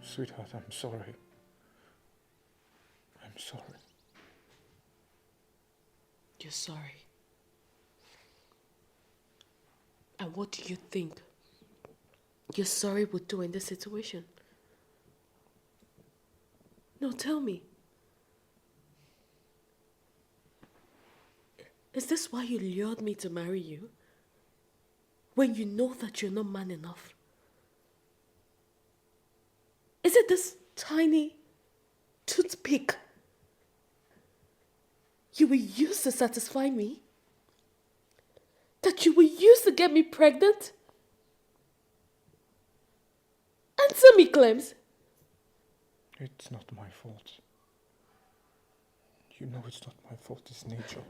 Sweetheart, I'm sorry. I'm sorry. You're sorry. And what do you think you're sorry would do in this situation? No, tell me. Is this why you lured me to marry you? When you know that you're not man enough? Is it this tiny toothpick you will use to satisfy me? That you will use to get me pregnant? Answer me, Clems. It's not my fault. You know it's not my fault, it's nature.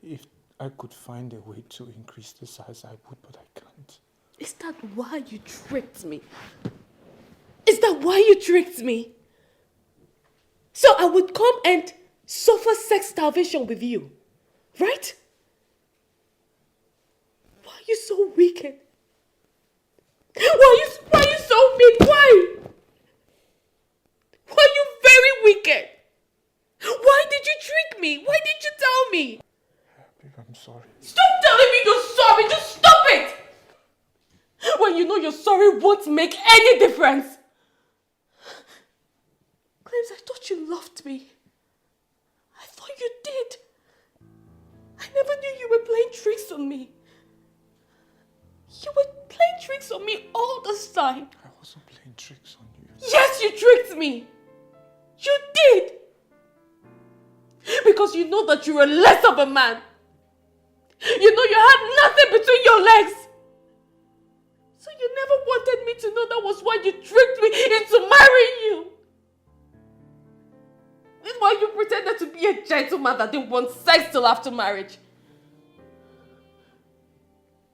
If I could find a way to increase the size, I would, but I can't. Is that why you tricked me? Is that why you tricked me? So I would come and suffer sex starvation with you, right? Why are you so wicked? Why are you so mean? Why? Why are you very wicked? Why did you trick me? Why did you tell me? Babe, I'm sorry. Stop telling me you're sorry! Just stop it! When you know you're sorry won't make any difference. Clems, I thought you loved me. I thought you did. I never knew you were playing tricks on me. You were playing tricks on me all this time. I wasn't playing tricks on you. Yes, you tricked me. You did. Because you know that you're less of a man. You know you had nothing between your legs. So you never wanted me to know that was why you tricked me into marrying you. Meanwhile, you pretended to be a gentleman that didn't want sex till after marriage.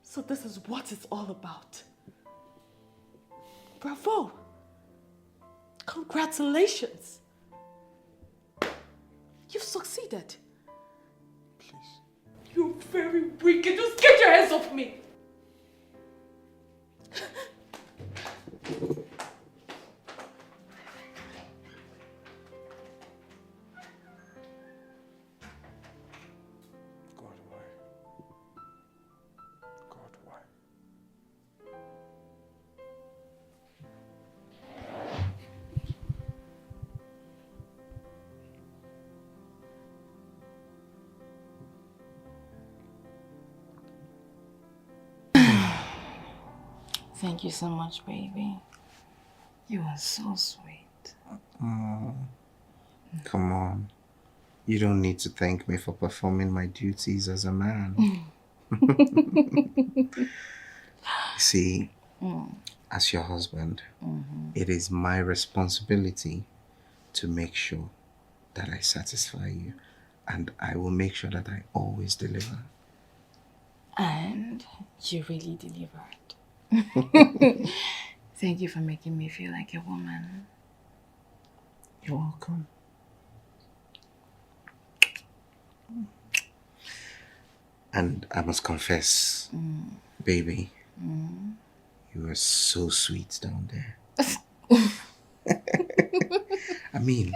So this is what it's all about. Bravo. Congratulations. You've succeeded. Please. You're very wicked. Just get your hands off me. God, why? God, why? Thank you so much, baby. You are so sweet. Come on. You don't need to thank me for performing my duties as a man. See, as your husband, it is my responsibility to make sure that I satisfy you. And I will make sure that I always deliver. And you really delivered. Thank you for making me feel like a woman. You're welcome. And I must confess, baby, you are so sweet down there. I mean,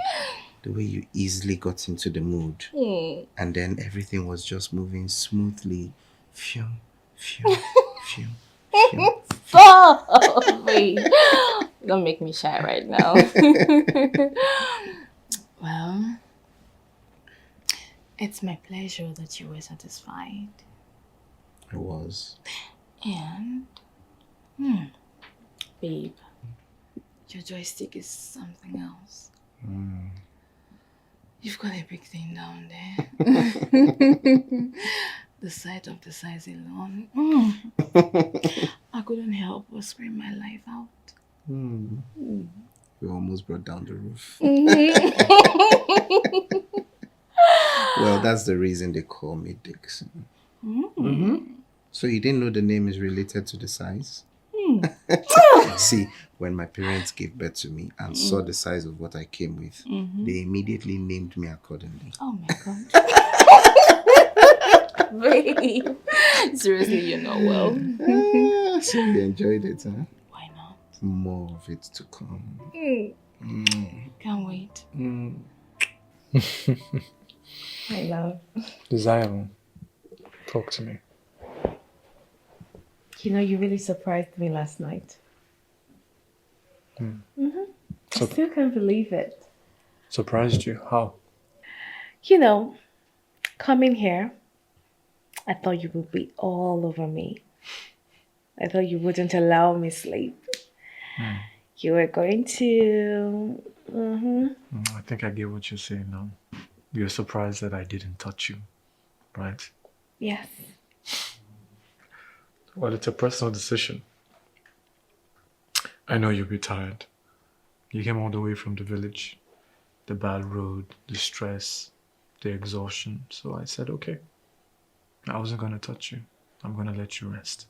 the way you easily got into the mood, and then everything was just moving smoothly. Phew, phew, phew, phew. Stop! Wait. Don't make me shy right now. Well, it's my pleasure that you were satisfied. I was. And, babe, your joystick is something else. You've got a big thing down there. The sight of the size alone. I couldn't help but scream my life out. We almost brought down the roof. Well, that's the reason they call me Dixon. So you didn't know the name is related to the size? See, when my parents gave birth to me and saw the size of what I came with, they immediately named me accordingly. Oh my God. Babe, seriously, you know well. So you enjoyed it, huh? Why not? More of it to come. Can't wait. I love. Desire, talk to me. You know, you really surprised me last night. I still can't believe it. Surprised you? How? You know, coming here, I thought you would be all over me. I thought you wouldn't allow me sleep. You were going to... I think I get what you're saying now. You're surprised that I didn't touch you, right? Yes. Well, it's a personal decision. I know you'll be tired. You came all the way from the village. The bad road, the stress, the exhaustion. So I said, okay. I wasn't going to touch you. I'm going to let you rest.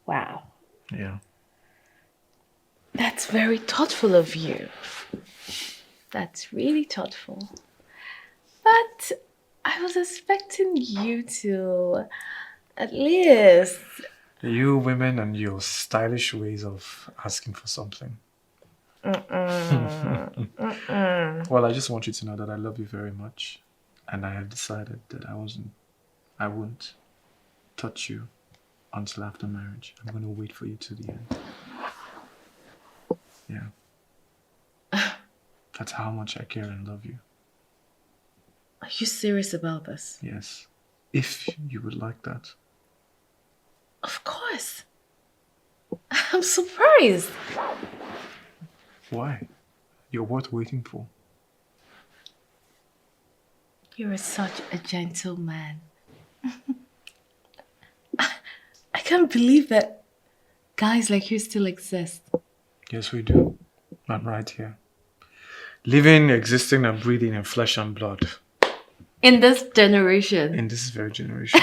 Wow. Yeah. That's very thoughtful of you. That's really thoughtful. But I was expecting you to at least... You women and your stylish ways of asking for something. Well, I just want you to know that I love you very much. And I have decided that I won't touch you until after marriage. I'm going to wait for you to the end. Yeah. That's how much I care and love you. Are you serious about this? Yes. If you would like that. Of course. I'm surprised. Why? You're worth waiting for. You're such a gentleman. I can't believe that guys like you still exist. Yes, we do. I'm right here. Living, existing, and breathing in flesh and blood. In this generation. In this very generation.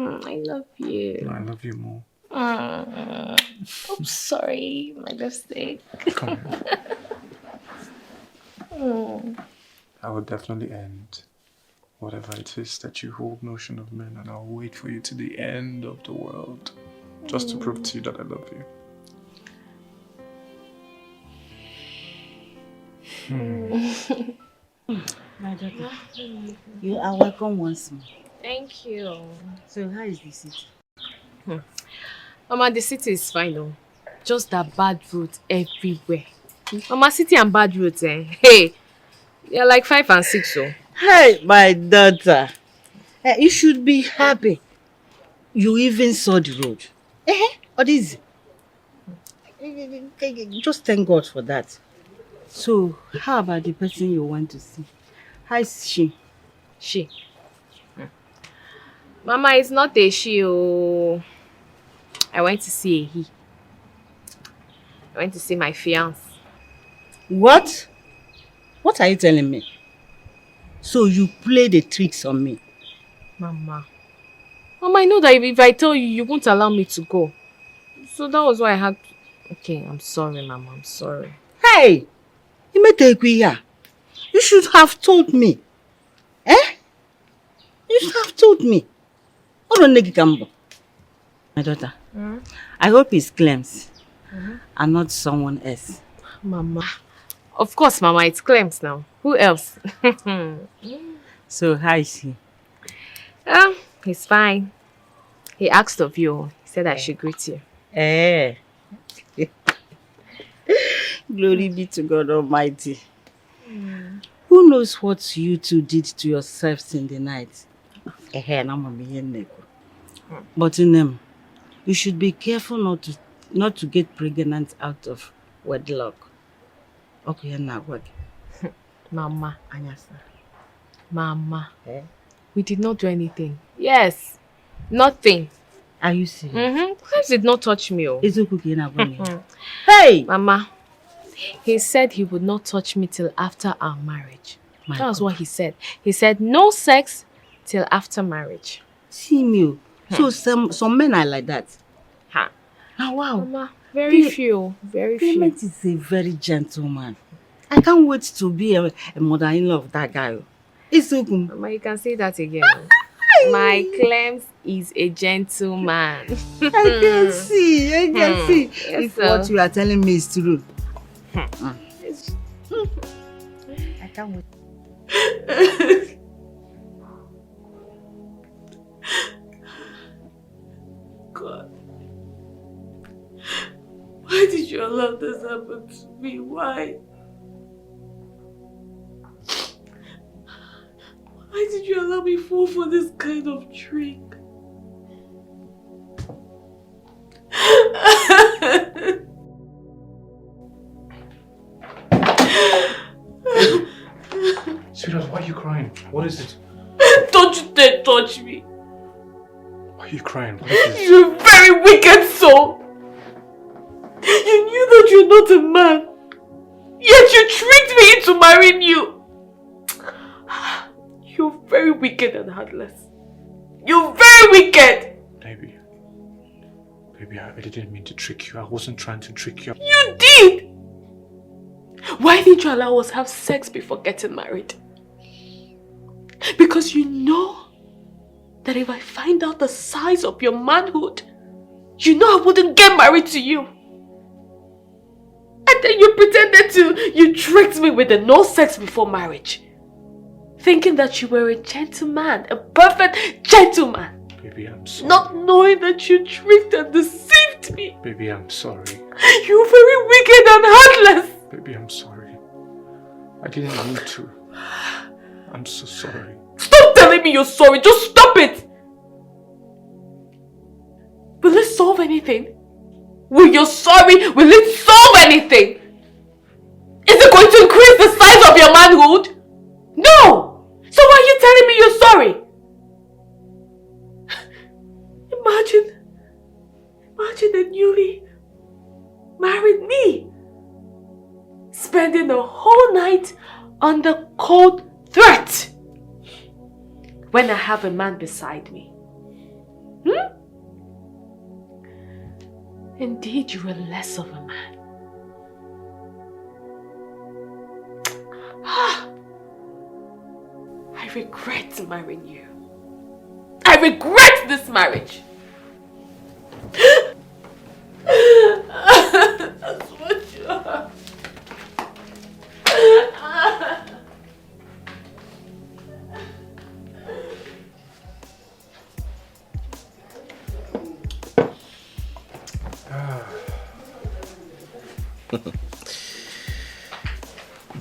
I love you. I love you more. I'm sorry, my lipstick. Come here. I will definitely end whatever it is that you hold notion of men, and I'll wait for you to the end of the world. Just to prove to you that I love you. My daughter, you are welcome once more. Thank you. So how is the city? Mama, the city is fine though. Just that bad road everywhere. Mama, city and bad roads, eh? Hey, you're like 5 and 6, so. Hey, my daughter. You should be happy. You even saw the road. What is it? Just thank God for that. So, how about the person you want to see? How is she? She. Mama, it's not a she. Oh. I went to see a he. I went to see my fiancé. What? What are you telling me? So you play the tricks on me? Mama, I know that if I tell you, you won't allow me to go. So that was why I had to... Okay, I'm sorry, Mama. I'm sorry. Hey! You should have told me. You should have told me. My daughter, I hope it's Clems and not someone else. Mama. Of course, Mama. It's Clems now. Who else? So how is he? He's fine. He asked of you. He said I should greet you. Glory be to God Almighty. Who knows what you two did to yourselves in the night? But in them, you should be careful not to get pregnant out of wedlock. Okay, now what? Mama. We did not do anything. Yes. Nothing. Are you serious? Clems did not touch me. Oh. It's okay now. Hey! Mama. He said he would not touch me till after our marriage. That was what he said. He said no sex till after marriage. See me. So some men are like that. Ha. Now wow. Mama, very few. Very few. Clement is a very gentleman. I can't wait to be a mother-in-law of that guy. It's okay. Mama, you can say that again. My Clems is a gentleman. I can see. Yes, If sir. what you are telling me is true. I can't wait. God. Why did you allow this happen to me? Why? Why did you allow me fall for this kind of trick? Sweetheart, why are you crying? What is it? Don't you dare touch me. Why are you crying? What is this? You're a very wicked soul. You knew that you're not a man. Yet you tricked me into marrying you. You're very wicked and heartless. You're very wicked. Baby, I didn't mean to trick you. I wasn't trying to trick you. You did. Why didn't you allow us to have sex before getting married? Because you know that if I find out the size of your manhood, you know I wouldn't get married to you. And then you tricked me with the no sex before marriage. Thinking that you were a gentleman, a perfect gentleman. Baby, I'm sorry. Not knowing that you tricked and deceived me. Baby, I'm sorry. You're very wicked and heartless. Baby, I'm sorry. I didn't mean to. I'm so sorry. Stop telling me you're sorry. Just stop it. Will it solve anything? Will you sorry? Will it solve anything? Is it going to increase the size of your manhood? No! So why are you telling me you're sorry? Imagine a newly married me spending a whole night under cold threat when I have a man beside me. Indeed, you are less of a man. I regret marrying you. I regret this marriage. That's what you are.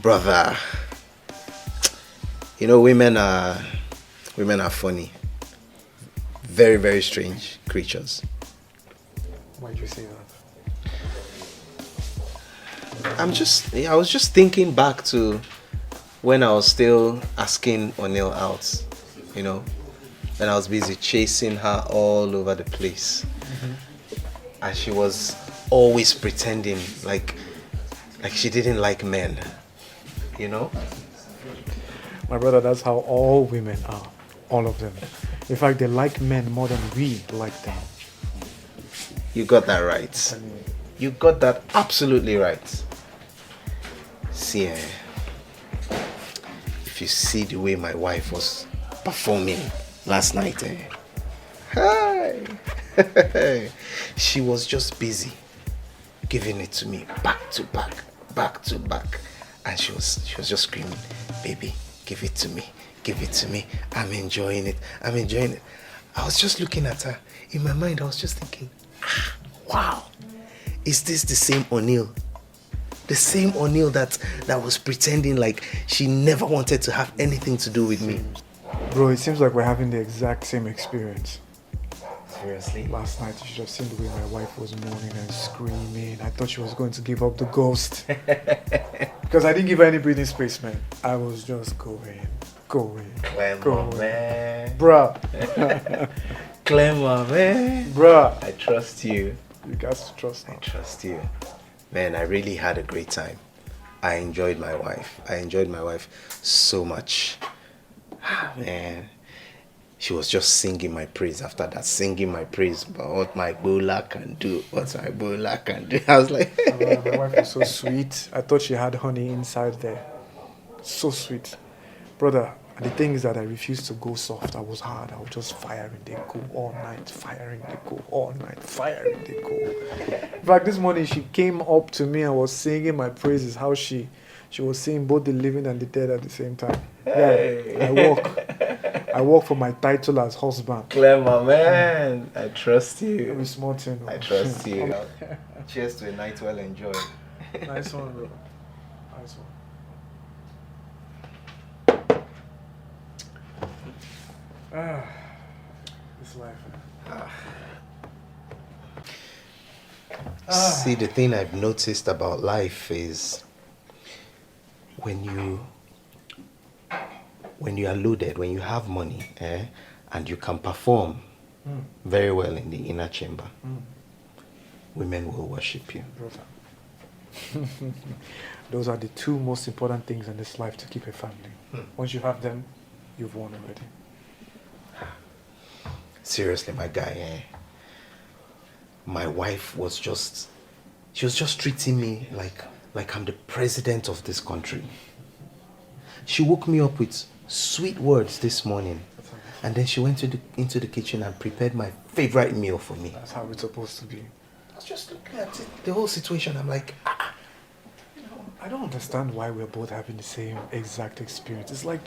Brother, you know, women are funny. Very, very strange creatures. Why did you say that? I was just thinking back to when I was still asking O'Neill out, you know, and I was busy chasing her all over the place. And she was always pretending like she didn't like men, you know? My brother, that's how all women are. All of them. In fact, they like men more than we like them. You got that right. You got that absolutely right. See, if you see the way my wife was performing last night, hi. She was just busy giving it to me back to back, and she was just screaming, "Baby, give it to me, give it to me. I'm enjoying it. I was just looking at her. In my mind, I was just thinking, wow, is this the same O'Neill? The same O'Neill that was pretending like she never wanted to have anything to do with me. Bro, it seems like we're having the exact same experience. Seriously? Last night, you should have seen the way my wife was moaning and screaming. I thought she was going to give up the ghost. Because I didn't give her any breathing space, man. I was just going. Clemmer, man. Bruh. Clemmer, man. Bruh. I trust you. You guys to trust I now. trust you. Man, I really had a great time. I enjoyed my wife so much. Man, she was just singing my praise after that. Singing my praise about what my bola can do. What my bola can do. I was like... My wife was so sweet. I thought she had honey inside there. So sweet. Brother, And the thing is that I refused to go soft. I was hard. I would just fire and they go all night, firing, they go all night, firing, they go. In fact, this morning she came up to me and was singing my praises, how she was seeing both the living and the dead at the same time. Hey. Yeah, I work for my title as husband. Clever man. I trust I'm you. a small thing. I trust you. Cheers to a night well enjoyed. Nice one, bro. Nice one. This life. See, the thing I've noticed about life is when you are loaded, when you have money, and you can perform very well in the inner chamber, women will worship you. Brother. Those are the two most important things in this life to keep a family. Once you have them, you've won already. Seriously, my guy, my wife was just treating me like I'm the president of this country. She woke me up with sweet words this morning, and then she went into the kitchen and prepared my favorite meal for me. That's how it's supposed to be. I was just looking at it, the whole situation. I'm like, I don't understand why we're both having the same exact experience. It's like,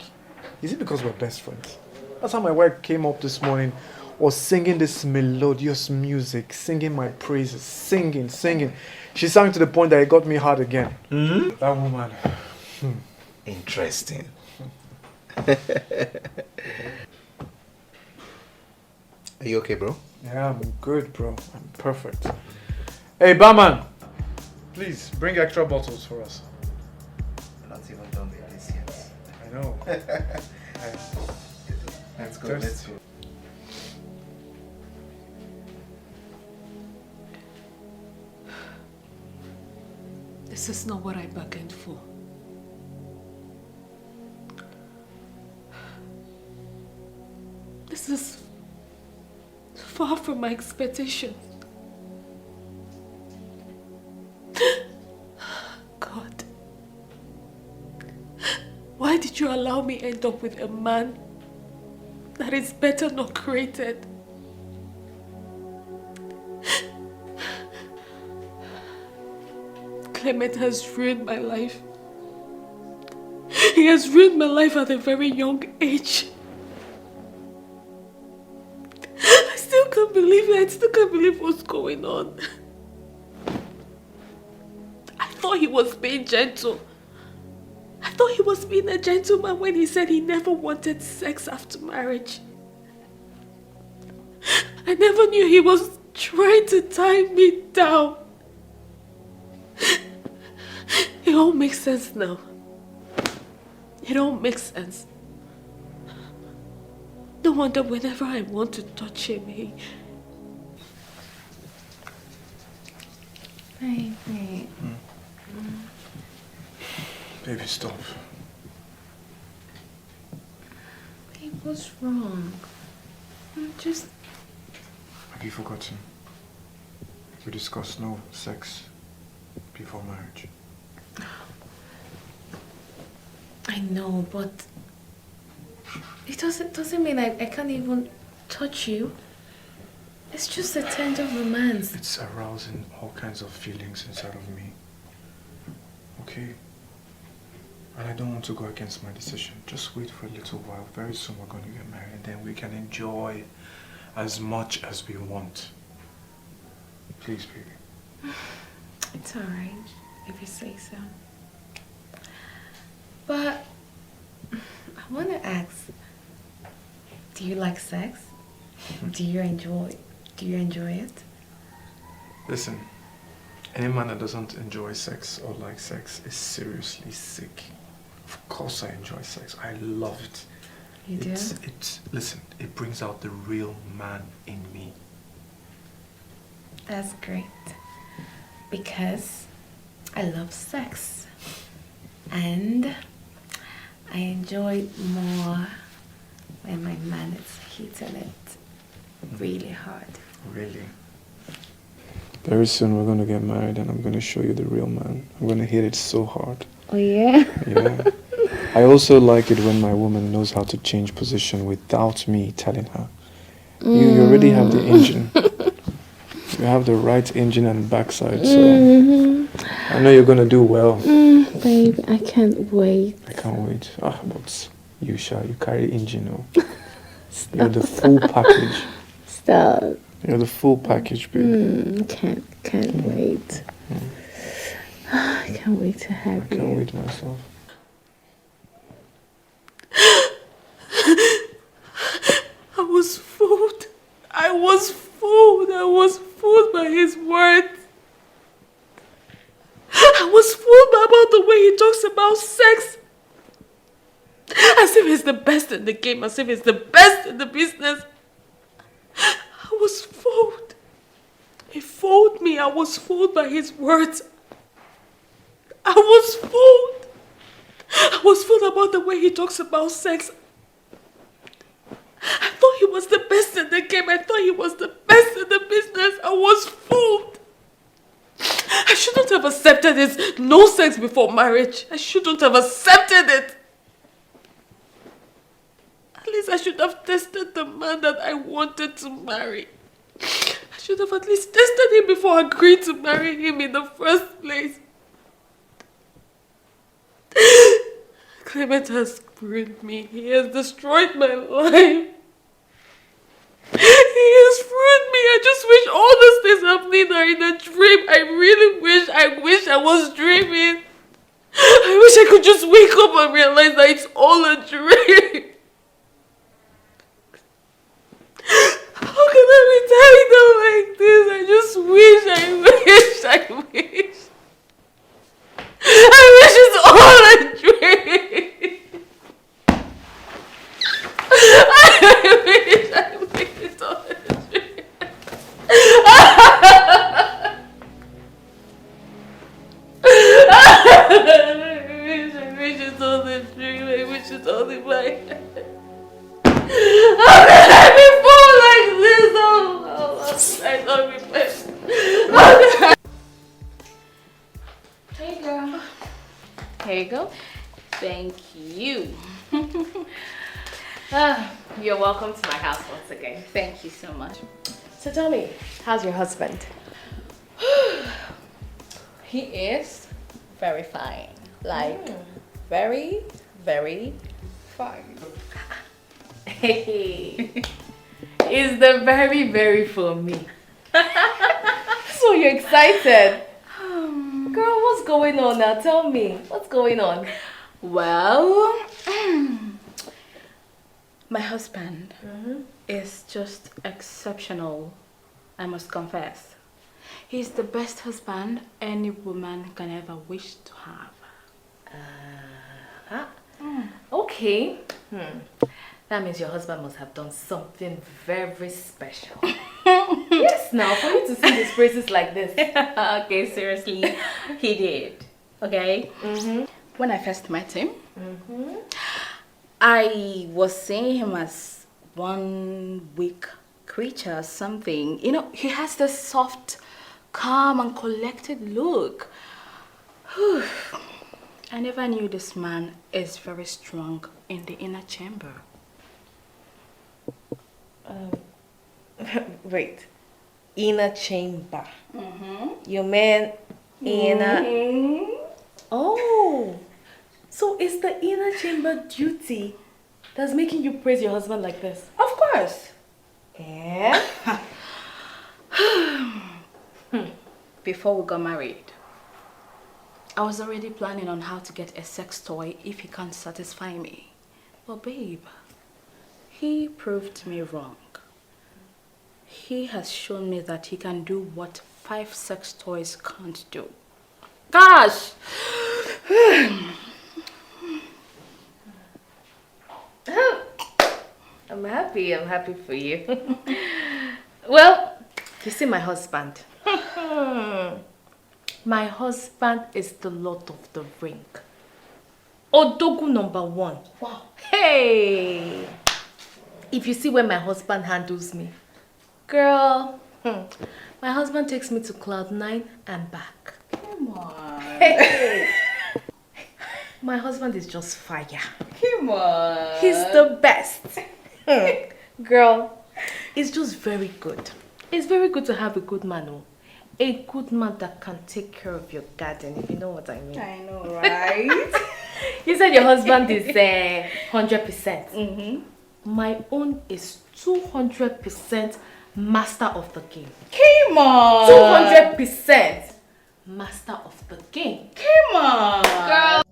is it because we're best friends? That's how my wife came up this morning, was singing this melodious music, singing my praises, singing. She sang to the point that it got me hard again. Mm-hmm. That woman. Interesting. Are you okay, bro? Yeah, I'm good, bro. I'm perfect. Hey, barman, please bring extra bottles for us. We're not even done with this yet. I know. Let's go. Let's go. This is not what I bargained for. This is far from my expectations. God, why did you allow me end up with a man that is better not created? Clement has ruined my life. He has ruined my life at a very young age. I still can't believe it. I still can't believe what's going on. I thought he was being gentle. I thought he was being a gentleman when he said he never wanted sex after marriage. I never knew he was trying to tie me down. It all makes sense now. It all makes sense. No wonder whenever I want to touch him, he... Baby. Baby, stop. Babe, what's wrong? Just... Have you forgotten? We discussed no sex before marriage. I know, but it doesn't mean I can't even touch you. It's just a tender romance. It's arousing all kinds of feelings inside of me. Okay? And I don't want to go against my decision. Just wait for a little while. Very soon we're going to get married and then we can enjoy as much as we want. Please, baby. It's alright, if you say so. But I want to ask, do you like sex? Do you enjoy it? Listen, any man that doesn't enjoy sex or like sex is seriously sick. Of course I enjoy sex. I love it. You do? Listen, it brings out the real man in me. That's great. Because I love sex. And I enjoy it more when my man is hitting it really hard. Really? Very soon we're going to get married and I'm going to show you the real man. I'm going to hit it so hard. Oh yeah? Yeah. I also like it when my woman knows how to change position without me telling her. You already have the engine. You have the right engine and backside, so I know you're gonna do well. Babe, I can't wait. I can't wait. But you carry engine, oh. You're the full package. Stop. You're the full package, babe. Can't wait. I can't wait to have you. I can't wait myself. I was fooled. I was fooled. I was fooled by his words. I was fooled about the way he talks about sex. As if he's the best in the game, as if he's the best in the business. I was fooled. He fooled me. I was fooled by his words. I was fooled. I was fooled about the way he talks about sex. I thought he was the best in the game. I thought he was the best in the business. I was fooled. I shouldn't have accepted his no sex before marriage. I shouldn't have accepted it. At least I should have tested the man that I wanted to marry. I should have at least tested him before I agreed to marry him in the first place. Clement has ruined me. He has destroyed my life. He has ruined me. I just wish all these things happening are in a dream. I really wish I was dreaming. I wish I could just wake up and realize that it's all a dream. How can I be tied down like this? I just wish. I wish it's all a dream. I wish it's all a dream. I wish it's all a dream. I wish it's all in my head. How can I be fooled like this? Oh, I don't repent. Hey, girl. Here you go. Thank you. You're welcome to my house once again. Thank you so much. So tell me, how's your husband? He is very fine. Like, very, very fine. Hey, is the very for me? So you're excited? Girl, what's going on now? Tell me, what's going on? Well, my husband is just exceptional, I must confess. He's the best husband any woman can ever wish to have. Okay. That means your husband must have done something very special. Yes, now, for you to sing his praises like this. Okay, seriously, he did. Okay? When I first met him, I was seeing him as one weak creature or something. You know, he has this soft, calm and collected look. I never knew this man is very strong in the inner chamber. Wait, inner chamber. You mean inner... Oh, so it's the inner chamber duty that's making you praise your husband like this? Of course. Yeah. Before we got married, I was already planning on how to get a sex toy if he can't satisfy me. But babe, he proved me wrong. He has shown me that he can do what 5 sex toys can't do. Gosh! I'm happy for you. Well, you see my husband. My husband is the Lord of the Ring. Odogu number 1. Wow. Hey! If you see when my husband handles me, girl, my husband takes me to cloud 9 and back. Come on. Hey! My husband is just fire. Come on. He's the best. Girl, it's just very good. It's very good to have a good man. Oh. A good man that can take care of your garden, if you know what I mean. I know, right? You said your husband is 100%. Mm-hmm. My own is 200% master of the game. Come on. 200% master of the game. Come on. Girl.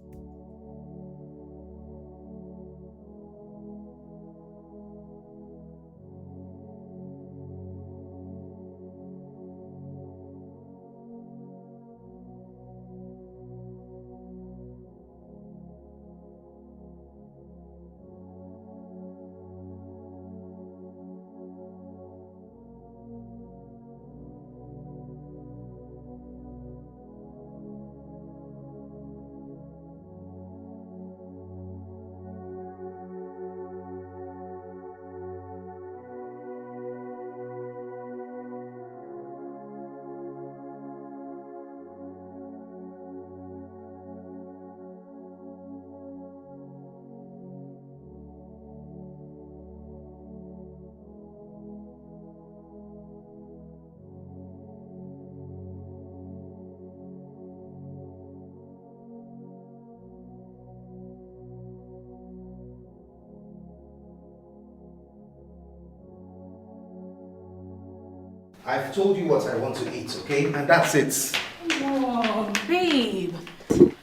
I've told you what I want to eat, okay? And that's it. Oh, babe. You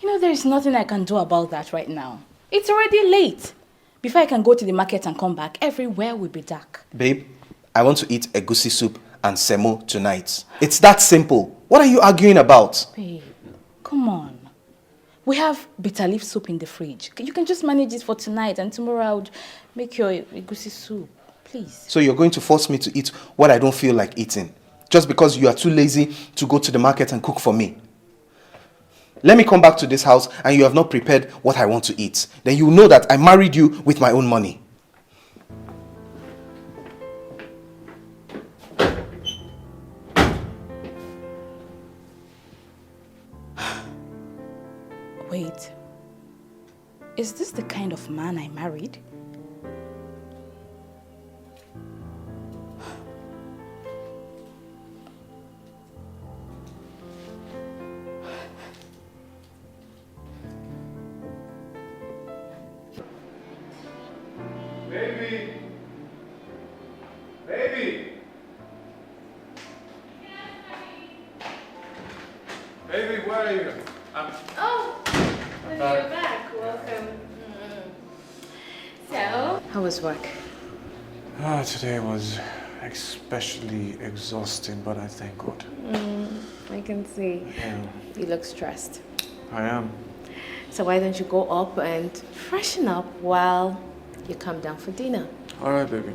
know, there's nothing I can do about that right now. It's already late. Before I can go to the market and come back, everywhere will be dark. Babe, I want to eat egusi soup and semo tonight. It's that simple. What are you arguing about? Babe, come on. We have bitter leaf soup in the fridge. You can just manage it for tonight, and tomorrow I would make your egusi soup. Please. So you're going to force me to eat what I don't feel like eating, just because you are too lazy to go to the market and cook for me? Let me come back to this house and you have not prepared what I want to eat. Then you will know that I married you with my own money. Wait. Is this the kind of man I married? Baby! Baby! Baby, where are you? Oh, you're back. Welcome. So, how was work? Today was especially exhausting, but I thank God. I can see. Yeah, You look stressed. I am. So why don't you go up and freshen up while you come down for dinner? All right, baby.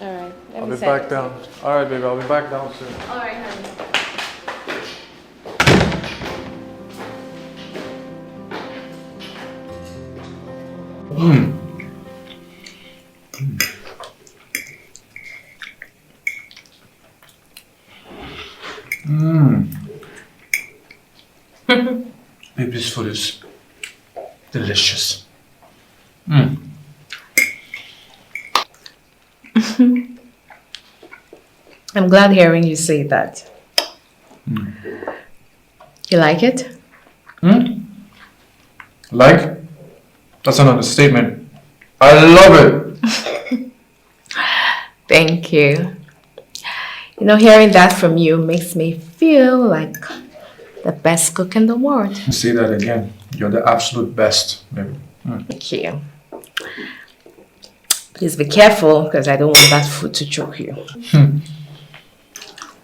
All right. Let I'll me be set back it. down. All right, baby. I'll be back down soon. All right, honey. Baby's food is delicious. I'm glad hearing you say that. You like it? Like? That's an understatement. I love it. Thank you. You know, hearing that from you makes me feel like the best cook in the world. Say that again. You're the absolute best, baby. Thank you. Please be careful because I don't want that food to choke you.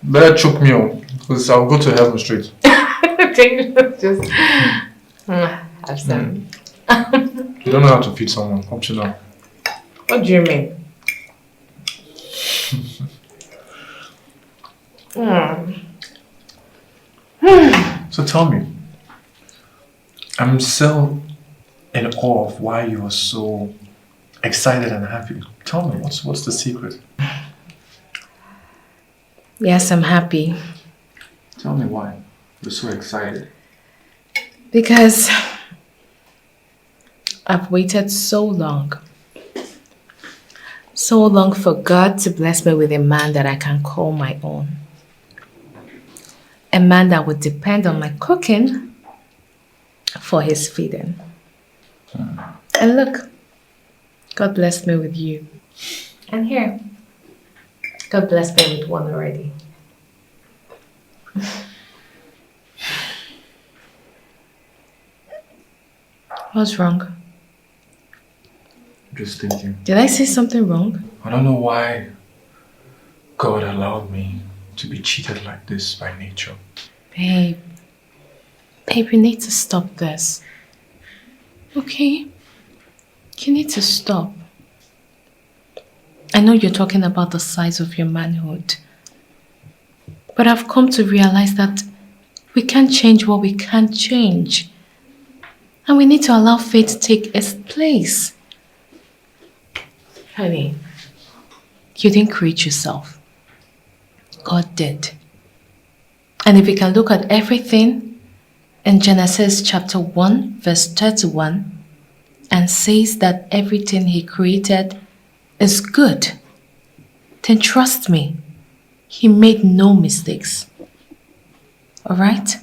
Better choke me out, because I'll go to heaven straight. Just have some. You don't know how to feed someone up to now. What do you mean? So tell me, I'm still in awe of why you are so excited and happy. Tell me, what's the secret? Yes, I'm happy. Tell me why you're so excited. Because I've waited so long. So long for God to bless me with a man that I can call my own. A man that would depend on my cooking for his feeding. And look, God blessed me with you. And here, God blessed me with one already. What's wrong? Just thinking. Did I say something wrong? I don't know why God allowed me to be cheated like this by nature. Babe, you need to stop this. Okay? You need to stop. I know you're talking about the size of your manhood. But I've come to realize that we can't change what we can't change. And we need to allow fate to take its place. Honey, you didn't create yourself. God did. And if you can look at everything in Genesis chapter 1 verse 31 and says that everything he created is good, then trust me, he made no mistakes. Alright?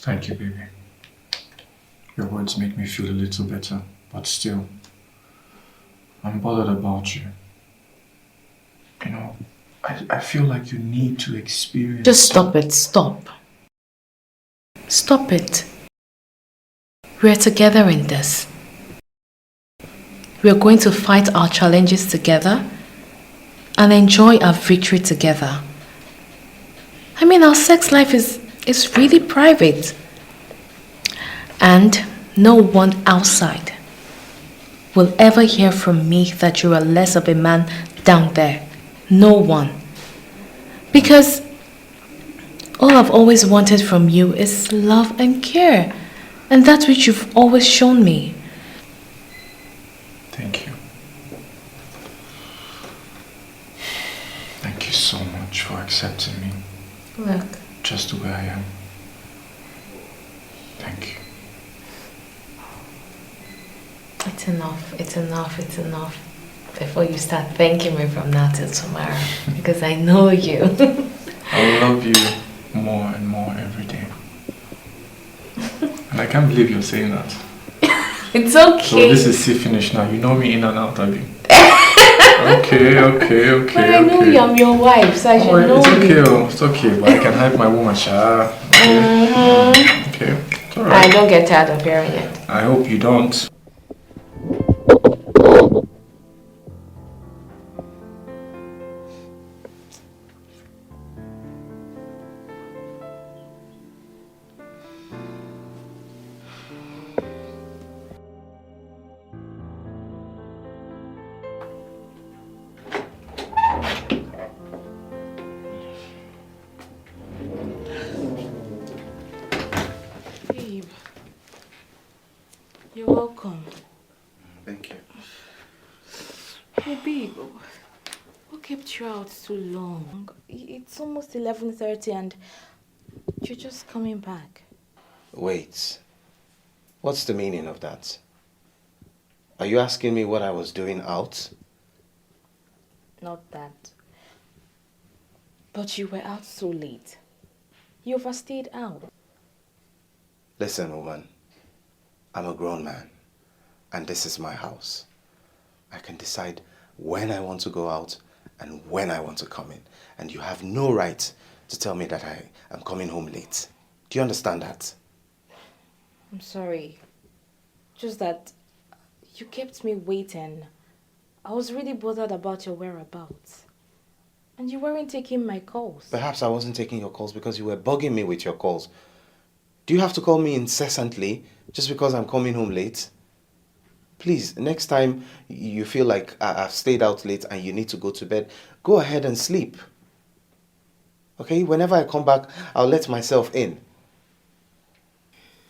Thank you, baby. Your words make me feel a little better, but still, I'm bothered about you. You know, I feel like you need to experience... Just stop it, stop. Stop it. We're together in this. We're going to fight our challenges together and enjoy our victory together. I mean, our sex life is really private. And no one outside will ever hear from me that you are less of a man down there. No one. Because all I've always wanted from you is love and care. And that's what you've always shown me. Thank you. Thank you so much for accepting me. Look. Just the way I am. Thank you. It's enough, it's enough, it's enough. Before you start thanking me from now till tomorrow. Because I know you. I will love you more and more every day. And I can't believe you're saying that. It's okay. So this is see finish now. You know me in and out, Abby. Okay. But I know you, I'm your wife, so I should know it's okay, you. It's okay, but I can hide my woman, Sha. Okay. It's alright. I don't get tired of hearing it. I hope you don't. Babe, you're welcome. Thank you. Hey babe, what kept you out too long? It's almost 11:30 and you're just coming back. Wait. What's the meaning of that? Are you asking me what I was doing out? Not that. But you were out so late. You overstayed out. Listen, woman. I'm a grown man. And this is my house. I can decide when I want to go out and when I want to come in. And you have no right to tell me that I am coming home late. Do you understand that? I'm sorry. Just that you kept me waiting. I was really bothered about your whereabouts. And you weren't taking my calls. Perhaps I wasn't taking your calls because you were bugging me with your calls. Do you have to call me incessantly just because I'm coming home late? Please, next time you feel like I've stayed out late and you need to go to bed, go ahead and sleep. Okay? Whenever I come back, I'll let myself in.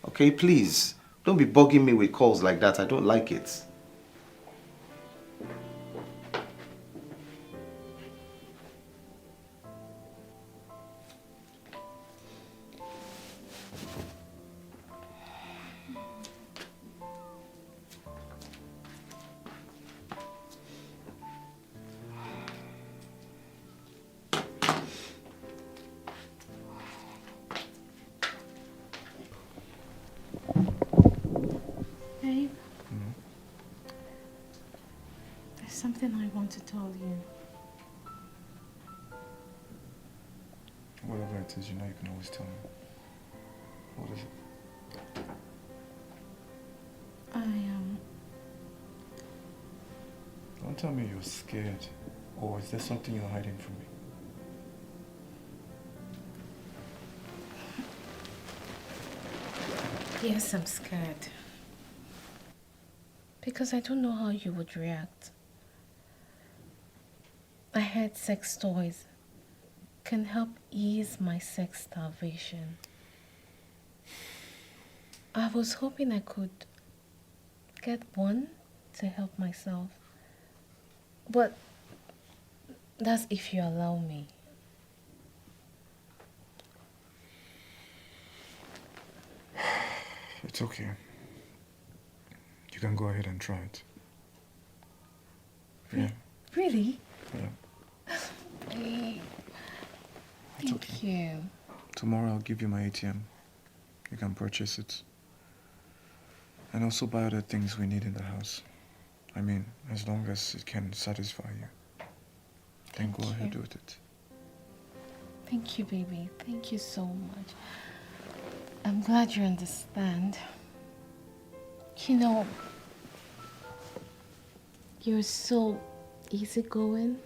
Okay, please. Don't be bugging me with calls like that. I don't like it. something I want to tell you. Whatever it is, you know you can always tell me. What is it? Don't tell me you're scared. Or is there something you're hiding from me? Yes, I'm scared. Because I don't know how you would react. I heard sex toys can help ease my sex starvation. I was hoping I could get one to help myself. But that's if you allow me. It's okay. You can go ahead and try it. Yeah. Really? Yeah. Thank you. Tomorrow I'll give you my ATM. You can purchase it. And also buy other things we need in the house. I mean, as long as it can satisfy you. Then go ahead with it. Thank you, baby. Thank you so much. I'm glad you understand. You know, you're so easygoing,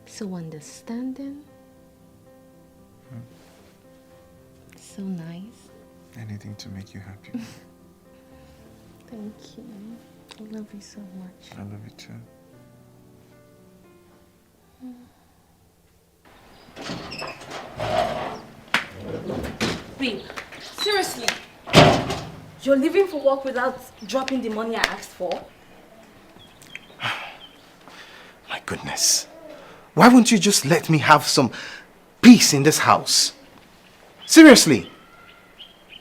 so understanding, so nice. Anything to make you happy. Thank you. I love you so much. I love you too. Babe, seriously? You're leaving for work without dropping the money I asked for? My goodness. Why won't you just let me have some peace in this house? Seriously.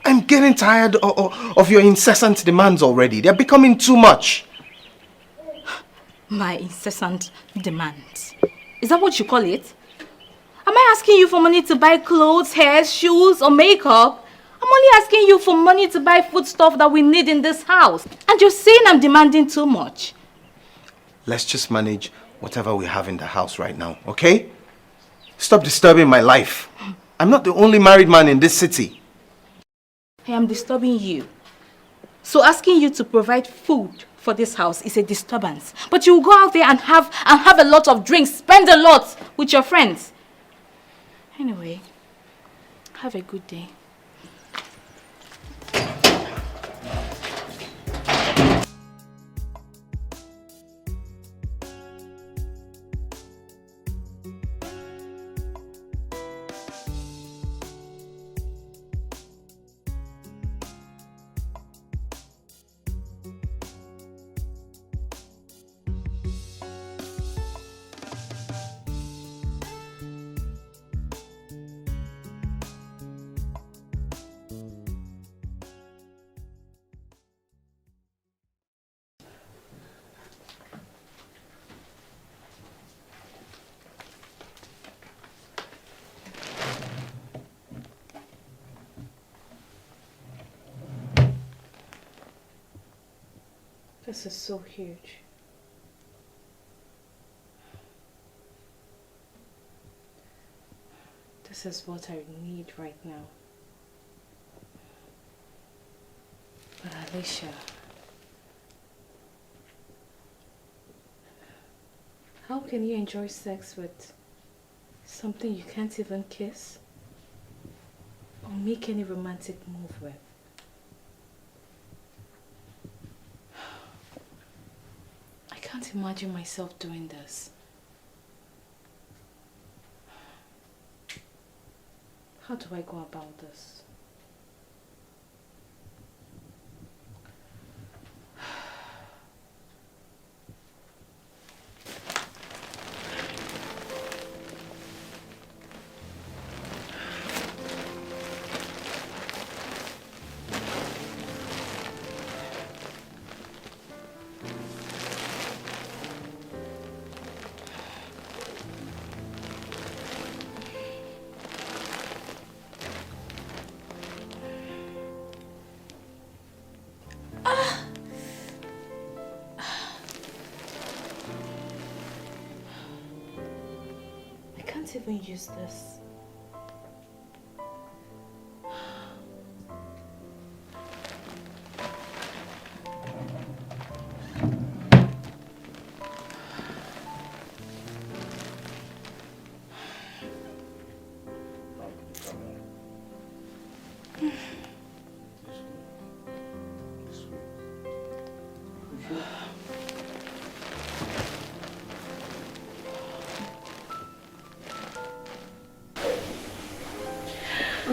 I'm getting tired of your incessant demands already. They're becoming too much. My incessant demands. Is that what you call it? Am I asking you for money to buy clothes, hair, shoes, or makeup? I'm only asking you for money to buy food stuff that we need in this house. And you're saying I'm demanding too much. Let's just manage whatever we have in the house right now, okay? Stop disturbing my life. I'm not the only married man in this city. I am disturbing you. So asking you to provide food for this house is a disturbance. But you will go out there and have a lot of drinks, spend a lot with your friends. Anyway, have a good day. This is so huge. This is what I need right now. But Alicia, how can you enjoy sex with something you can't even kiss or make any romantic move with? I can't imagine myself doing this. How do I go about this? can't even use this.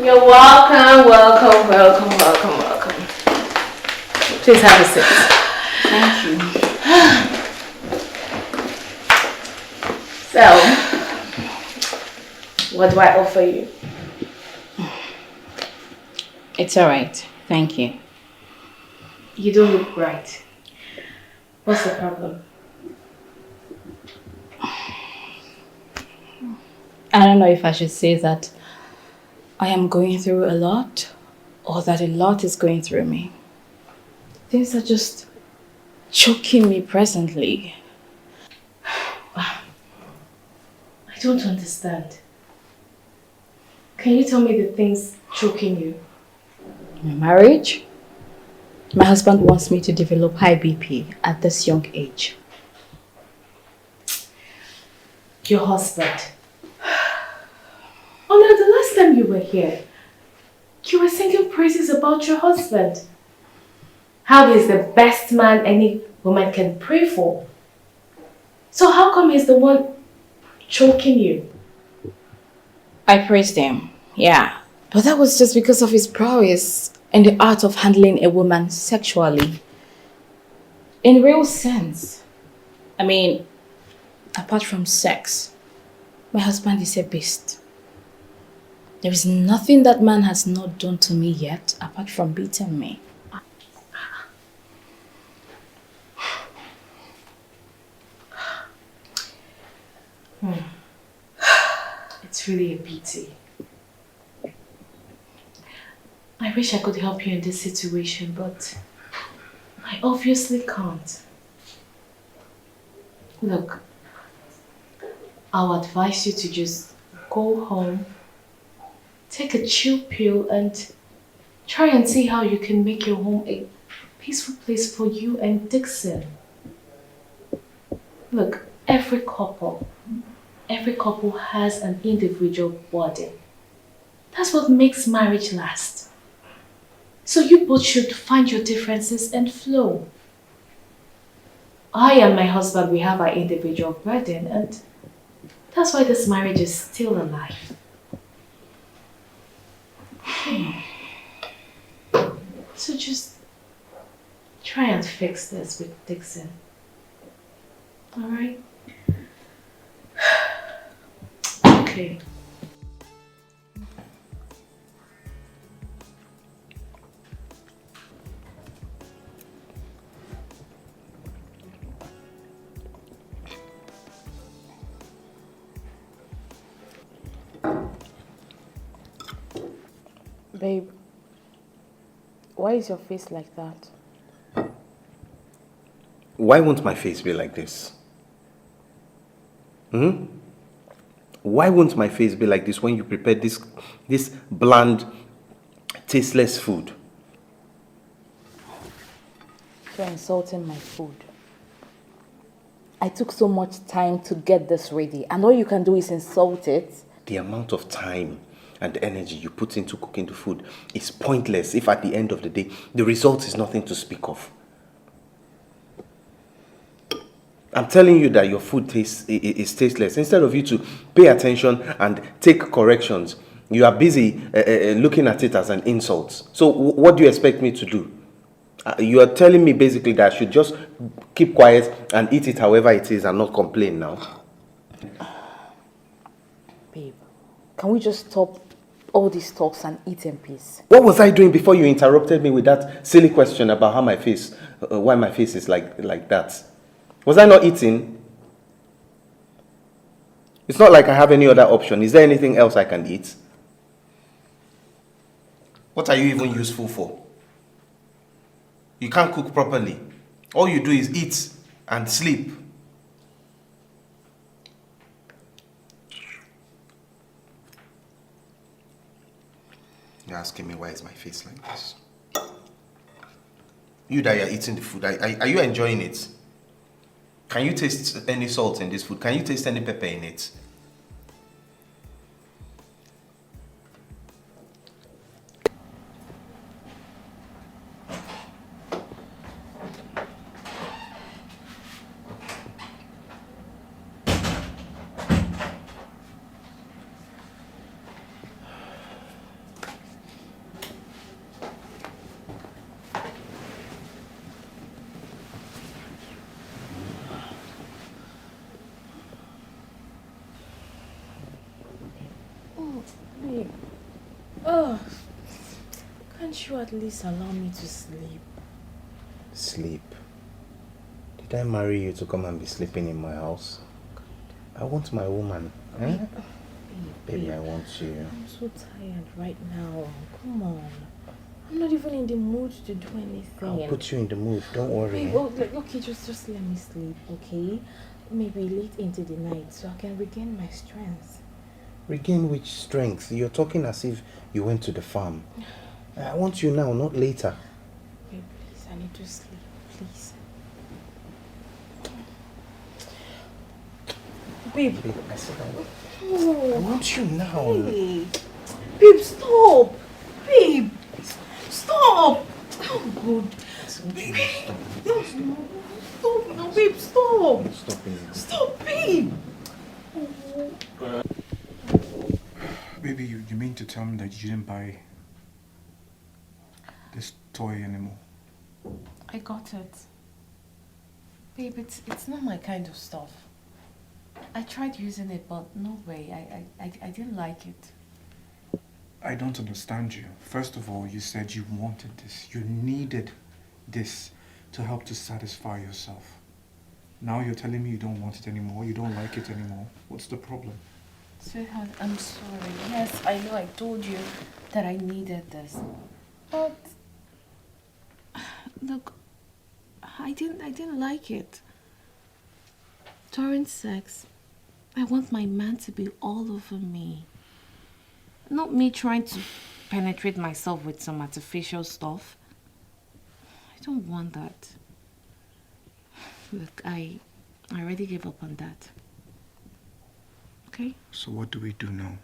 You're welcome, welcome. Please have a seat. Thank you. So, what do I offer you? It's alright. Thank you. You don't look right. What's the problem? I don't know if I should say that I am going through a lot or that a lot is going through me. Things are just choking me presently. I don't understand. Can you tell me the things choking you? My marriage? My husband wants me to develop high BP at this young age. Your husband? Oh no, the last time you were here, you were singing praises about your husband. How he's the best man any woman can pray for. So how come he's the one choking you? I praised him, yeah. But that was just because of his prowess in the art of handling a woman sexually. In real sense. I mean, apart from sex, my husband is a beast. There is nothing that man has not done to me yet, apart from beating me. It's really a pity. I wish I could help you in this situation, but I obviously can't. Look, I'll advise you to just go home, take a chill pill and try and see how you can make your home a peaceful place for you and Dixon. Look, every couple has an individual burden. That's what makes marriage last. So you both should find your differences and flow. I and my husband, we have our individual burden, and that's why this marriage is still alive. So just try and fix this with Dixon. Alright? Okay. Babe, why is your face like that? Why won't my face be like this? Why won't my face be like this when you prepare this bland, tasteless food? You're insulting my food. I took so much time to get this ready, and all you can do is insult it. The amount of time and energy you put into cooking the food is pointless if at the end of the day, the result is nothing to speak of. I'm telling you that your food is tasteless. Instead of you to pay attention and take corrections, you are busy looking at it as an insult. So what do you expect me to do? You are telling me basically that I should just keep quiet and eat it however it is and not complain now? Babe, can we just stop all these talks and eat in peace? What was I doing before you interrupted me with that silly question about how my face, why my face is like that? Was I not eating? It's not like I have any other option. Is there anything else I can eat? What are you even useful for? You can't cook properly. All you do is eat and sleep. You're asking me why is my face like this? You that you're eating the food, are you enjoying it? Can you taste any salt in this food? Can you taste any pepper in it? Babe. Oh, can't you at least allow me to sleep? Sleep? Did I marry you to come and be sleeping in my house? I want my woman. Eh? Baby, I want you. I'm so tired right now. Come on. I'm not even in the mood to do anything. I'll put you in the mood. Don't worry. Babe, oh, okay, just let me sleep, okay? Maybe late into the night so I can regain my strength. Regain which strength? You're talking as if you went to the farm. I want you now, not later. Babe, please, I need to sleep, please. Babe. Babe, I said Oh, I want you now. hey. Babe, stop. Babe, stop. Oh, good. Babe, no, stop now, babe, stop. Stop it. Stop, babe. Baby, you mean to tell me that you didn't buy this toy anymore? I got it. Babe, it's not my kind of stuff. I tried using it, but no way. I didn't like it. I don't understand you. First of all, you said you wanted this. You needed this to help to satisfy yourself. Now you're telling me you don't want it anymore, you don't like it anymore. What's the problem? Sweetheart, I'm sorry. Yes, I know I told you that I needed this. But look, I didn't like it. During sex, I want my man to be all over me. Not me trying to penetrate myself with some artificial stuff. I don't want that. Look, I already gave up on that. Okay? So what do we do now?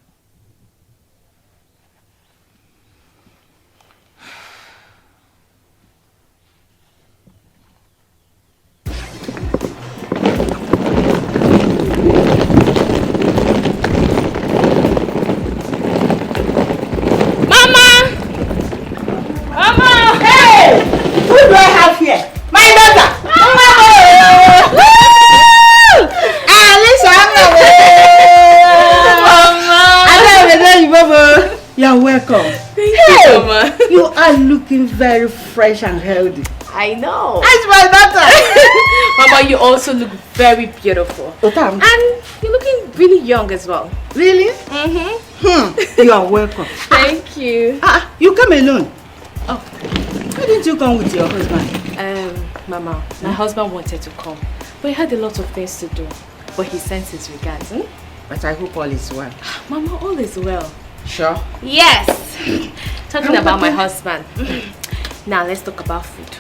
You're welcome. Thank you, Mama. You are looking very fresh and healthy. I know. That's my daughter. Mama, you also look very beautiful. And you're looking really young as well. Really? Mm-hmm. You are welcome. Thank you. You come alone. Oh. Why didn't you come with your husband? Mama, my husband wanted to come, but he had a lot of things to do. But he sends his regards. But I hope all is well. Mama, all is well. Sure? Yes. Talking about my husband. Now let's talk about food.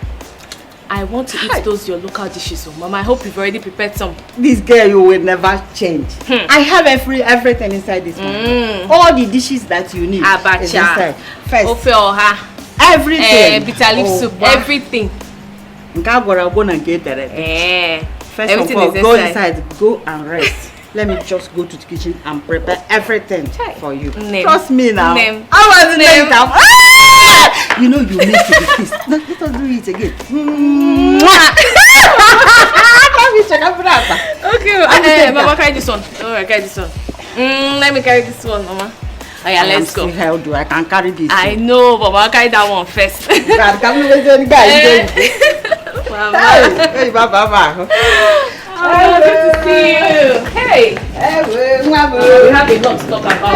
I want to eat those your local dishes. Mama, I hope you've already prepared some. This girl, you will never change. I have everything inside this one. All the dishes that you need. Abacha. First. Ofe oha. Everything. Bitter leaf soup. Everything. First everything of all, go inside. Go and rest. Let me just go to the kitchen and prepare everything for you. Trust me now. I wasn't there. You know you need to be kissed. Let us do it again. Okay, Mama, carry this one. Alright, carry this one. Let me carry this one, Mama. Oh yeah, let's go. How do I can carry this? I know, but Mama, carry that one first. Mama. Hey, Baba. Oh, good to see you. Hey. We have a lot to talk about.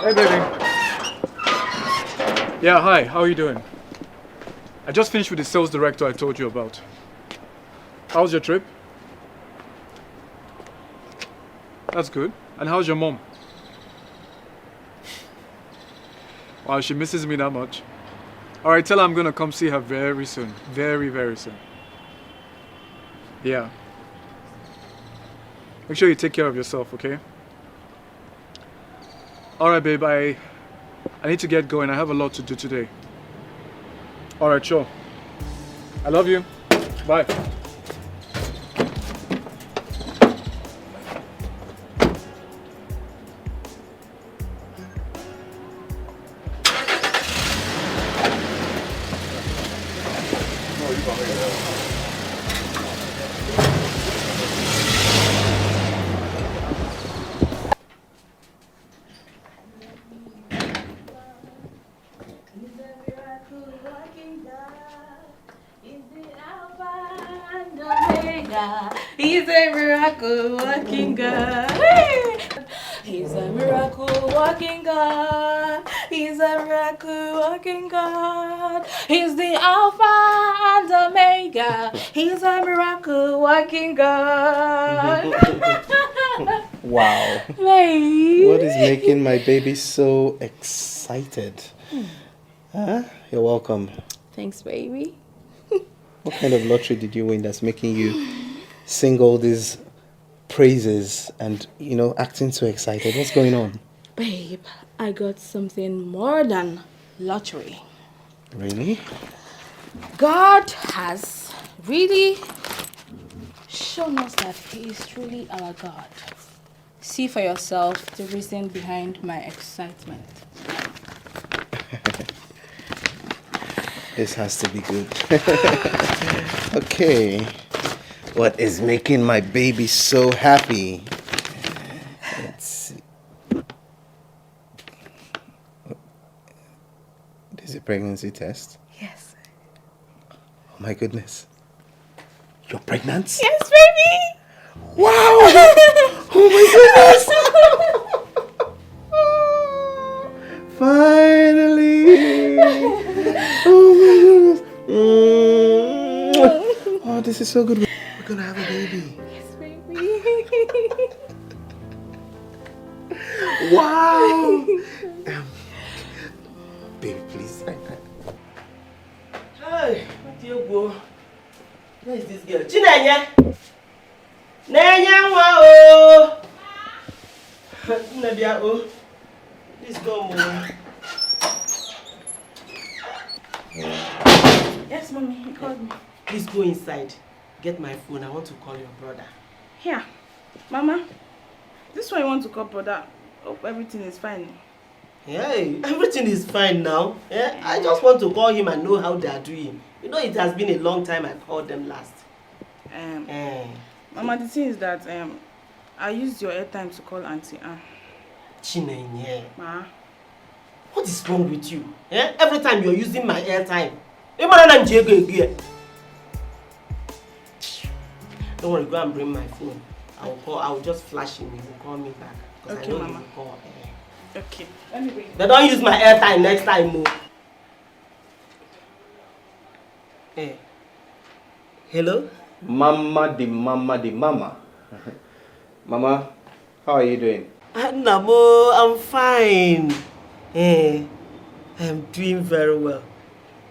Hey, baby. Yeah, hi. How are you doing? I just finished with the sales director I told you about. How's your trip? That's good. And how's your mom? Wow, she misses me that much. Alright, tell her I'm gonna come see her very soon. Very, very soon. Yeah. Make sure you take care of yourself, okay? Alright, babe, I need to get going. I have a lot to do today. Alright, sure. I love you. Bye. He's a miracle working God. Hey! He's a miracle working God. He's a miracle working God. He's the Alpha and Omega. He's a miracle working God. Wow. Babe. What is making my baby so excited? Huh? You're welcome. Thanks, baby. What kind of lottery did you win that's making you sing all these praises and, you know, acting so excited? What's going on? Babe, I got something more than lottery. Really? God has really shown us that He is truly our God. See for yourself the reason behind my excitement. This has to be good. Okay. What is making my baby so happy? Let's see. This is a pregnancy test? Yes. Oh my goodness. You're pregnant? Yes, baby! Wow! Oh my goodness! Finally! Oh my goodness! Oh, this is so good. We're gonna have a baby. Yes, baby. Wow! Baby, please. Hey, what do you go? Where is this girl? Chinanya! Nenya wa o! Nabia o! Please come on. Yes, mommy, you called me. Please go inside. Get my phone. I want to call your brother. Here. Mama, this one you want to call brother. Hope everything is fine. Hey, everything is fine now. Yeah? I just want to call him and know how they are doing. You know, it has been a long time I called them last. Mama, the thing is that I used your airtime to call Auntie Ann. Chinenye. Ma. What is wrong with you? Eh? Every time you're using my airtime. Don't worry, go and bring my phone. I will just flash him. He will call me back. Because Okay, I know Mama. he will call. Okay. Anyway. But don't use my airtime next time, Mo. Hey. Hello? Mama the mama the mama. Mama, how are you doing? Namo, I'm fine. Hey, I'm doing very well.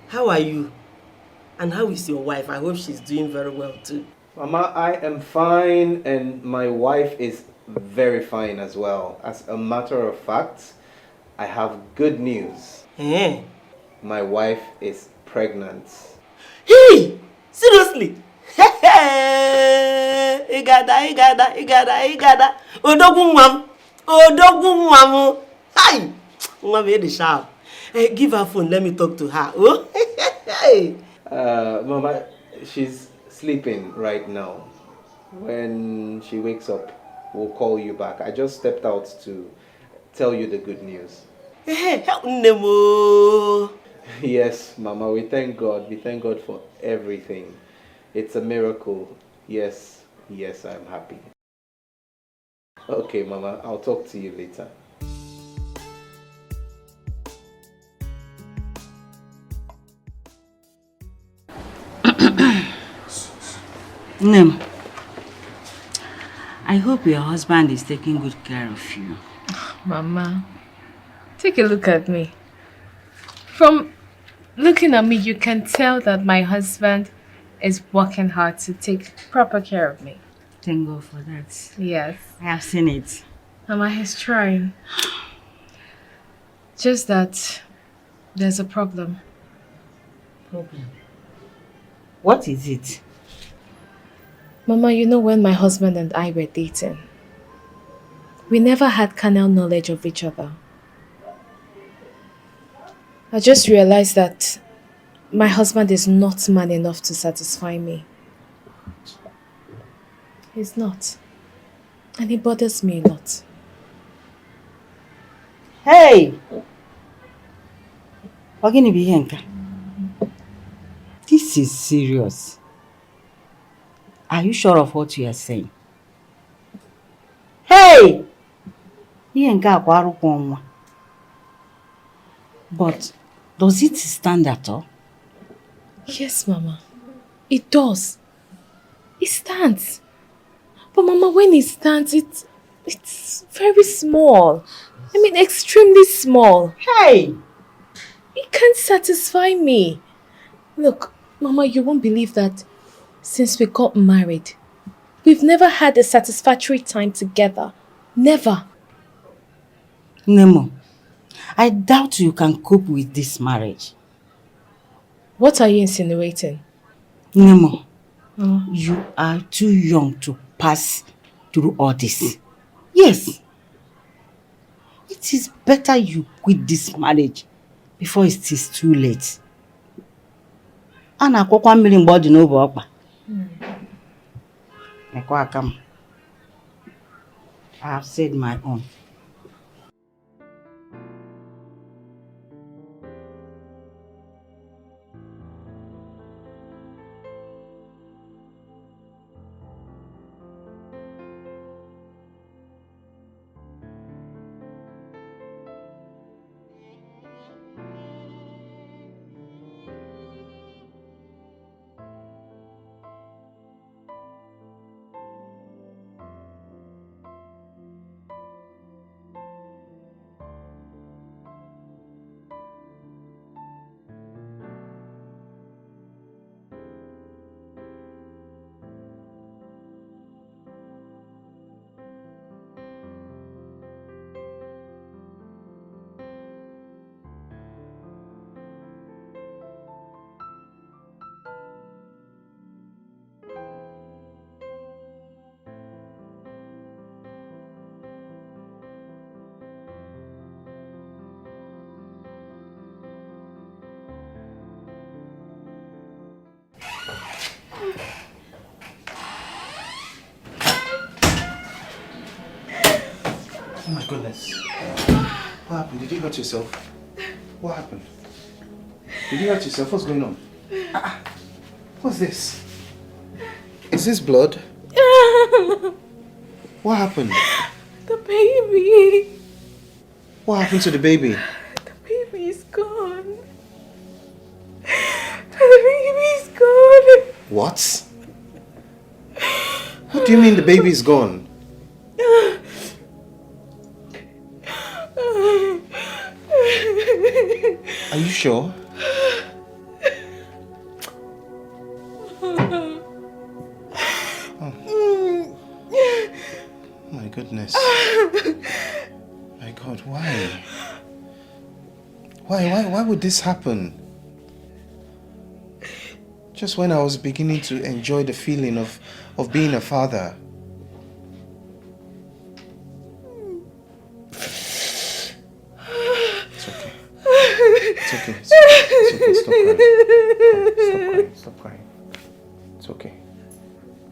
How are you? And how is your wife? I hope she's doing very well too. Mama, I am fine and my wife is very fine as well. As a matter of fact, I have good news. Hey. My wife is pregnant. Hey! Seriously? Igada. Odogunwam. Hi! Mama made the sharp. Hey, give her phone. Let me talk to her. Oh? Hey! Mama, she's sleeping right now. When she wakes up, we'll call you back. I just stepped out to tell you the good news. Hey, help Nemo. Yes, Mama, we thank God. We thank God for everything. It's a miracle. Yes, I'm happy. Okay, Mama, I'll talk to you later. Nem, I I hope your husband is taking good care of you. Mama, take a look at me. From looking at me, you can tell that my husband is working hard to take proper care of me. Thank God for that. Yes. I have seen it. Mama, he's trying. Just that there's a problem. Problem? What is it? Mama, you know when my husband and I were dating, we never had carnal knowledge of each other. I just realized that my husband is not man enough to satisfy me. He's not. And it bothers me a lot. Hey! This is serious. Are you sure of what you are saying? Hey! But does it stand at all? Yes, Mama. It does. It stands. But Mama, when it stands, it's very small. I mean, extremely small. Hey! It can't satisfy me. Look, Mama, you won't believe that since we got married, we've never had a satisfactory time together. Never. Nemo, I doubt you can cope with this marriage. What are you insinuating? Nemo, you are too young to pass through all this. Yes. It is better you quit this marriage before it is too late. I have said my own. Oh my goodness. What happened? Did you hurt yourself? What happened? Did you hurt yourself? What's going on? What's this? Is this blood? What happened? The baby. What happened to the baby? The baby is gone. The baby is gone. What? What do you mean the baby is gone? Are you sure? Oh. My goodness. My God, why? Why would this happen? Just when I was beginning to enjoy the feeling of being a father. It's okay. It's okay. Stop crying. It's okay.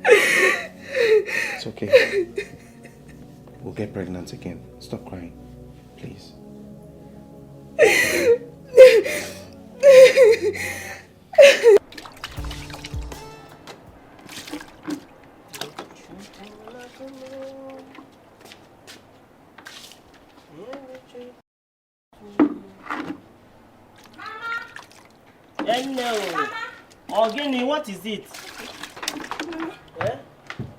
It's okay. We'll get pregnant again. Stop crying. Please. Hello. Ogini, what is it? Eh?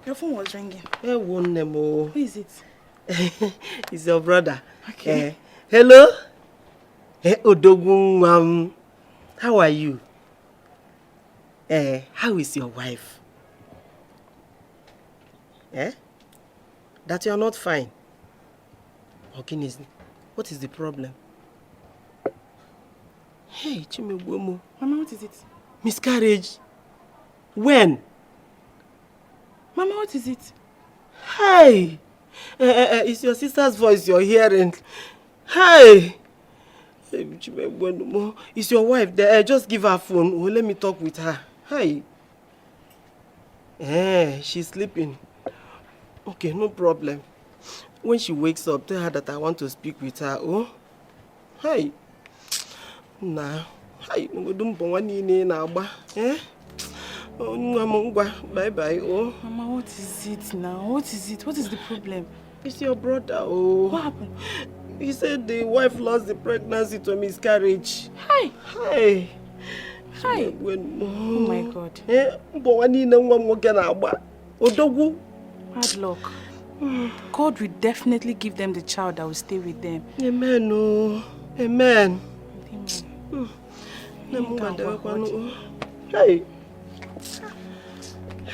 Your phone was ringing. Who is it? It's your brother. Okay. Hello? Odogun, how are you? How is your wife? That you are not fine. Okay, what is the problem? Hey, Chimegwemo. Mama, what is it? Miscarriage. When? Mama, what is it? Hey! It's your sister's voice you're hearing. Hey! It's your wife there. Just give her phone. Oh, let me talk with her. Hey! She's sleeping. Okay, no problem. When she wakes up, tell her that I want to speak with her. Oh? Hey! Nah. Hey! Bye bye. Oh. Mama, what is it now? What is it? What is the problem? It's your brother. Oh. What happened? He said the wife lost the pregnancy to miscarriage. Hi. Hi. Hi. Oh my God. Bad luck. God will definitely give them the child that will stay with them. Amen. Oh. Amen. Amen. Hey.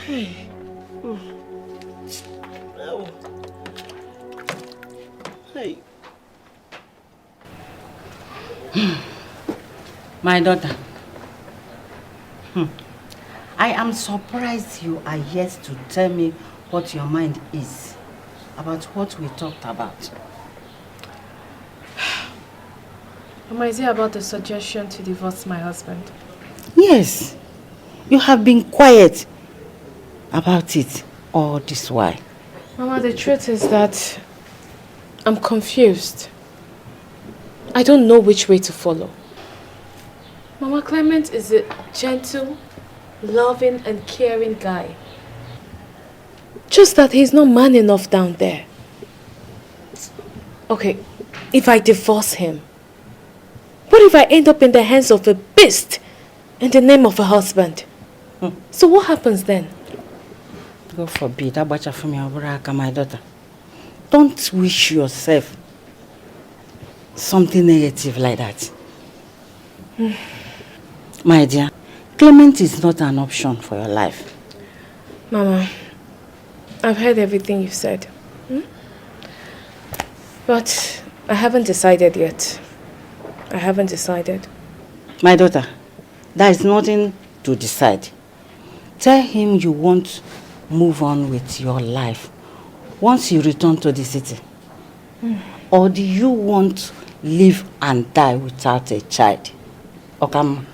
Hey. Oh. Hey. My daughter, I am surprised you are yet to tell me what your mind is about what we talked about. Mama, is it about the suggestion to divorce my husband? Yes, you have been quiet about it all this while. Mama, the truth is that I'm confused. I don't know which way to follow. Mama, Clement is a gentle, loving and caring guy. Just that he's not man enough down there. Okay, if I divorce him, what if I end up in the hands of a beast in the name of a husband? So what happens then? God forbid, Abacha from your braka, my daughter. Don't wish yourself something negative like that. My dear, Clement is not an option for your life. Mama, I've heard everything you've said. But I haven't decided yet. I haven't decided. My daughter, there is nothing to decide. Tell him you want to move on with your life once you return to the city. Or do you want to live and die without a child? Okay, Mama.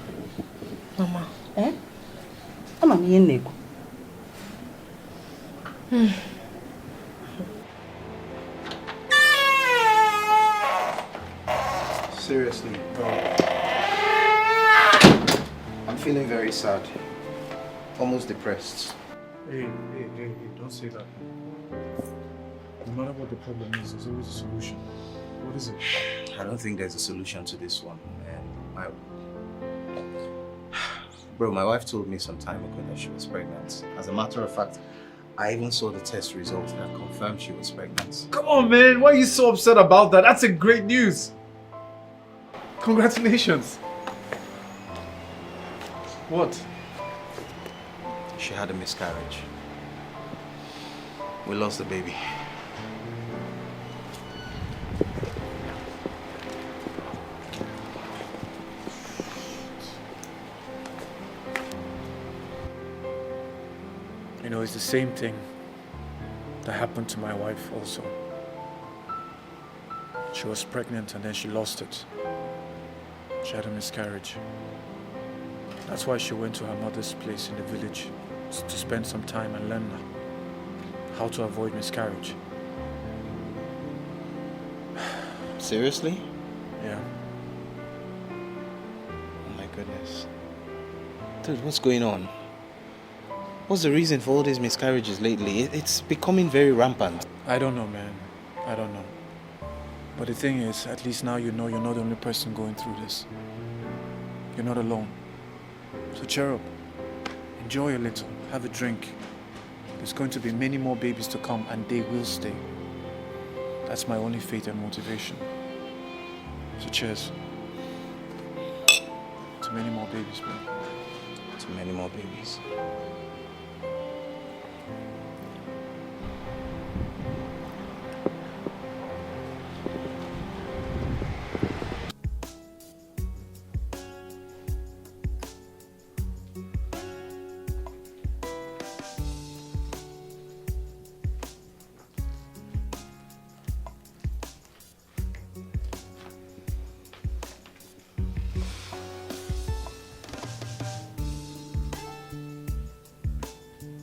Seriously, bro. I'm feeling very sad. Almost depressed. Hey, don't say that. No matter what the problem is, there's always a solution. What is it? I don't think there's a solution to this one. Bro, my wife told me some time ago that she was pregnant. As a matter of fact, I even saw the test results that confirmed she was pregnant. Come on, man. Why are you so upset about that? That's a great news. Congratulations. What? She had a miscarriage. We lost the baby. You know, it's the same thing that happened to my wife also. She was pregnant and then she lost it. She had a miscarriage. That's why she went to her mother's place in the village to spend some time and learn how to avoid miscarriage. Seriously? Yeah. Oh my goodness. Dude, what's going on? What's the reason for all these miscarriages lately? It's becoming very rampant. I don't know, man. I don't know. But the thing is, at least now you know you're not the only person going through this. You're not alone. So cheer up. Enjoy a little. Have a drink. There's going to be many more babies to come, and they will stay. That's my only faith and motivation. So cheers. To many more babies, man. To many more babies.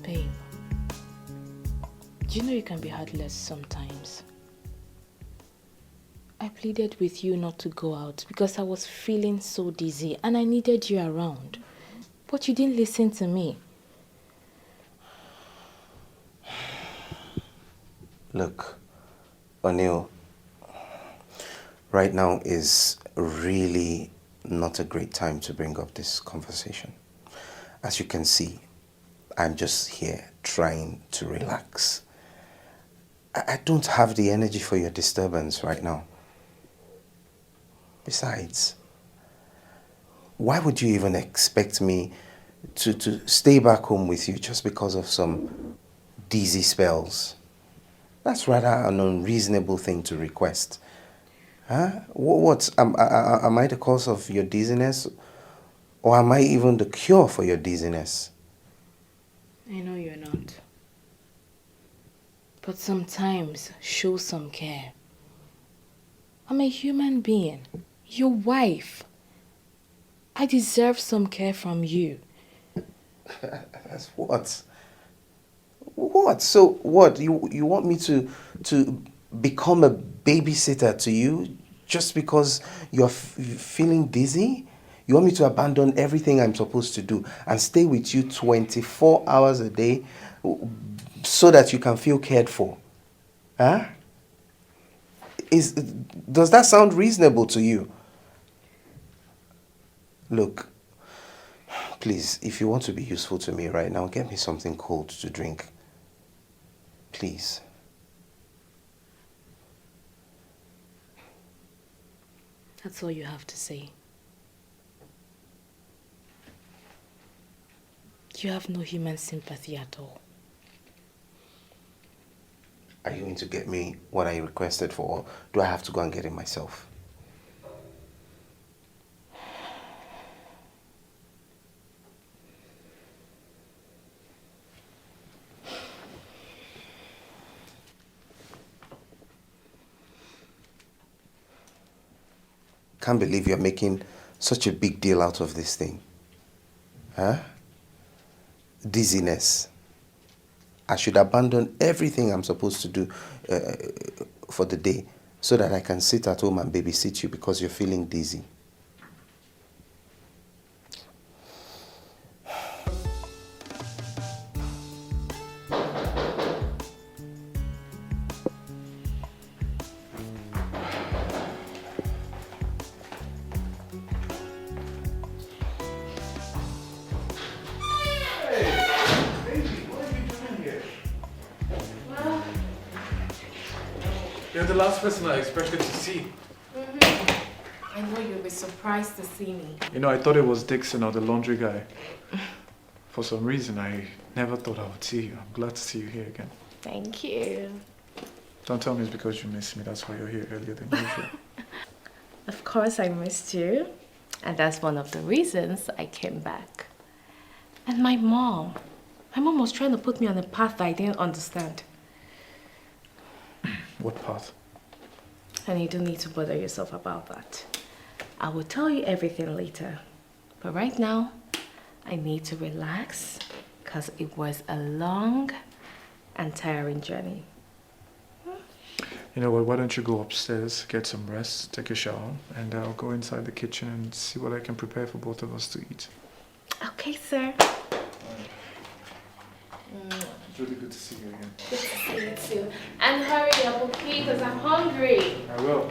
Babe, do you know you can be heartless sometimes? I pleaded with you not to go out because I was feeling so dizzy and I needed you around. But you didn't listen to me. Look, O'Neill, right now is really not a great time to bring up this conversation. As you can see, I'm just here trying to relax. I don't have the energy for your disturbance right now. Besides, why would you even expect me to stay back home with you just because of some dizzy spells? That's rather an unreasonable thing to request. Huh? Am I the cause of your dizziness? Or am I even the cure for your dizziness? I know you're not. But sometimes show some care. I'm a human being, your wife. I deserve some care from you. That's what? What? So what? You want me to become a babysitter to you just because you're feeling dizzy? You want me to abandon everything I'm supposed to do and stay with you 24 hours a day so that you can feel cared for? Huh? Does that sound reasonable to you? Look, please, if you want to be useful to me right now, get me something cold to drink. Please. That's all you have to say. You have no human sympathy at all. Are you going to get me what I requested for, or do I have to go and get it myself? Can't believe you're making such a big deal out of this thing. Huh? Dizziness. I should abandon everything I'm supposed to do for the day so that I can sit at home and babysit you because you're feeling dizzy. You're the last person I expected to see. I know you'll be surprised to see me. You know, I thought it was Dixon or the laundry guy. For some reason, I never thought I would see you. I'm glad to see you here again. Thank you. Don't tell me it's because you missed me. That's why you're here earlier than usual. Of course I missed you. And that's one of the reasons I came back. And my mom was trying to put me on a path that I didn't understand. What path? And you don't need to bother yourself about that. I will tell you everything later. But right now, I need to relax because it was a long and tiring journey. You know what, why don't you go upstairs, get some rest, take a shower, and I'll go inside the kitchen and see what I can prepare for both of us to eat. Okay, sir. It's really good to see you again. Good to see you too. And hurry up, okay? Because I'm hungry. I will.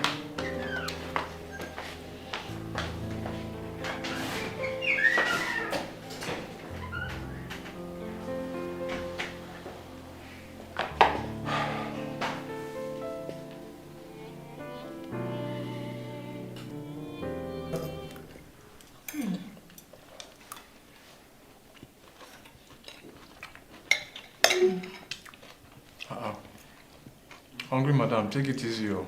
Hungry, madam. Take it easy, yo.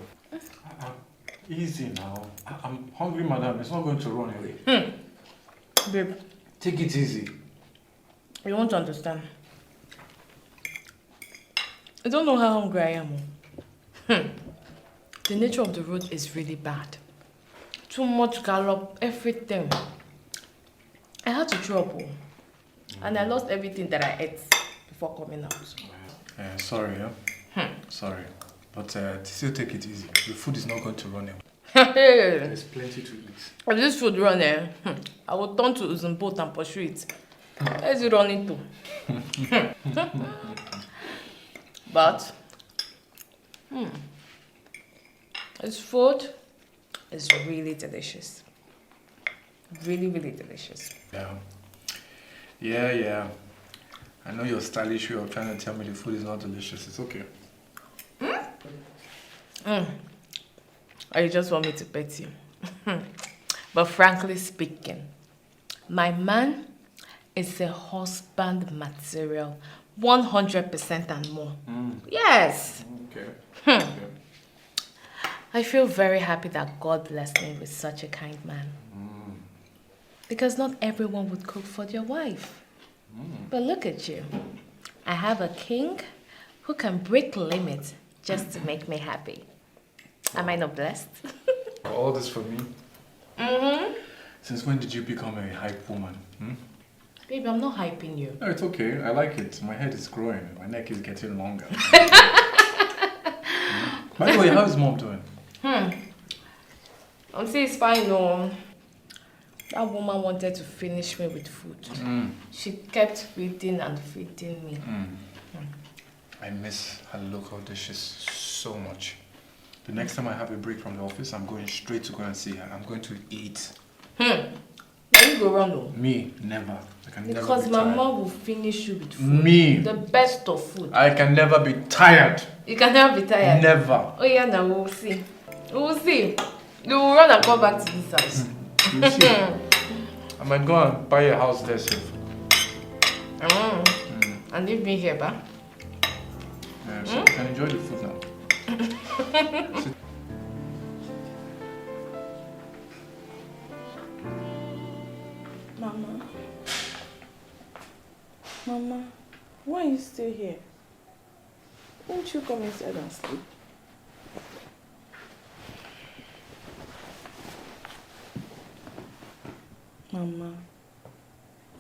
Easy now. I'm hungry, madam. It's not going to run away. Babe, Take it easy. you won't understand. I don't know how hungry I am. The nature of the road is really bad. Too much gallop, everything. I had to throw up. And I lost everything that I ate before coming out. Sorry, yeah? Sorry. But still take it easy. The food is not going to run away. There's plenty to eat. If this food run, I will turn to Uzun boat and pursue it. Where is it running to? But, this food is really delicious. Really, really delicious. Yeah. I know you're stylish way of trying to tell me the food is not delicious. It's okay. Or you just want me to pet you. But frankly speaking, my man is a husband material. 100% and more. Yes. Okay. I feel very happy that God blessed me with such a kind man. Because not everyone would cook for their wife. But look at you. I have a king who can break limits just to make me happy. Am I not blessed? All this for me? Since when did you become a hype woman? Baby, I'm not hyping you. No, it's okay. I like it. My head is growing. My neck is getting longer. By the way, how's mom doing? I'm saying it's fine, no. That woman wanted to finish me with food. She kept feeding and feeding me. I miss her local dishes so much. The next time I have a break from the office, I'm going straight to go and see her. I'm going to eat. Now you go wrong, no? Me, never. I can never Because be my tired. mom will finish you with food. Me. The best of food. I can never be tired. You can never be tired. Never. Oh yeah, now we'll see. We'll see. You will run and come back to this house. You see, I might go and buy a house there safe. And leave me here, ba? Yeah, so you can enjoy the food now. Mama, why are you still here? Won't you come inside and sleep? Mama,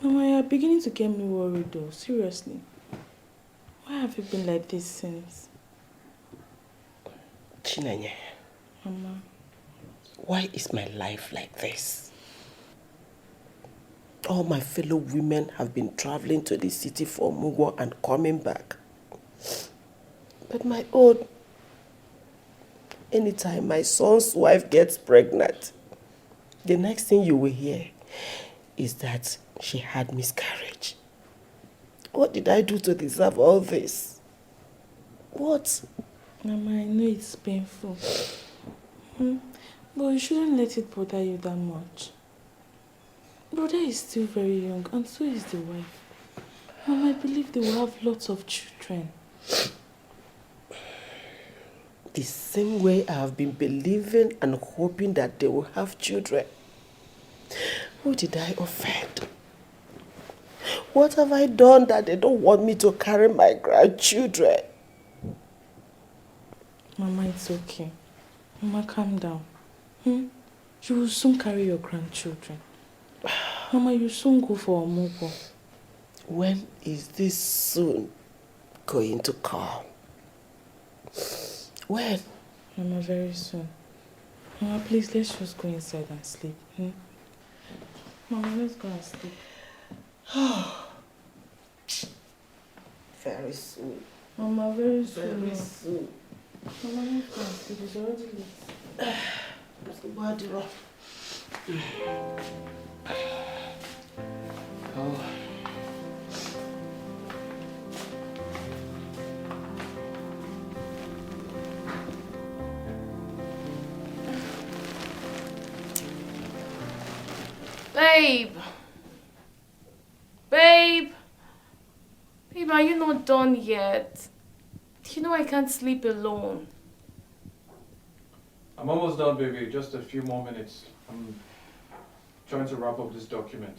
you're beginning to get me worried though, seriously. Why have you been like this since? Chinenye, Mama. why is my life like this? All my fellow women have been traveling to the city for Mugo and coming back. But my own, anytime my son's wife gets pregnant, the next thing you will hear is that she had miscarriage. What did I do to deserve all this? What? Mama, I know it's painful. But you shouldn't let it bother you that much. Brother is still very young, and so is the wife. Mama, I believe they will have lots of children. The same way I have been believing and hoping that they will have children. Who did I offend? What have I done that they don't want me to carry my grandchildren? Mama, it's okay. Mama, calm down. You will soon carry your grandchildren. Mama, you soon go for Omugo. When is this soon going to come? When? Mama, very soon. Mama, please, let's just go inside and sleep. Mama, let's go and sleep. Very soon. Mama, very soon. Very soon. Mama, let's go and sleep. It's already late. Oh. Babe! Babe! Babe, are you not done yet? You know I can't sleep alone. I'm almost done, baby. Just a few more minutes. I'm trying to wrap up this document.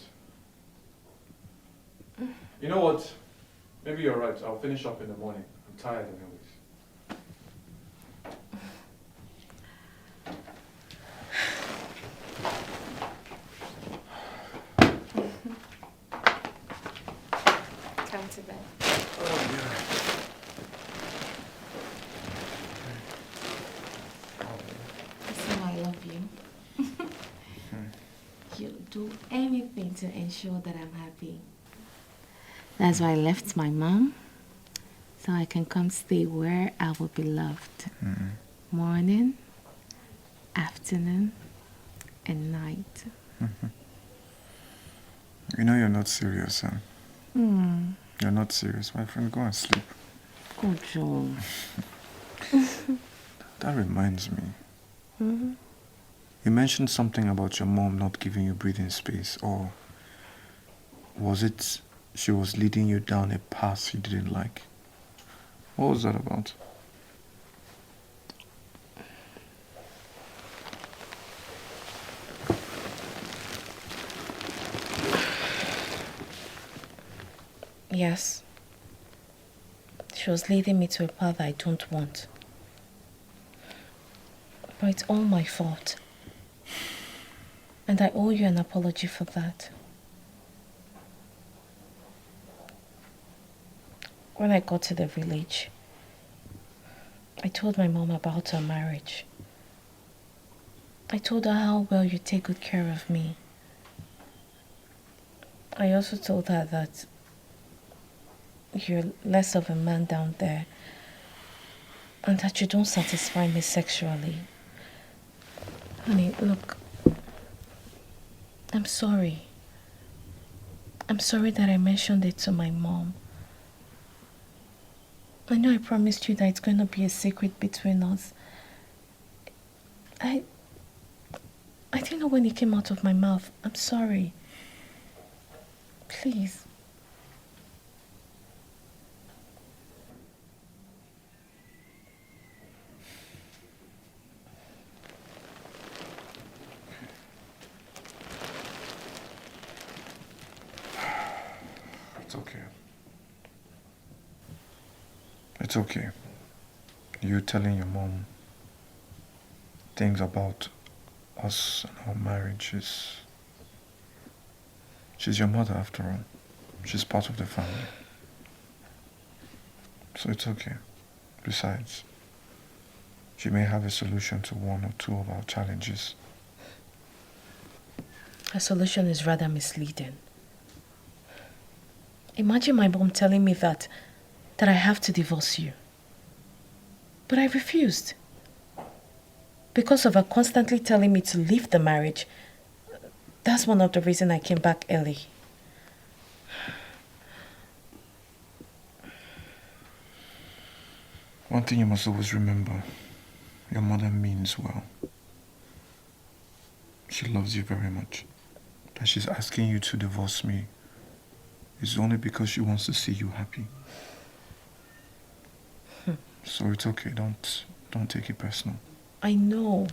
You know what? Maybe you're right. I'll finish up in the morning. I'm tired anyways. Come to bed. Oh, yeah. So I love you. You'll do anything to ensure that I'm happy. That's why I left my mom, so I can come stay where I will be loved. Morning, afternoon, and night. You know you're not serious, huh? You're not serious, my friend. Go and sleep. Good job. That reminds me. You mentioned something about your mom not giving you breathing space, or was it she was leading you down a path you didn't like? What was that about? Yes. She was leading me to a path I don't want. But it's all my fault. And I owe you an apology for that. When I got to the village, I told my mom about our marriage. I told her how well you take good care of me. I also told her that you're less of a man down there and that you don't satisfy me sexually. Honey, look, I'm sorry. I'm sorry that I mentioned it to my mom. I know I promised you that it's going to be a secret between us. I didn't know when it came out of my mouth. I'm sorry. Please. It's okay. It's okay. You telling your mom things about us and our marriage is... She's your mother after all. She's part of the family. So it's okay. Besides, she may have a solution to one or two of our challenges. Her solution is rather misleading. Imagine my mom telling me that I have to divorce you. But I refused. Because of her constantly telling me to leave the marriage, that's one of the reasons I came back early. One thing you must always remember, your mother means well. She loves you very much. That she's asking you to divorce me is only because she wants to see you happy. So it's okay, don't take it personal. I know,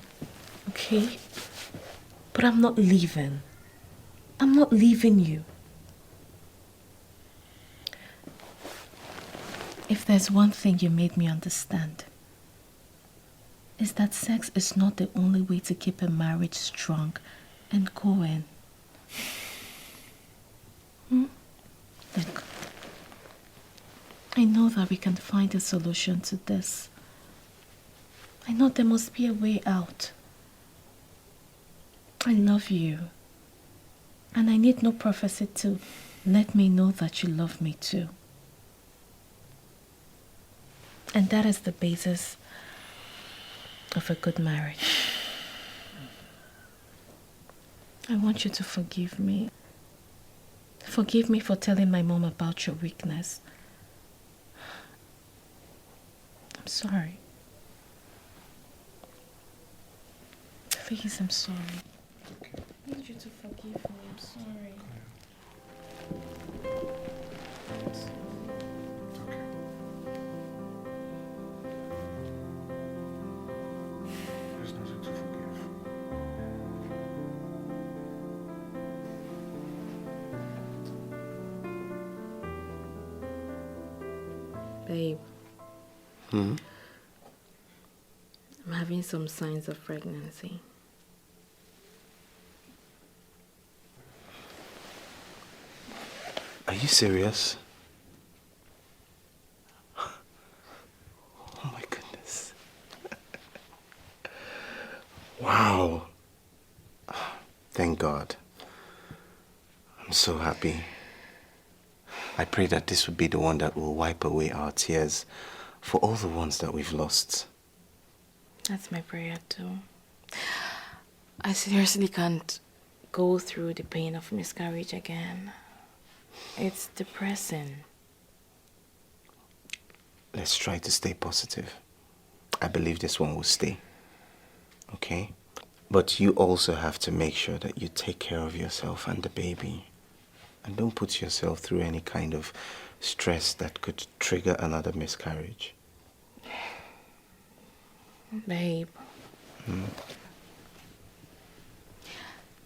okay? But I'm not leaving. I'm not leaving you. If there's one thing you made me understand, is that sex is not the only way to keep a marriage strong and going. Look, I know that we can find a solution to this. I know there must be a way out. I love you. And I need no prophecy to let me know that you love me too. And that is the basis of a good marriage. I want you to forgive me. Forgive me for telling my mom about your weakness. I'm sorry. Please, I'm sorry. Okay. I need you to forgive me. I'm sorry. I'm sorry. It's okay. There's nothing Babe. Hmm? I'm having some signs of pregnancy. Are you serious? Oh my goodness. Wow. Thank God. I'm so happy. I pray that this will be the one that will wipe away our tears for all the ones that we've lost. That's my prayer too. I seriously can't go through the pain of miscarriage again. It's depressing. Let's try to stay positive. I believe this one will stay. Okay? But you also have to make sure that you take care of yourself and the baby. And don't put yourself through any kind of stress that could trigger another miscarriage. Babe.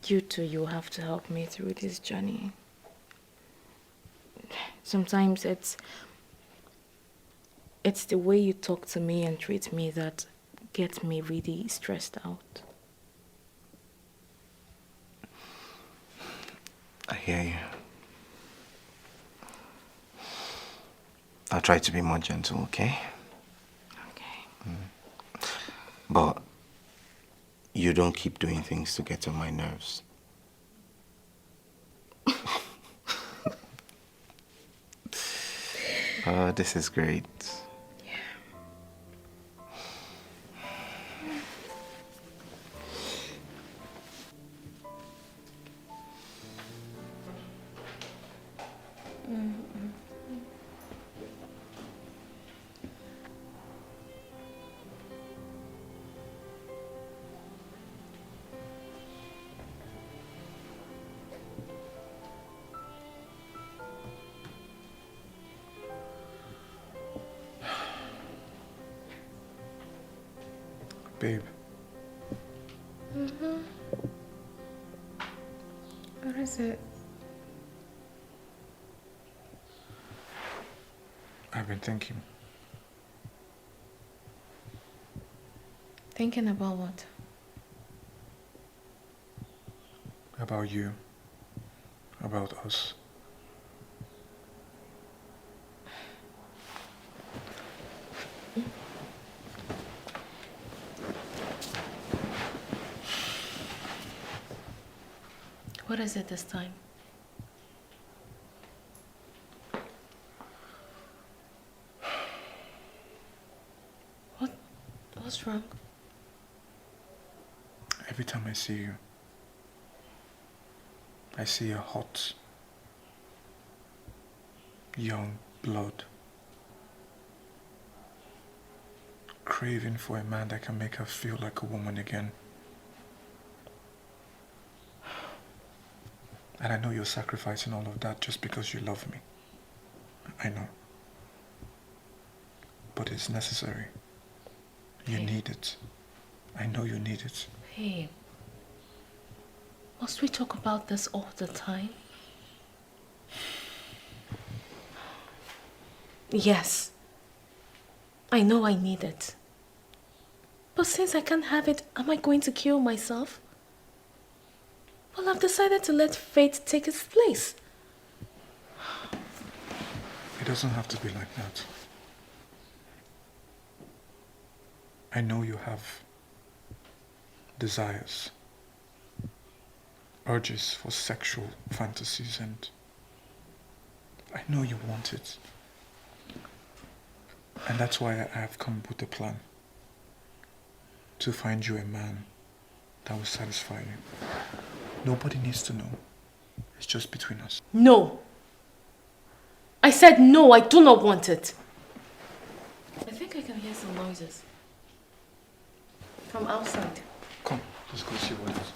You too, you have to help me through this journey. Sometimes it's the way you talk to me and treat me that gets me really stressed out. I hear you. I'll try to be more gentle, okay? Okay. But you don't keep doing things to get on my nerves. Oh, this is great. Babe. What is it? I've been thinking. Thinking about what? About you. About us. What is it this time? What's wrong? Every time I see you, I see a hot, young blood, craving for a man that can make her feel like a woman again. And I know you're sacrificing all of that just because you love me. I know. But it's necessary. You need it. I know you need it. Hey, must we talk about this all the time? Yes, I know I need it. But since I can't have it, am I going to kill myself? Well, I've decided to let fate take its place. It doesn't have to be like that. I know you have desires, urges for sexual fantasies, and I know you want it. And that's why I have come with a plan to find you a man that will satisfy you. Nobody needs to know. It's just between us. No. I said no, I do not want it. I think I can hear some noises. From outside. Come, let's go see what it is.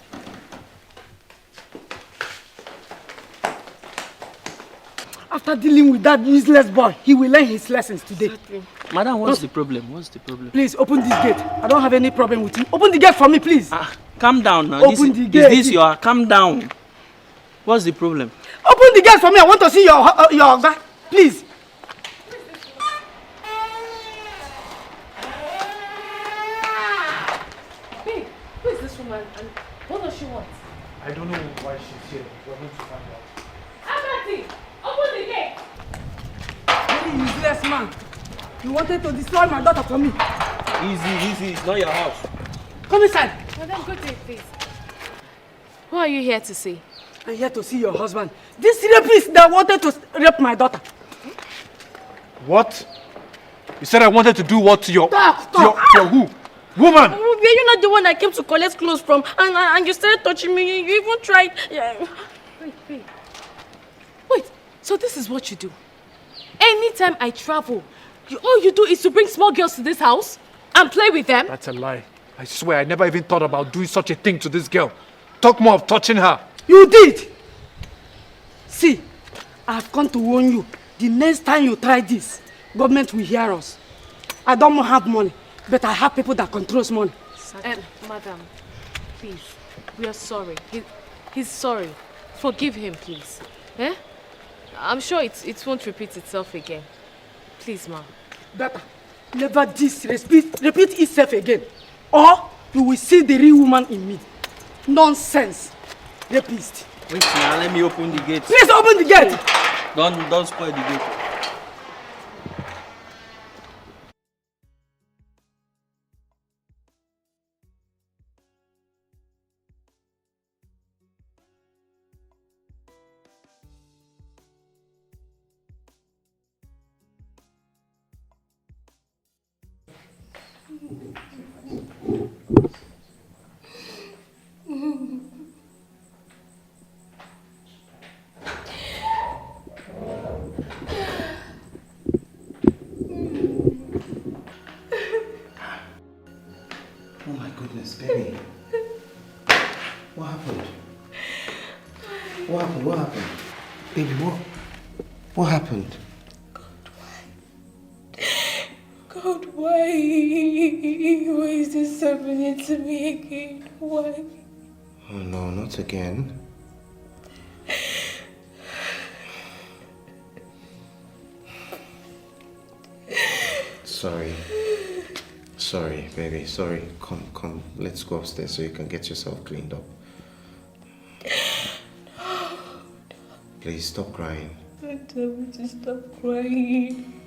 After dealing with that useless boy, he will learn his lessons today. Exactly. Madam, what's the problem? What's the problem? Please, open this gate. I don't have any problem with him. Open the gate for me, please. Calm down now. Open the gate. Is this your... Calm down. What's the problem? Open the gate for me. I want to see your guy. Please. Agatha, open the gate. Very useless man. You wanted to destroy my daughter for me. Easy, it's not your house. Come inside. Madam, good day, please. Who are you here to see? I'm here to see your husband. This rapist that wanted to rape my daughter. What? You said I wanted to do what to your... Talk. To your who? Woman! Were you not the one I came to collect clothes from? And you started touching me. You even tried... Yeah. Wait, so this is what you do? Anytime I travel, all you do is to bring small girls to this house and play with them? That's a lie. I swear I never even thought about doing such a thing to this girl. Talk more of touching her. You did! See, I've come to warn you. The next time you try this, government will hear us. I don't have money, but I have people that controls money. Madam, please, we are sorry. He's sorry. Forgive him, please. Eh? I'm sure it won't repeat itself again. Please, ma'am. Better never this repeat itself again, or you will see the real woman in me. Nonsense, rapist. Wait now, let me open the gate. Please open the gate. Don't spoil the gate. Oh my goodness, baby. What happened? What happened? Baby, what happened? God, why? Why is this happening to me again? Why? Oh no, not again. Sorry, baby, sorry. Come, let's go upstairs so you can get yourself cleaned up. Please stop crying. Don't tell me to stop crying.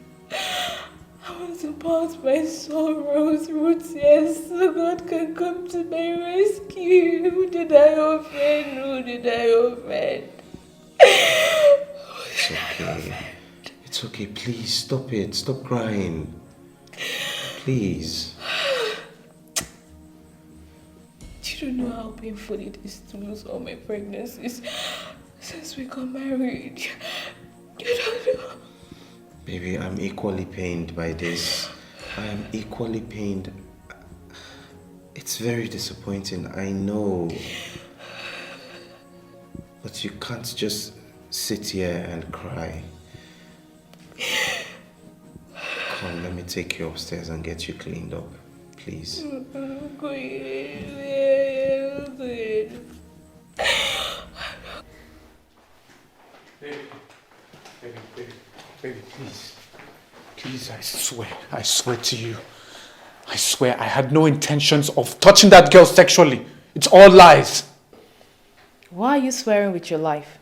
I want to pass my sorrow through tears so God can come to my rescue. Who did I offend? Who did I offend? It's okay. It's okay. Please stop it. Stop crying. Please. You don't know how painful it is to lose all my pregnancies since we got married. You don't know. Baby, I'm equally pained by this. I am equally pained. It's very disappointing, I know. But you can't just sit here and cry. Come, let me take you upstairs and get you cleaned up, please. Baby, please. Please, I swear to you. I swear I had no intentions of touching that girl sexually. It's all lies. Why are you swearing with your life?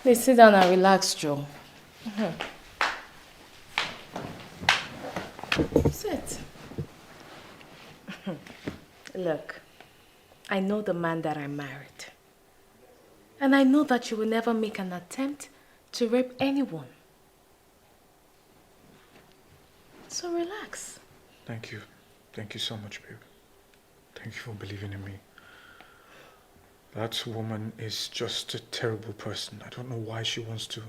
Please sit down and relax, Joe. Sit. Look, I know the man that I married. And I know that you will never make an attempt to rape anyone. So relax. Thank you. Thank you so much, babe. Thank you for believing in me. That woman is just a terrible person. I don't know why she wants to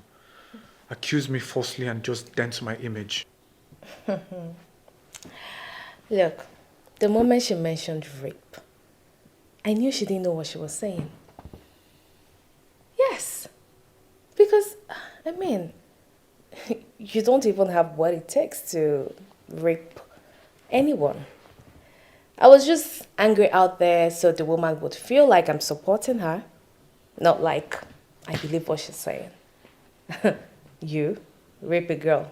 accuse me falsely and just dent my image. Look, the moment she mentioned rape, I knew she didn't know what she was saying. Yes, because, I mean, you don't even have what it takes to rape anyone. I was just angry out there so the woman would feel like I'm supporting her, not like I believe what she's saying. You rape a girl.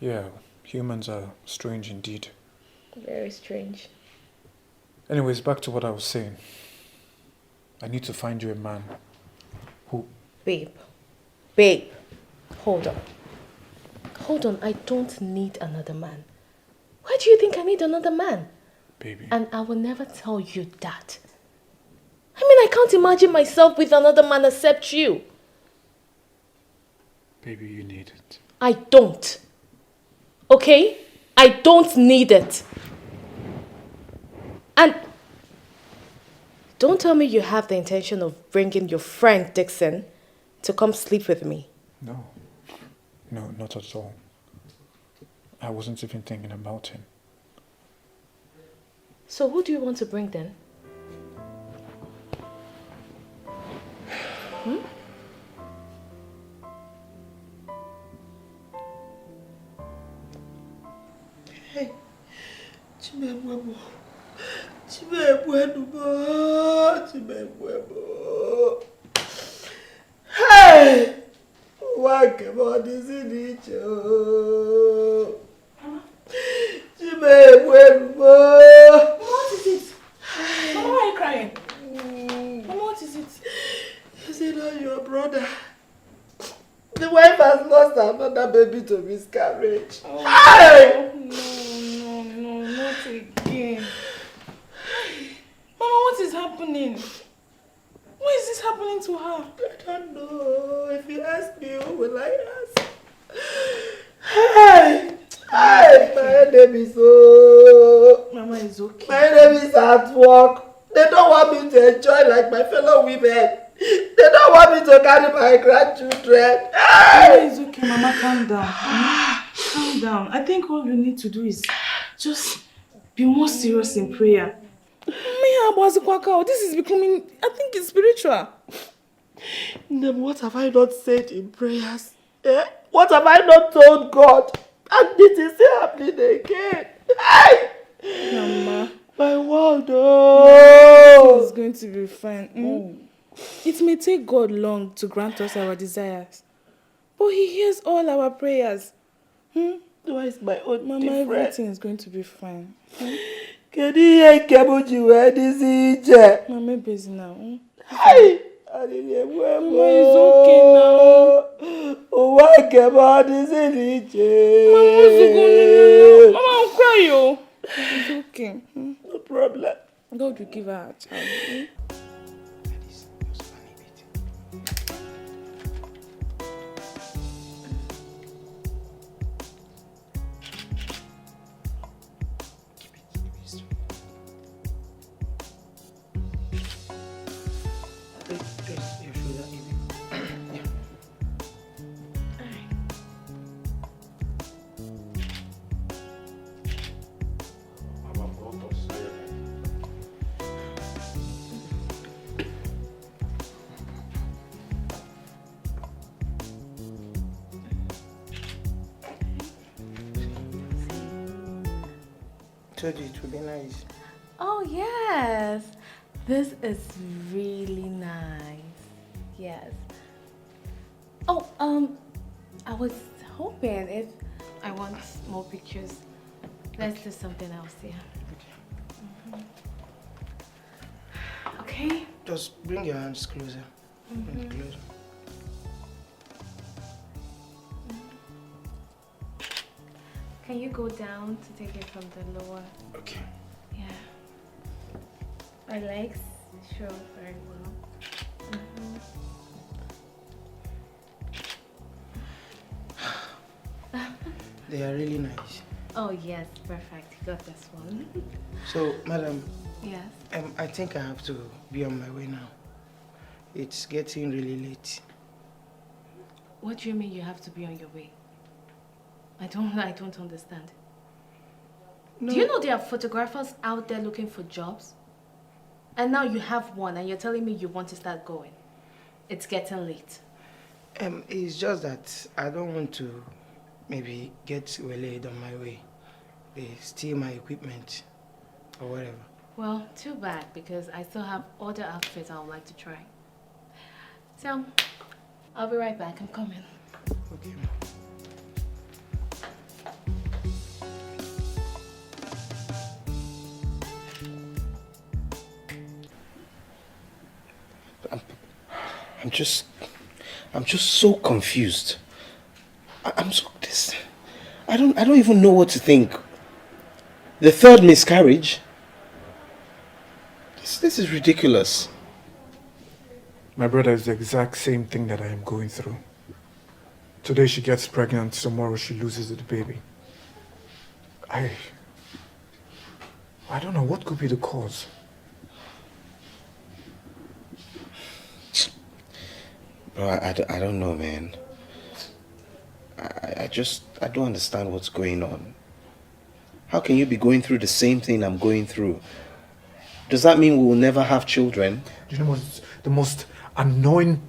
Yeah, Humans are strange indeed. Very strange. Anyways, back to what I was saying. I need to find you a man who... Babe, hold on. Hold on, I don't need another man. Why do you think I need another man? Baby. And I will never tell you that. I mean, I can't imagine myself with another man except you. Baby, you need it. I don't. Okay? I don't need it. And don't tell me you have the intention of bringing your friend Dixon to come sleep with me. No. No, not at all. I wasn't even thinking about him. So who do you want to bring then? Hey, Chimemwebo. Hey! What about this in each other? What is it? Mama, why are you crying? Mama, what is it? Is it not your brother? The wife has lost another baby to miscarriage. Oh, Hey! No, not again. Mama, what is happening? Why is this happening to her? I don't know. If you ask me, who will I ask? Hey! Hey! My name is Mama is okay. My name is at work. They don't want me to enjoy like my fellow women. They don't want me to carry my grandchildren. Mama is okay, Mama, calm down. Calm down. I think all you need to do is just be more serious in prayer. This is becoming, I think it's spiritual. Then what have I not said in prayers? Eh? What have I not told God? And this is happening again. Hey! Mama. My world, oh! It's going to be fine. It may take God long to grant us our desires, but He hears all our prayers. Why is my own Mama, different? everything is going to be fine. Can you hear Kebuji where this is? Mama, busy now. Hey! Mama is okay now. Oh, why Kebuji this is? Mama, I'll cry you. It's okay. No problem. God will give her a child. Told you it would be nice. Oh, yes. This is really nice. Yes. Oh, I was hoping if I want more pictures, let's do something else here. Okay? Just bring your hands closer. Bring it closer. Can you go down to take it from the lower? Okay. Yeah. My legs show very well. They are really nice. Oh yes, perfect. Got this one. So, madam. Yes. I think I have to be on my way now. It's getting really late. What do you mean you have to be on your way? I don't understand. No. Do you know there are photographers out there looking for jobs? And now you have one and you're telling me you want to start going. It's getting late. It's just that I don't want to maybe get waylaid on my way. They steal my equipment or whatever. Well, too bad because I still have other outfits I would like to try. So, I'll be right back. I'm coming. Okay. I'm just so confused. I'm so this. I don't even know what to think. The third miscarriage. This is ridiculous. My brother, is the exact same thing that I am going through. Today she gets pregnant, tomorrow she loses the baby. I don't know what could be the cause. Bro, I don't know, man. I don't understand what's going on. How can you be going through the same thing I'm going through? Does that mean we will never have children? Do you know what's the most annoying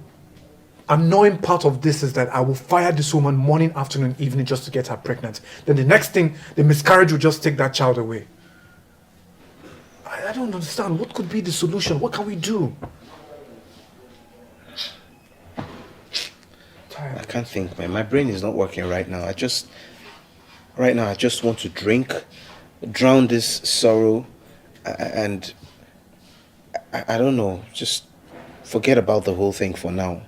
part of this is that I will fire this woman morning, afternoon, evening just to get her pregnant. Then the next thing, the miscarriage will just take that child away. I don't understand. What could be the solution? What can we do? I can't think, man. My brain is not working right now. Right now, I just want to drink, drown this sorrow, and I don't know, just forget about the whole thing for now.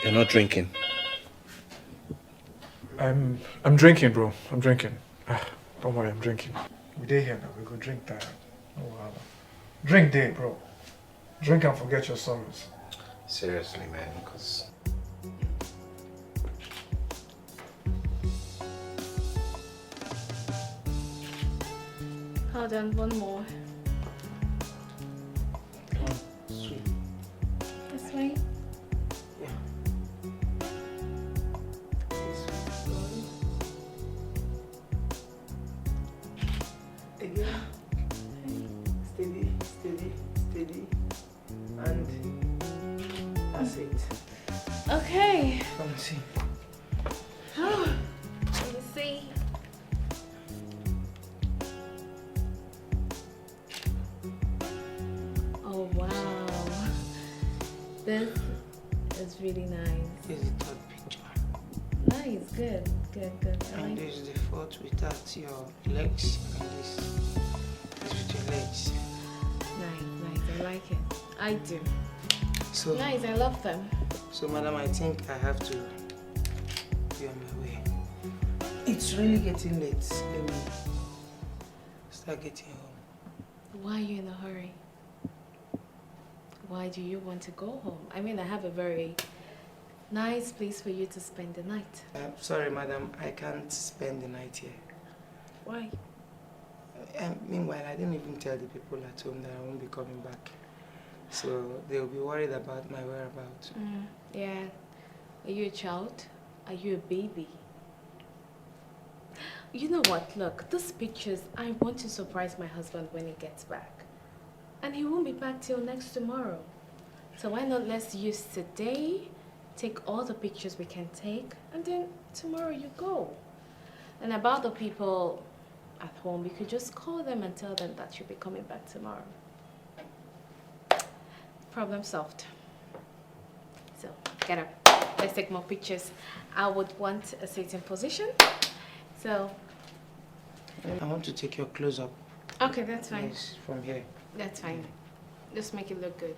You're not drinking. I'm drinking, bro. I'm drinking. Don't worry, I'm drinking. We day here now. We go drink that. No wahala. Drink day, bro. Drink and forget your sorrows. Seriously, man, because... Hold on, one more. Sweet. This way. Yeah. Again. Steady, steady, steady. And that's it. Okay. Let me see. Let me see. Oh wow. This is really nice. Here's the third picture. Nice, good. I And like this is the fourth without your legs. And this is with your legs. Nice. I like it. I do. So, Nice, I love them. So, madam, I think I have to be on my way. It's really getting late. Let me start getting home. Why are you in a hurry? Why do you want to go home? I mean, I have a very nice place for you to spend the night. Sorry, madam, I can't spend the night here. Why? Meanwhile, I didn't even tell the people at home that I won't be coming back. So they'll be worried about my whereabouts. Yeah. Are you a child? Are you a baby? You know what? Look, these pictures, I want to surprise my husband when he gets back. And he won't be back till next tomorrow. So why not let's use today, take all the pictures we can take, and then tomorrow you go. And about the people at home, you could just call them and tell them that you'll be coming back tomorrow. Problem solved. So, get up. Let's take more pictures. I would want a sitting position. So, I want to take your close up. okay, that's fine. Yes, from here. That's fine. Just make it look good.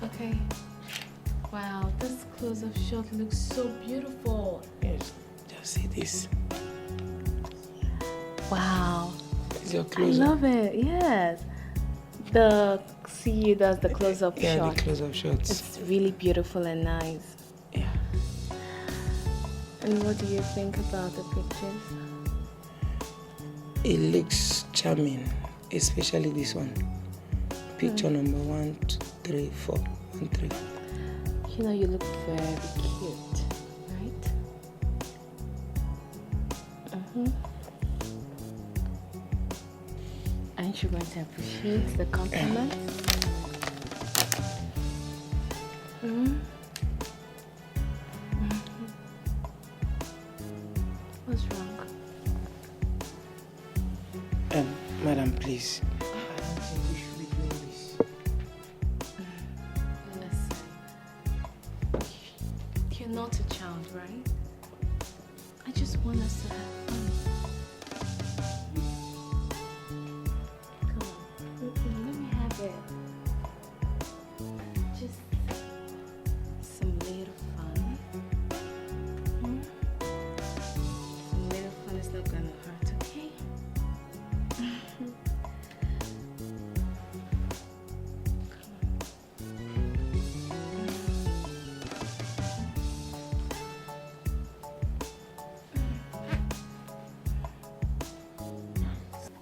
Okay. Wow, this close-up shot looks so beautiful. Yes, just see this. Wow. It's your I close up. love it. Yes. The CU does the close-up shot. Yeah, the close up shots. It's really beautiful and nice. Yeah. And what do you think about the pictures? It looks charming, especially this one. Picture number 1, 2, 3, 4. 1, 3. You know, you look very cute, right? Aren't you going to appreciate the compliment? What's wrong? Madam, please. Listen. You're not a child, right? I just want us to have fun. Come on. Let me have it. Just some little fun. Some little fun is not gonna hurt, okay?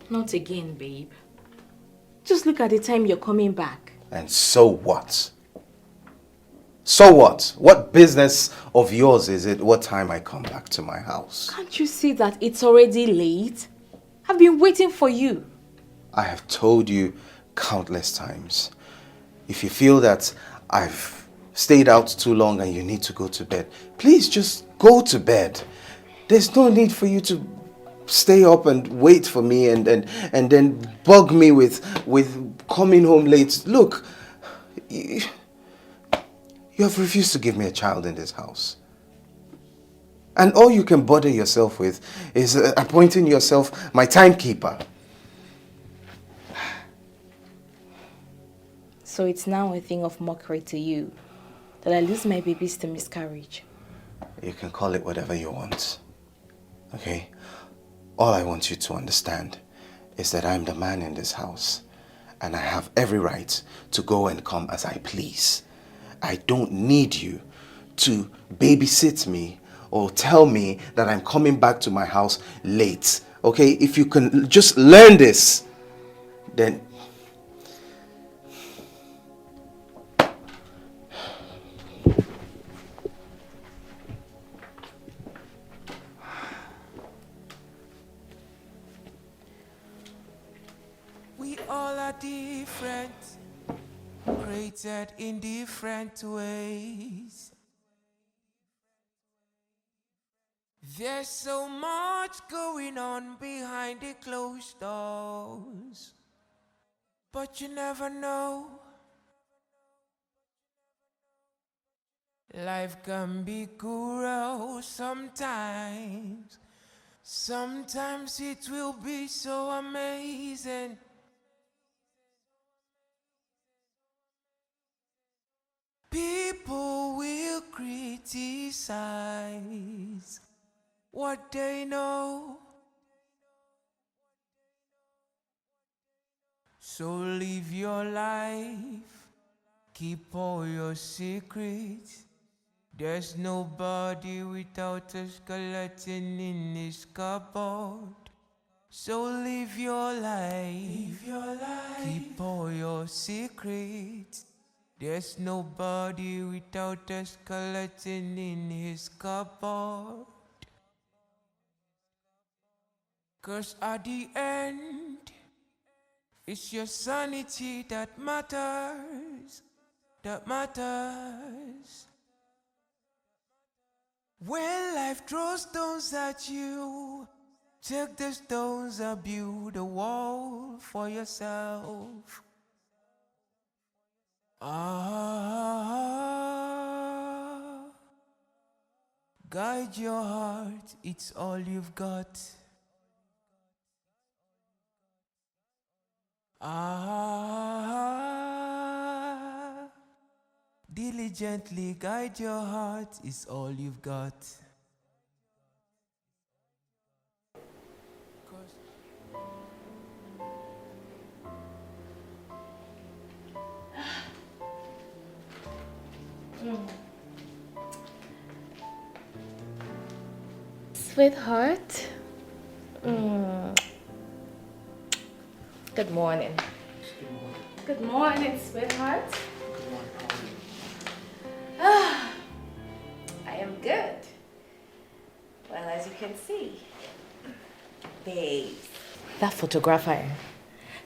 Not again, babe. Just look at the time you're coming back. And so what? So what? What business of yours is it what time I come back to my house? Can't you see that it's already late? I've been waiting for you. I have told you countless times. If you feel that I've stayed out too long and you need to go to bed, please just go to bed. There's no need for you to stay up and wait for me and then bug me with coming home late. Look, you have refused to give me a child in this house. And all you can bother yourself with is appointing yourself my timekeeper. So it's now a thing of mockery to you that I lose my babies to miscarriage. You can call it whatever you want. Okay? All I want you to understand is that I'm the man in this house and I have every right to go and come as I please. I don't need you to babysit me or tell me that I'm coming back to my house late. Okay? If you can just learn this, then all are different, created in different ways. There's so much going on behind the closed doors, but you never know. Life can be cruel sometimes. Sometimes it will be so amazing. People will criticize what they know. So live your life, keep all your secrets. There's nobody without a skeleton in his cupboard. So live your life, keep all your secrets. There's nobody without a skeleton in his cupboard. 'Cause at the end, it's your sanity that matters, When life throws stones at you, take the stones and build a wall for yourself. Guide your heart, it's all you've got. Diligently guide your heart, it's all you've got. Sweetheart. Good morning. Good morning, sweetheart. Good morning. I am good. Well, as you can see, babe. That photographer,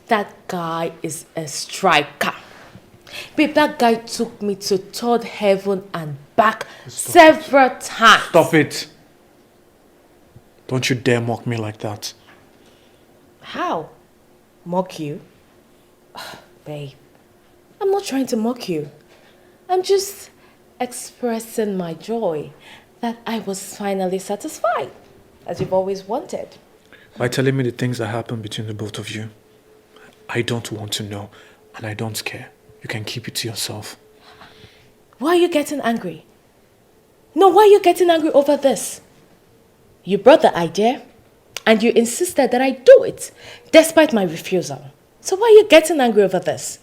that guy is a striker. Babe, that guy took me to third heaven and back several times. Stop it. Don't you dare mock me like that. How? Mock you? Babe, I'm not trying to mock you. I'm just expressing my joy that I was finally satisfied, as you've always wanted. By telling me the things that happened between the both of you, I don't want to know, and I don't care. You can keep it to yourself. Why are you getting angry? No, why are you getting angry over this? You brought the idea, and you insisted that I do it, despite my refusal. So why are you getting angry over this?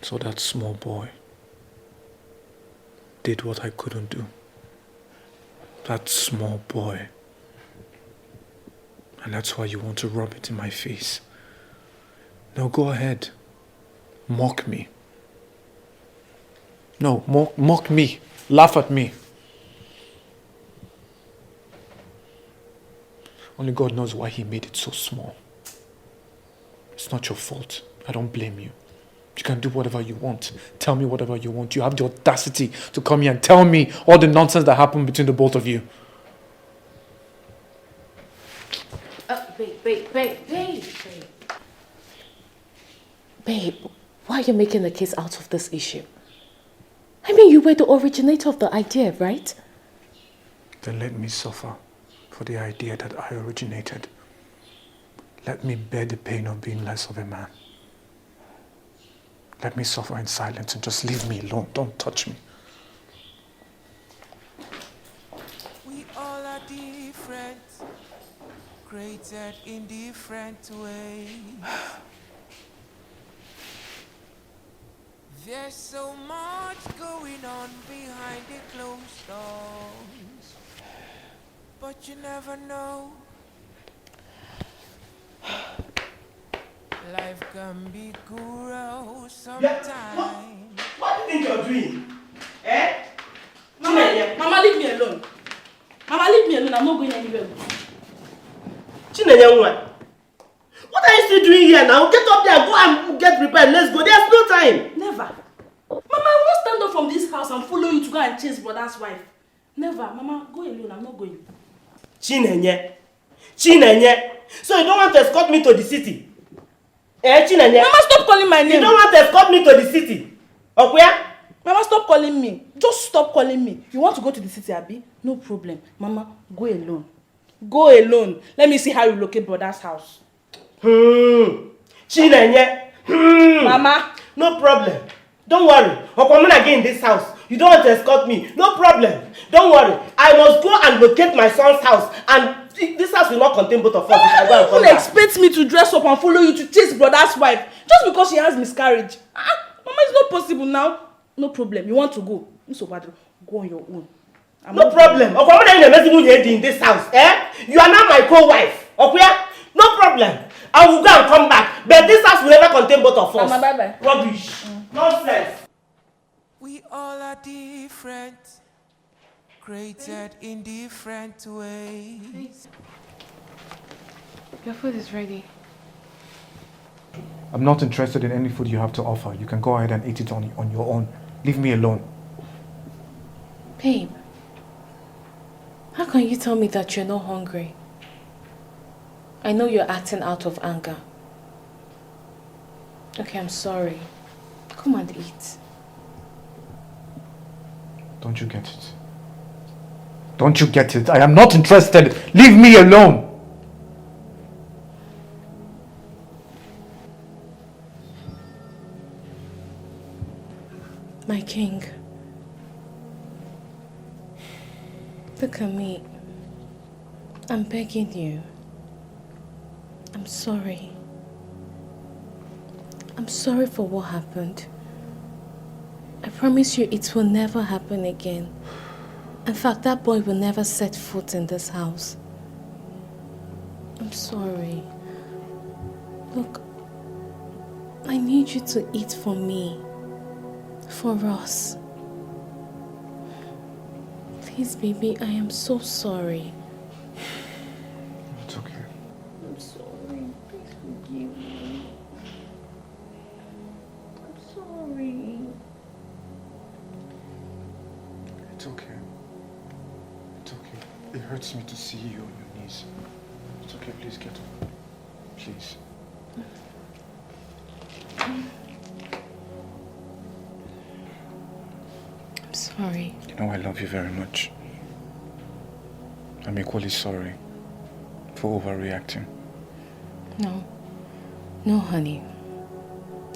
So that small boy did what I couldn't do. That small boy. And that's why you want to rub it in my face. No, go ahead. Mock me. No, mock me. Laugh at me. Only God knows why he made it so small. It's not your fault. I don't blame you. You can do whatever you want. Tell me whatever you want. You have the audacity to come here and tell me all the nonsense that happened between the both of you. Babe, why are you making a case out of this issue? I mean, you were the originator of the idea, right? Then let me suffer for the idea that I originated. Let me bear the pain of being less of a man. Let me suffer in silence and just leave me alone. Don't touch me. We all are different, created in different ways. There's so much going on behind the closed doors, but you never know. Life can be cruel sometimes. What do you think you're doing? Eh? Mama, leave me alone. Mama, leave me alone. I'm not going anywhere. Chinenye, what are you still doing here now? Get up there, go and get prepared. Let's go. There's no time. Never. Mama, I won't stand up from this house and follow you to go and chase brother's wife. Never. Mama, go alone. I'm not going. Chinenye. So you don't want to escort me to the city? Eh, Chinenye? Mama, stop calling my name. You don't want to escort me to the city? Okuya? Mama, stop calling me. Just stop calling me. You want to go to the city, Abi? No problem. Mama, go alone. Go alone. Let me see how you locate brother's house. Chinenye. Mama. No problem. Don't worry. Okwamuna again in this house. You don't want to escort me. No problem. Don't worry. I must go and locate my son's house. And this house will not contain both of us. Mama, don't even expect me to dress up and follow you to chase brother's wife just because she has miscarriage. Mama, it's not possible now. No problem. You want to go? Go on your own. No problem. Okwamuna in this house. Eh? You are now my co-wife. Okay? No problem. I will go and come back. But this house will never contain both of us. Mama, bye-bye. Rubbish. Nonsense. We all are different, created in different ways. Your food is ready. I'm not interested in any food you have to offer. You can go ahead and eat it on your own. Leave me alone. Babe, how can you tell me that you're not hungry? I know you're acting out of anger. Okay, I'm sorry. Come and eat. Don't you get it? Don't you get it? I am not interested. Leave me alone. My king. Look at me. I'm begging you. I'm sorry. I'm sorry for what happened. I promise you it will never happen again. In fact, that boy will never set foot in this house. I'm sorry. Look, I need you to eat for me. For us. Please, baby, I am so sorry. It's okay. I'm sorry. Please forgive me. I'm sorry. It's okay. It's okay. It hurts me to see you on your knees. It's okay, please get up. Please. I'm sorry. You know I love you very much. I'm equally sorry for overreacting. No. No, honey.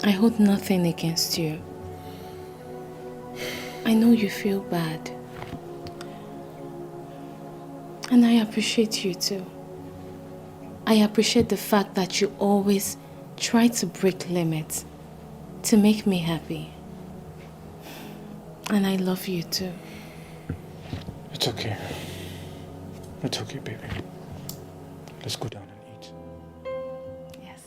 I hold nothing against you. I know you feel bad. And I appreciate you too. I appreciate the fact that you always try to break limits to make me happy. And I love you too. It's okay. It's okay, baby. Let's go down and eat. Yes.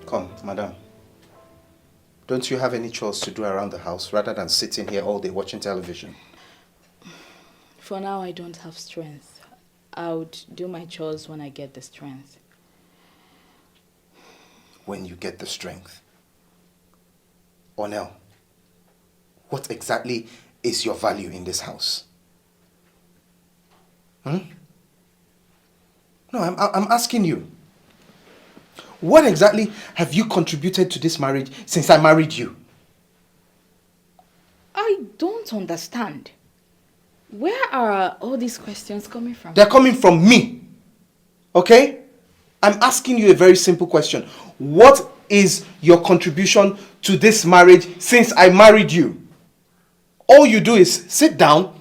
Come, madam. Don't you have any chores to do around the house rather than sitting here all day watching television? For now, I don't have strength. I would do my chores when I get the strength. When you get the strength. Onel, what exactly is your value in this house? No, I'm asking you. What exactly have you contributed to this marriage since I married you? I don't understand. Where are all these questions coming from? They're coming from me. Okay? I'm asking you a very simple question. What is your contribution to this marriage since I married you? All you do is sit down,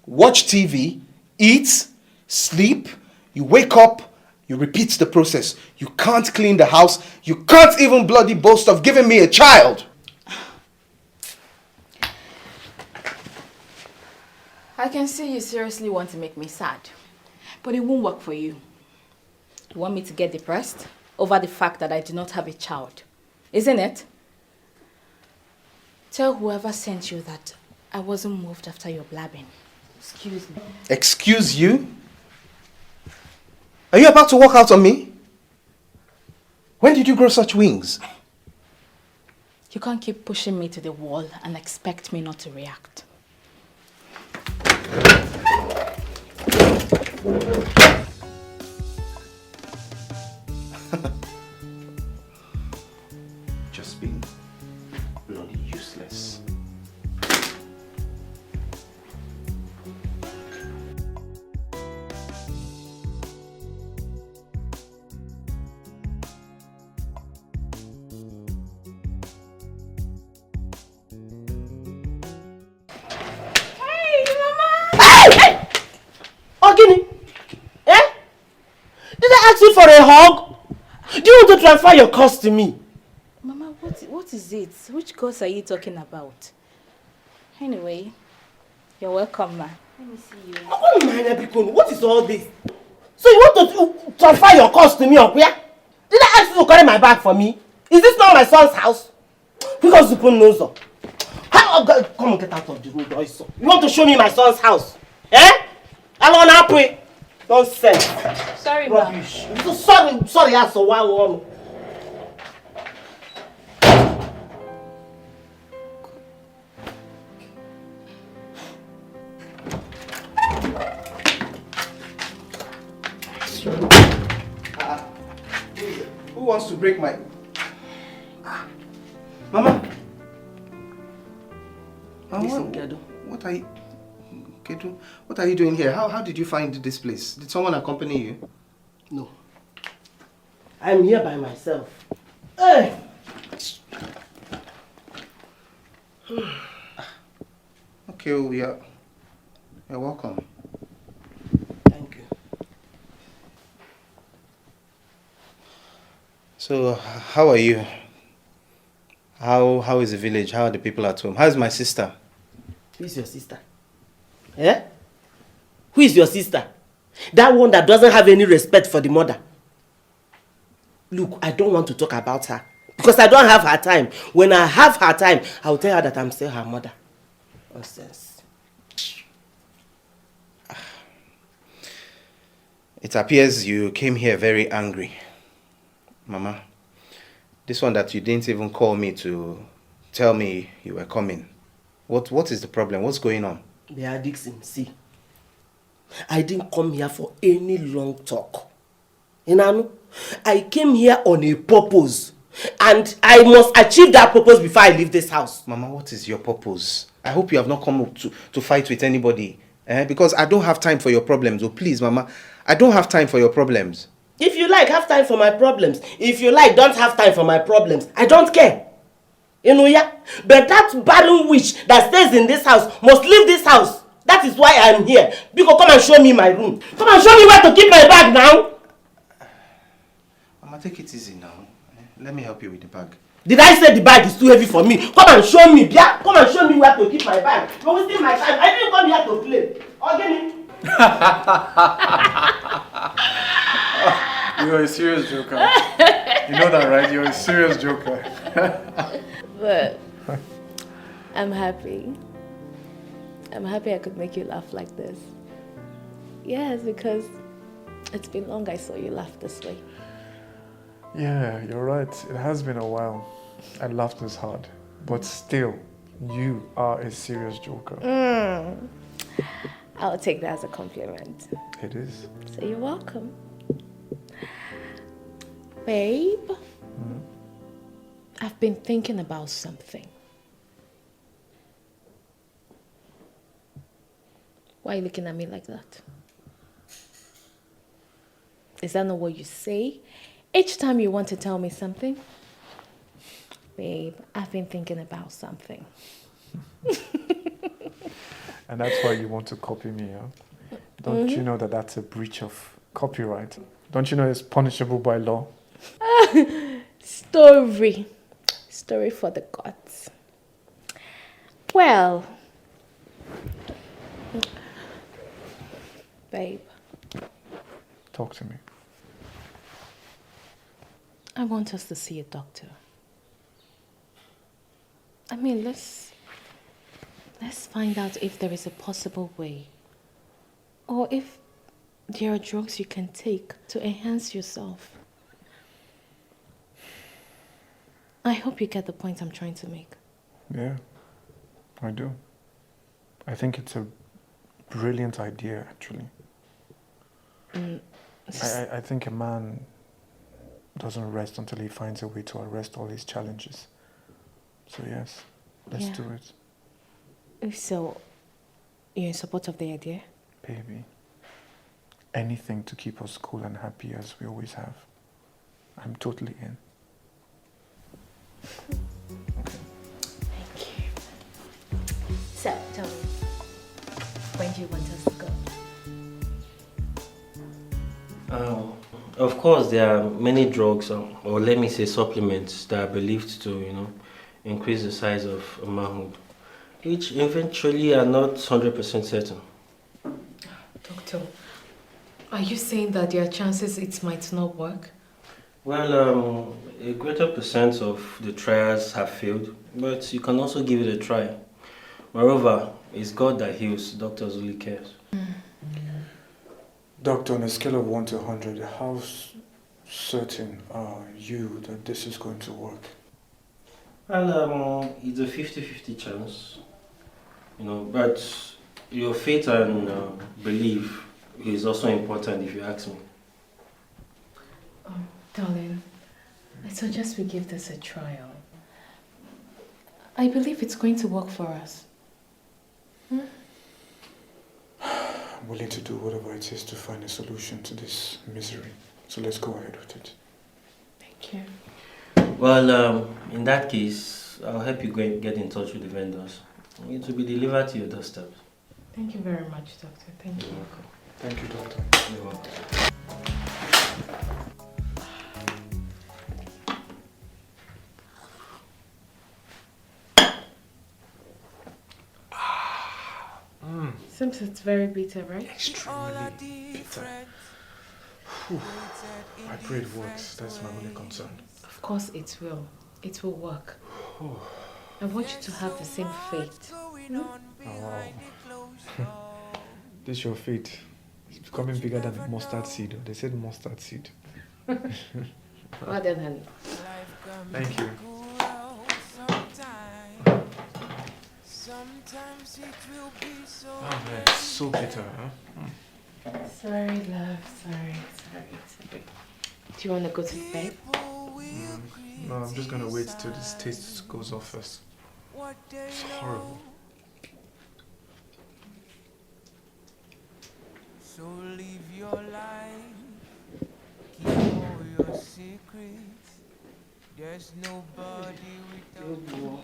watch TV, eat, sleep, you wake up, you repeat the process. You can't clean the house. You can't even bloody boast of giving me a child. I can see you seriously want to make me sad. But it won't work for you. You want me to get depressed over the fact that I do not have a child, isn't it? Tell whoever sent you that I wasn't moved after your blabbing. Excuse me. Excuse you? Are you about to walk out on me? When did you grow such wings? You can't keep pushing me to the wall and expect me not to react. Just being bloody useless. Ogini, eh? Did I ask you for a hug? Do you want to transfer your cost to me? Mama, what is it? Which course are you talking about? Anyway, you're welcome, ma. Let me see you. Oh my, what is all this? So you want to transfer your cost to me or where? Did I ask you to carry my bag for me? Is this not my son's house? Because you put nose up. How? Come on, get out of the road, also. You want to show me my son's house? Eh? Alon happy. Don't send. Sorry, ma. Rubbish. Sorry, I saw one. Who wants to break my... Mama? Listen, Kedu. What are you... Kedu, what are you doing here? How did you find this place? Did someone accompany you? No. I'm here by myself. Hey! Okay, well, you're welcome. Thank you. So, how are you? How is the village? How are the people at home? How is my sister? Who's your sister? Eh? Who is your sister? That one that doesn't have any respect for the mother. Look, I don't want to talk about her because I don't have her time. When I have her time, I'll tell her that I'm still her mother. Nonsense. It appears you came here very angry. Mama, this one that you didn't even call me to tell me you were coming. What is the problem? What's going on? Yeah, Dixon, see. I didn't come here for any long talk. You know, I came here on a purpose. And I must achieve that purpose before I leave this house. Mama, what is your purpose? I hope you have not come up to fight with anybody. Because I don't have time for your problems. Oh, please, Mama. I don't have time for your problems. If you like, have time for my problems. If you like, don't have time for my problems. I don't care. You know, yeah? But that barren witch that stays in this house must leave this house. That is why I'm here. Biko, come and show me my room. Come and show me where to keep my bag now. Mama, take it easy now. Let me help you with the bag. Did I say the bag is too heavy for me? Come and show me, yeah? Come and show me where to keep my bag. You're wasting my time. I didn't come here to play. Okay? You're a serious joker. You know that, right? You're a serious joker. But I'm happy. I'm happy I could make you laugh like this. Yes, because it's been long I saw you laugh this way. Yeah, you're right. It has been a while. I laughed this hard. But still, you are a serious joker. I'll take that as a compliment. It is. So you're welcome. Babe, I've been thinking about something. Why are you looking at me like that? Is that not what you say each time you want to tell me something? Babe, I've been thinking about something. And that's why you want to copy me, huh? Don't you know that that's a breach of copyright? Don't you know it's punishable by law? Story for the gods. Well, babe. Talk to me. I want us to see a doctor. I mean, let's find out if there is a possible way. Or if there are drugs you can take to enhance yourself. I hope you get the point I'm trying to make. Yeah, I do. I think it's a brilliant idea, actually. I think a man doesn't rest until he finds a way to arrest all his challenges. So yes, let's do it. So, you're in support of the idea? Baby, anything to keep us cool and happy as we always have. I'm totally in. Thank you. So, tell me, when do you want us to go? Of course, there are many drugs, or let me say supplements, that are believed to, increase the size of a manhood, which eventually are not 100% certain. Doctor, are you saying that there are chances it might not work? Well, a greater percent of the trials have failed, but you can also give it a try. Moreover, it's God that heals, doctors only cares. Doctor, on a scale of 1 to 100, how certain are you that this is going to work? Well, it's a 50-50 chance, but your faith and belief is also important if you ask me. Darling, I suggest we give this a trial. I believe it's going to work for us. I'm willing to do whatever it is to find a solution to this misery. So let's go ahead with it. Thank you. Well, in that case, I'll help you get in touch with the vendors. It will be delivered to your doorstep. Thank you very much, Doctor. Thank you. You're welcome. Thank you, Doctor. You're welcome. So Seems it's very bitter, right? Extremely bitter. Whew. I pray it works. That's my only concern. Of course it will. It will work. I want you to have the same faith. Oh, wow. This your fate. It's becoming bigger than a mustard seed. They said mustard seed. Rather than. Thank you. Sometimes it will be so. Oh man, it's so bitter, huh? Sorry, love. Sorry. Do you want to go to bed? No, I'm just gonna wait till this taste goes off first. It's horrible. So live your life, keep all your secrets. There's nobody without you.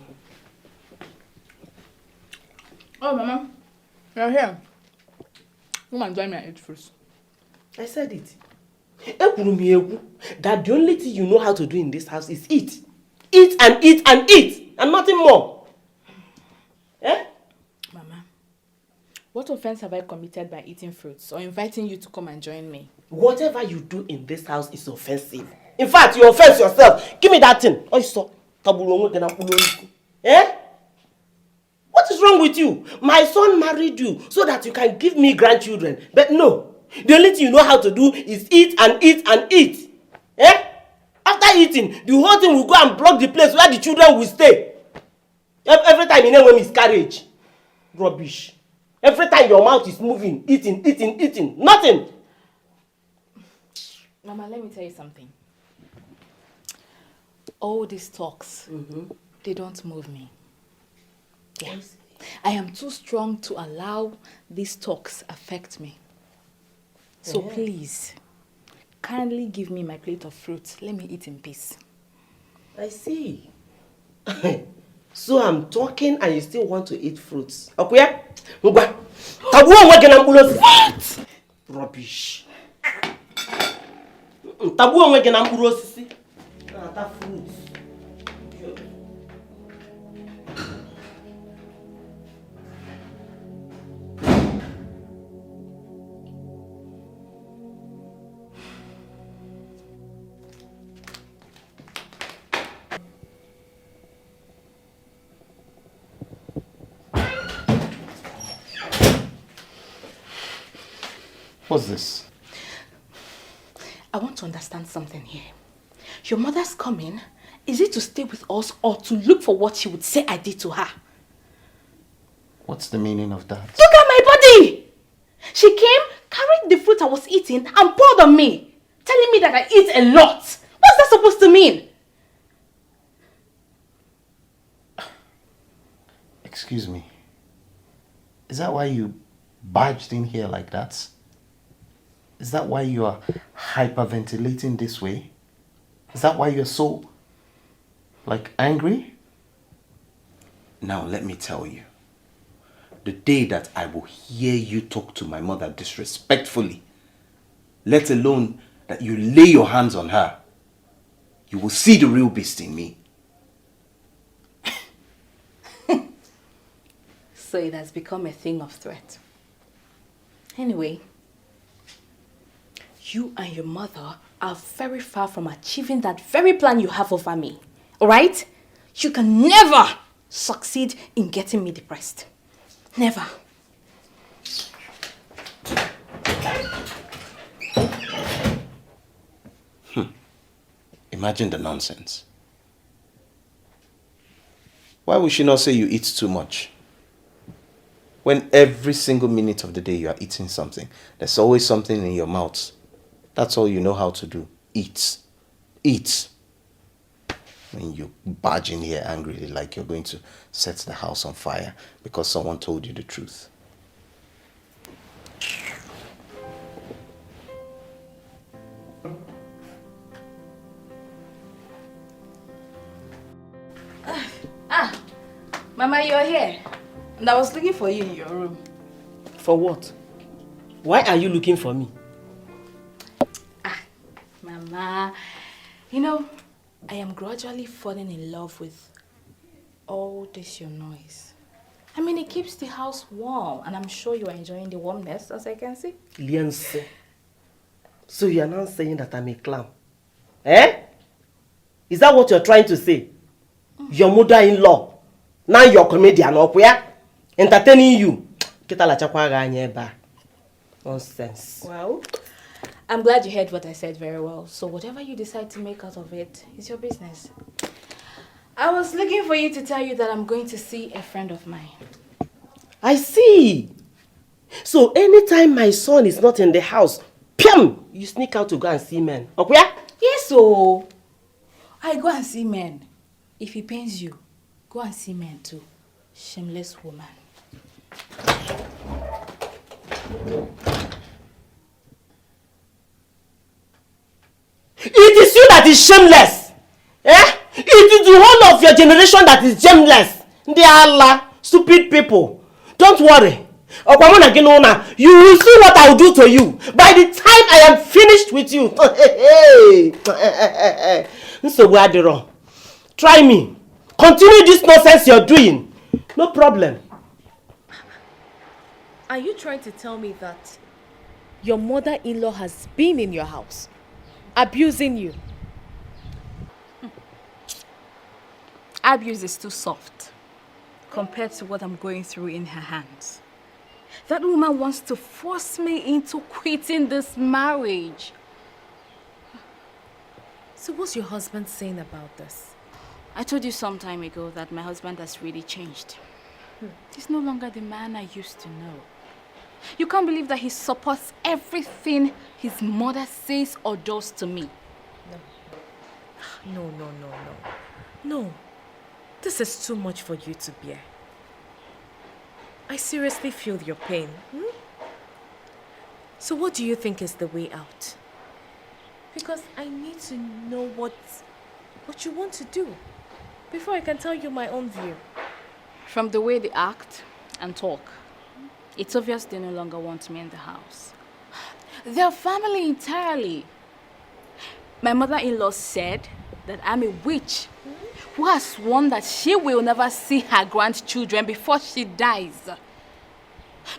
Oh, Mama, you're here. Come and join me and eat first. I said it. That the only thing you know how to do in this house is eat. Eat and eat and eat, and nothing more. Eh? Mama, what offense have I committed by eating fruits or inviting you to come and join me? Whatever you do in this house is offensive. In fact, you offense yourself. Give me that thing. Eh? What is wrong with you? My son married you so that you can give me grandchildren. But no. The only thing you know how to do is eat and eat and eat. Eh? After eating, the whole thing will go and block the place where the children will stay. Every time you know when miscarriage. Rubbish. Every time your mouth is moving, eating. Nothing. Mama, let me tell you something. All these talks, they don't move me. Yeah. I am too strong to allow these talks affect me. So please, kindly give me my plate of fruit. Let me eat in peace. I see. So I'm talking and you still want to eat fruits. Okay? What? Rubbish. Fruits. What's this? I want to understand something here. Your mother's coming. Is it to stay with us or to look for what she would say I did to her? What's the meaning of that? Look at my body! She came, carried the fruit I was eating and poured on me, telling me that I eat a lot. What's that supposed to mean? Excuse me. Is that why you barged in here like that? Is that why you are hyperventilating this way? Is that why you're so, angry? Now let me tell you. The day that I will hear you talk to my mother disrespectfully, let alone that you lay your hands on her, you will see the real beast in me. So it has become a thing of threat. Anyway, you and your mother are very far from achieving that very plan you have over me. Alright? You can never succeed in getting me depressed. Never. Imagine the nonsense. Why would she not say you eat too much? When every single minute of the day you are eating something, there's always something in your mouth. That's all you know how to do. Eat. Eat. When you barge in here angrily like you're going to set the house on fire because someone told you the truth. Mama, you're here. And I was looking for you in your room. For what? Why are you looking for me? Mama, you know, I am gradually falling in love with all this your noise. I mean, it keeps the house warm, and I'm sure you are enjoying the warmness, as I can see. Liense. So you are now saying that I'm a clown? Eh? Is that what you're trying to say? Your mother-in-law. Now you're comedian up where? Entertaining you. Nonsense. Well, I'm glad you heard what I said very well. So whatever you decide to make out of it is your business. I was looking for you to tell you that I'm going to see a friend of mine. I see. So anytime my son is not in the house, piam, you sneak out to go and see men. Okay? Yes, so I go and see men. If it pains you, go and see men too. Shameless woman. It is you that is shameless. Eh? It is the whole of your generation that is shameless. They are Allah, stupid people. Don't worry. You will see what I will do to you by the time I am finished with you. Try me. Continue this nonsense you're doing. No problem. Are you trying to tell me that your mother-in-law has been in your house, abusing you? Abuse is too soft compared to what I'm going through in her hands. That woman wants to force me into quitting this marriage. So what's your husband saying about this? I told you some time ago that my husband has really changed. He's no longer the man I used to know. You can't believe that he supports everything his mother says or does to me. No. This is too much for you to bear. I seriously feel your pain. So what do you think is the way out? Because I need to know what you want to do before I can tell you my own view. From the way they act and talk, it's obvious they no longer want me in the house. They're family entirely. My mother-in-law said that I'm a witch who has sworn that she will never see her grandchildren before she dies.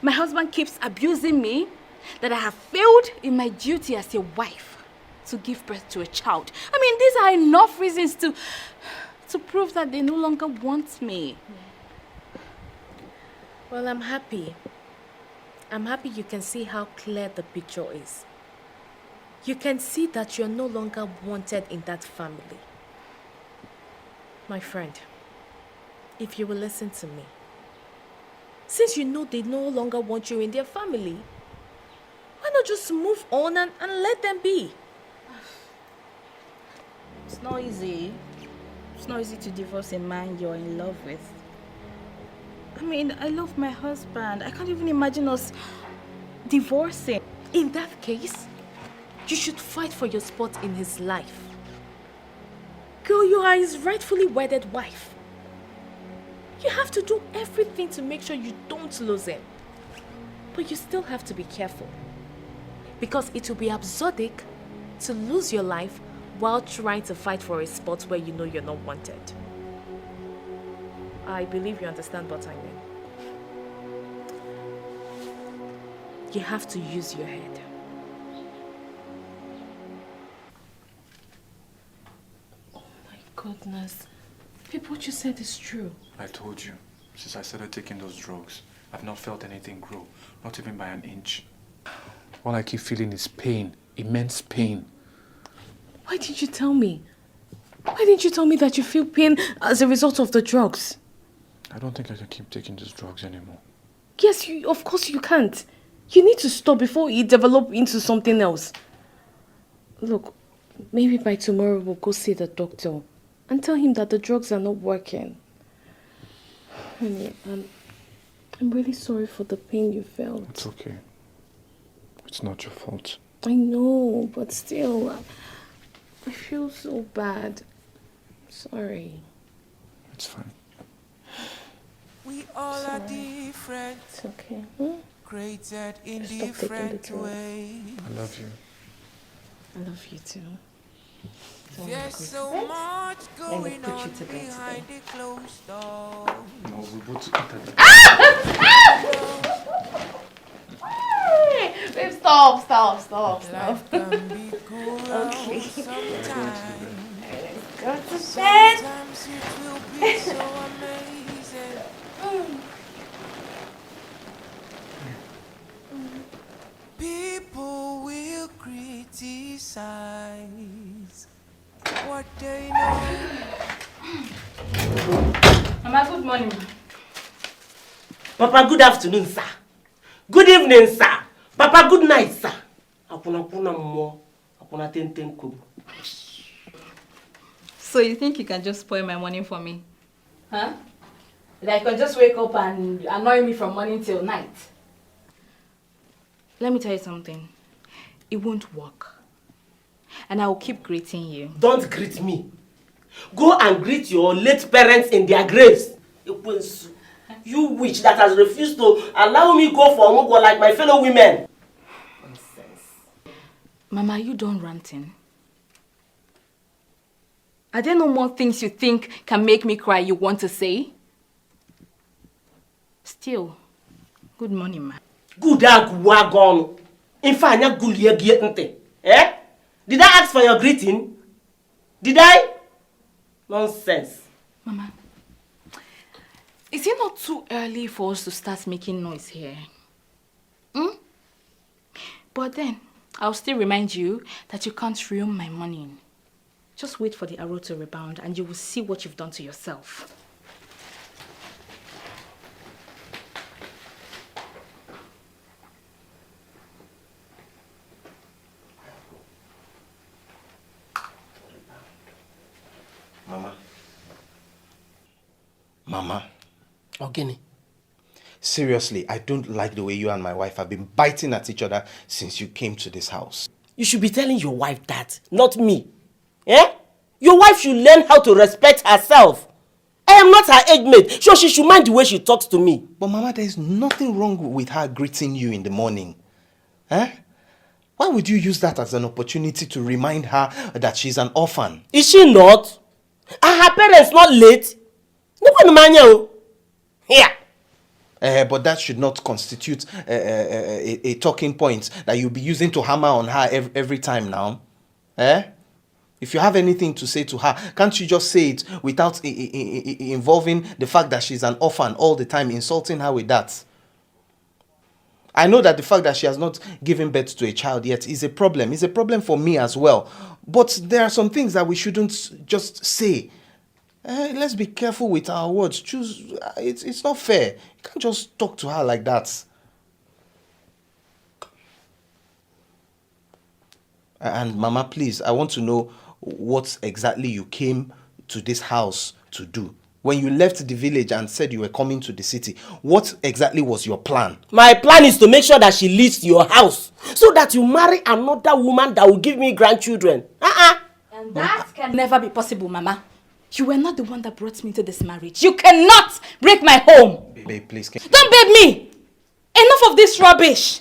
My husband keeps abusing me that I have failed in my duty as a wife to give birth to a child. I mean, these are enough reasons to prove that they no longer want me. Well, I'm happy. I'm happy you can see how clear the picture is. You can see that you're no longer wanted in that family. My friend, if you will listen to me, since you know they no longer want you in their family, why not just move on and let them be? It's not easy. It's not easy to divorce a man you're in love with. I mean, I love my husband. I can't even imagine us divorcing. In that case, you should fight for your spot in his life. Girl, you are his rightfully wedded wife. You have to do everything to make sure you don't lose him. But you still have to be careful. Because it will be absurd to lose your life while trying to fight for a spot where you know you're not wanted. I believe you understand what I mean. You have to use your head. Oh my goodness. Babe, what you said is true. I told you, since I started taking those drugs, I've not felt anything grow, not even by an inch. All I keep feeling is pain, immense pain. Why didn't you tell me? Why didn't you tell me that you feel pain as a result of the drugs? I don't think I can keep taking these drugs anymore. Yes, of course you can't. You need to stop before it develops into something else. Look, maybe by tomorrow we'll go see the doctor and tell him that the drugs are not working. Honey, I'm really sorry for the pain you felt. It's okay. It's not your fault. I know, but still, I feel so bad. Sorry. It's fine. We all are different. It's okay. Created in Just stop different taking the drugs. ways. I love you. I love you too. There's so much going on behind the closed doors. No, we both together. Babe, stop. Life can be cruel Okay. sometimes. Go to bed. Sometimes it will be so amazing. People will criticize what they know. Mama, good morning. Papa, good afternoon, sir. Good evening, sir. Papa, good night, sir. So you think you can just spoil my morning for me? Huh? Like, you can just wake up and annoy me from morning till night. Let me tell you something. It won't work. And I will keep greeting you. Don't greet me. Go and greet your late parents in their graves. You witch that has refused to allow me go for Omugo like my fellow women. Nonsense. Mama, you done ranting? Are there no more things you think can make me cry you want to say? Still, good morning, ma. Good wagon. In fact, eh? Did I ask for your greeting? Did I? Nonsense. Mama, is it not too early for us to start making noise here? But then, I'll still remind you that you can't ruin my morning. Just wait for the arrow to rebound and you will see what you've done to yourself. Mama. Ogini. Seriously, I don't like the way you and my wife have been biting at each other since you came to this house. You should be telling your wife that, not me. Eh? Your wife should learn how to respect herself. I am not her age mate, so she should mind the way she talks to me. But Mama, there is nothing wrong with her greeting you in the morning. Eh? Why would you use that as an opportunity to remind her that she's an orphan? Is she not? Are her parents not late? Here. But that should not constitute a talking point that you'll be using to hammer on her every time now. Eh? If you have anything to say to her, can't you just say it without involving the fact that she's an orphan all the time, insulting her with that? I know that the fact that she has not given birth to a child yet is a problem. It's a problem for me as well. But there are some things that we shouldn't just say. Let's be careful with our words. Choose. It's not fair. You can't just talk to her like that. And Mama, please, I want to know what exactly you came to this house to do. When you left the village and said you were coming to the city, what exactly was your plan? My plan is to make sure that she leaves your house so that you marry another woman that will give me grandchildren. And that can never be possible, Mama. You were not the one that brought me to this marriage. You cannot break my home. Babe, please. Don't beg me. Enough of this rubbish.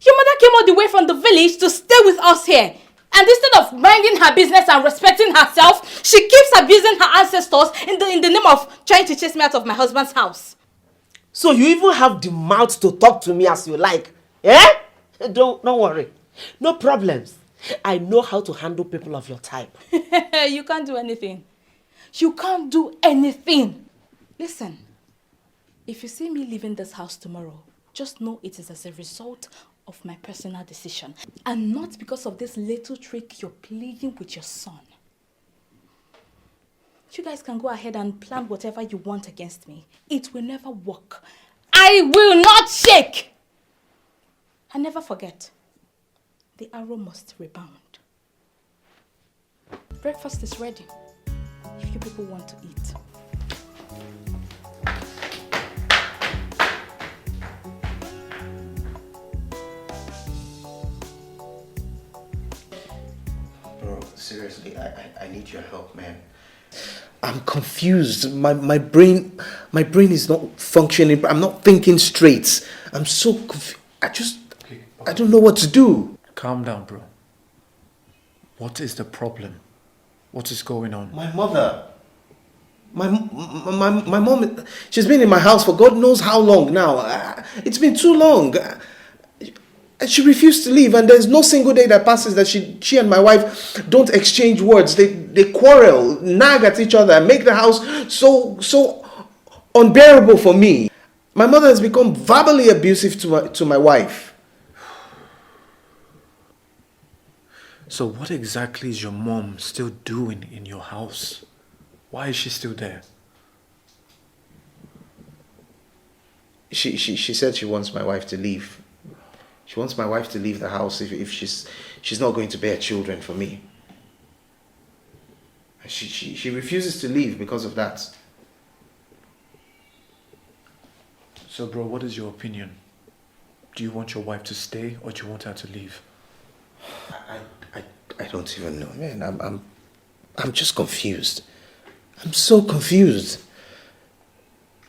Your mother came all the way from the village to stay with us here. And instead of minding her business and respecting herself, she keeps abusing her ancestors in the name of trying to chase me out of my husband's house. So you even have the mouth to talk to me as you like. Eh? Don't worry. No problems. I know how to handle people of your type. You can't do anything. You can't do anything. Listen, if you see me leaving this house tomorrow, just know it is as a result of my personal decision and not because of this little trick you're playing with your son. You guys can go ahead and plan whatever you want against me. It will never work. I will not shake. And never forget, the arrow must rebound. Breakfast is ready if you people want to eat. Bro, seriously, I need your help, man. I'm confused. My brain is not functioning. I'm not thinking straight. I'm so confused. I don't know what to do. Calm down, bro. What is the problem? What is going on? My mother. My mom, she's been in my house for God knows how long now. It's been too long. And she refused to leave, and there's no single day that passes that she and my wife don't exchange words. They quarrel, nag at each other, make the house so unbearable for me. My mother has become verbally abusive to my wife. So what exactly is your mom still doing in your house? Why is she still there? She said she wants my wife to leave. She wants my wife to leave the house if she's not going to bear children for me. She refuses to leave because of that. So bro, what is your opinion? Do you want your wife to stay or do you want her to leave? I don't even know, man. I'm just confused. I'm so confused.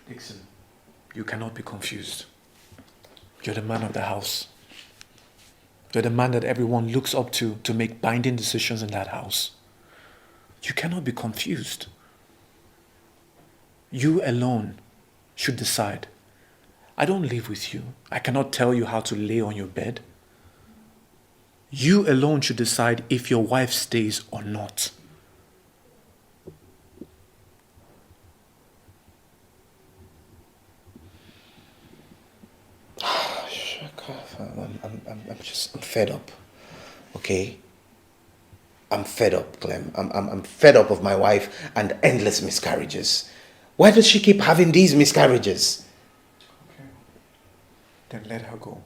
Dixon, you cannot be confused. You're the man of the house. You're the man that everyone looks up to make binding decisions in that house. You cannot be confused. You alone should decide. I don't live with you. I cannot tell you how to lay on your bed. You alone should decide if your wife stays or not. I'm fed up. Okay? I'm fed up, Clem. I'm fed up of my wife and endless miscarriages. Why does she keep having these miscarriages? Okay. Then let her go.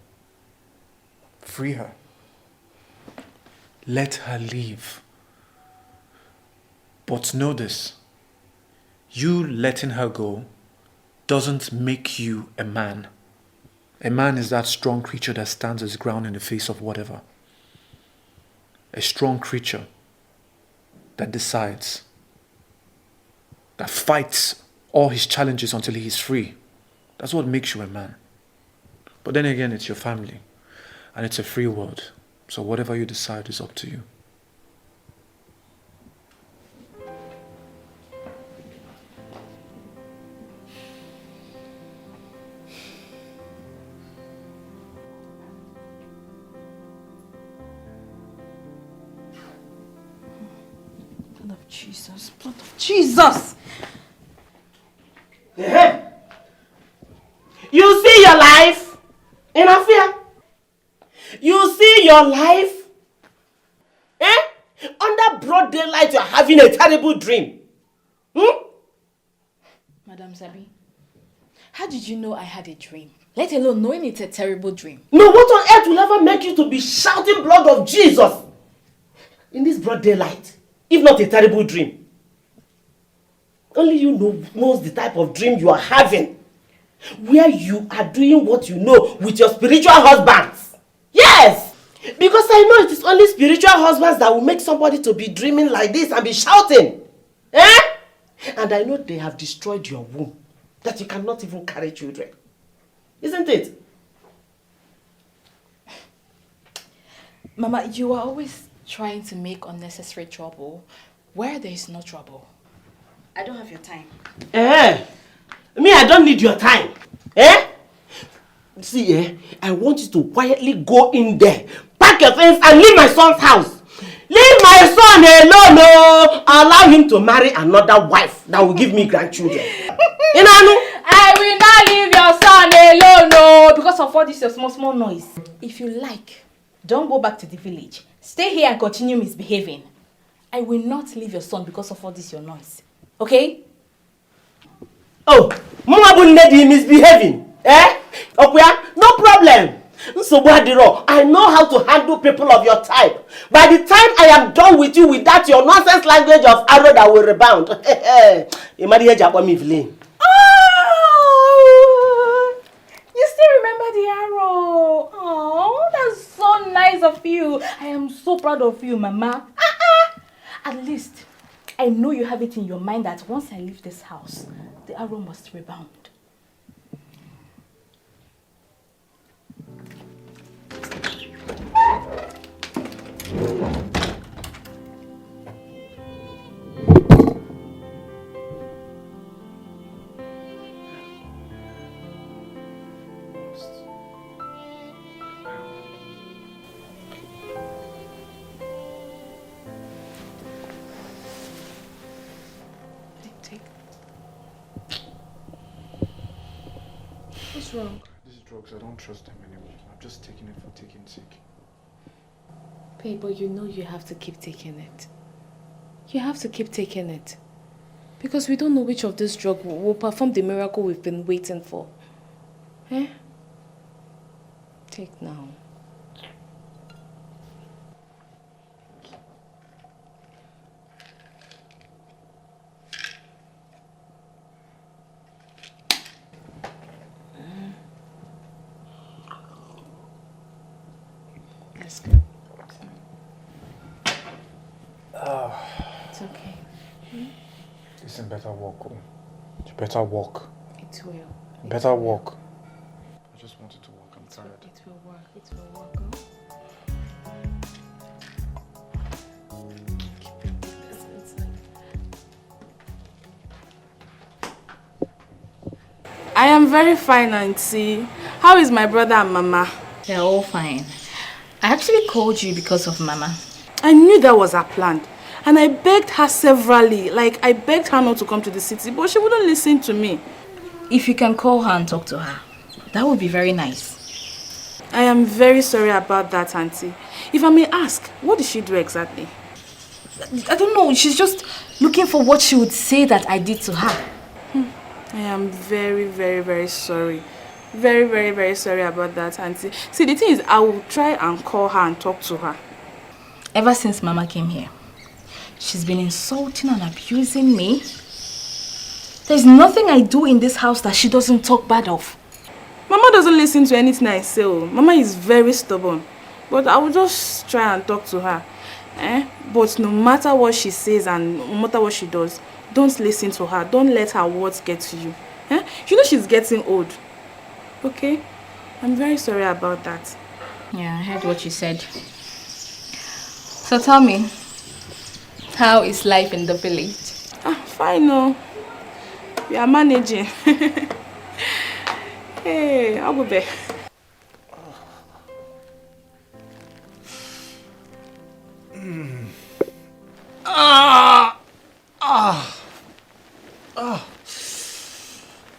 Free her. Let her leave. But know this. You letting her go doesn't make you a man. A man is that strong creature that stands his ground in the face of whatever. A strong creature that decides, that fights all his challenges until he is free. That's what makes you a man. But then again, it's your family. And it's a free world. So whatever you decide is up to you. Blood of Jesus, blood of Jesus! You see your life in a fear. You see your life under broad daylight. You're having a terrible dream. Madam Sabi, how did you know I had a dream? Let alone knowing it's a terrible dream. No, what on earth will ever make you to be shouting blood of Jesus in this broad daylight, if not a terrible dream? Only you knows the type of dream you are having, where you are doing what you know with your spiritual husbands. Yes! Because I know it is only spiritual husbands that will make somebody to be dreaming like this and be shouting. And I know they have destroyed your womb, that you cannot even carry children. Isn't it? Mama, you are always trying to make unnecessary trouble where there is no trouble. I don't have your time. Me, I don't need your time. See, I want you to quietly go in there, pack your things and leave my son's house. Leave my son alone, no. Allow him to marry another wife that will give me grandchildren. I will not leave your son alone, no, because of all this your small noise. If you like, don't go back to the village. Stay here and continue misbehaving. I will not leave your son because of all this your noise. Okay? Oh, Mama Bunedi misbehaving. Okay, no problem. So I know how to handle people of your type. By the time I am done with you with that your nonsense language of arrow that will rebound. Oh, you still remember the arrow? Oh, that's so nice of you. I am so proud of you, Mama. At least I know you have it in your mind that once I leave this house, the arrow must rebound. What's wrong? These drugs, I don't trust them anymore. I'm just taking it for taking sake. Babe, but you know you have to keep taking it. You have to keep taking it. Because we don't know which of this drug will perform the miracle we've been waiting for. Eh? Take now. That's good. It's okay. Listen, better walk. Oh. You better walk. It will. Better walk. I just wanted to walk. I'm tired. It will work. It will work. Oh? Keep your business inside. I am very fine, Auntie. How is my brother and Mama? They're all fine. I actually called you because of Mama. I knew that was her plan. And I begged her severally. Like, I begged her not to come to the city, but she wouldn't listen to me. If you can call her and talk to her, that would be very nice. I am very sorry about that, Auntie. If I may ask, what did she do exactly? I don't know. She's just looking for what she would say that I did to her. I am very, very, very sorry. Very, very, very sorry about that, Auntie. See, the thing is, I will try and call her and talk to her. Ever since Mama came here, she's been insulting and abusing me. There's nothing I do in this house that she doesn't talk bad of. Mama doesn't listen to anything I say. Mama is very stubborn. But I will just try and talk to her. But no matter what she says and no matter what she does, don't listen to her. Don't let her words get to you. You know she's getting old. Okay? I'm very sorry about that. Yeah, I heard what you said. So tell me, how is life in the village? Fine, no. We are managing. Hey, I'll go back.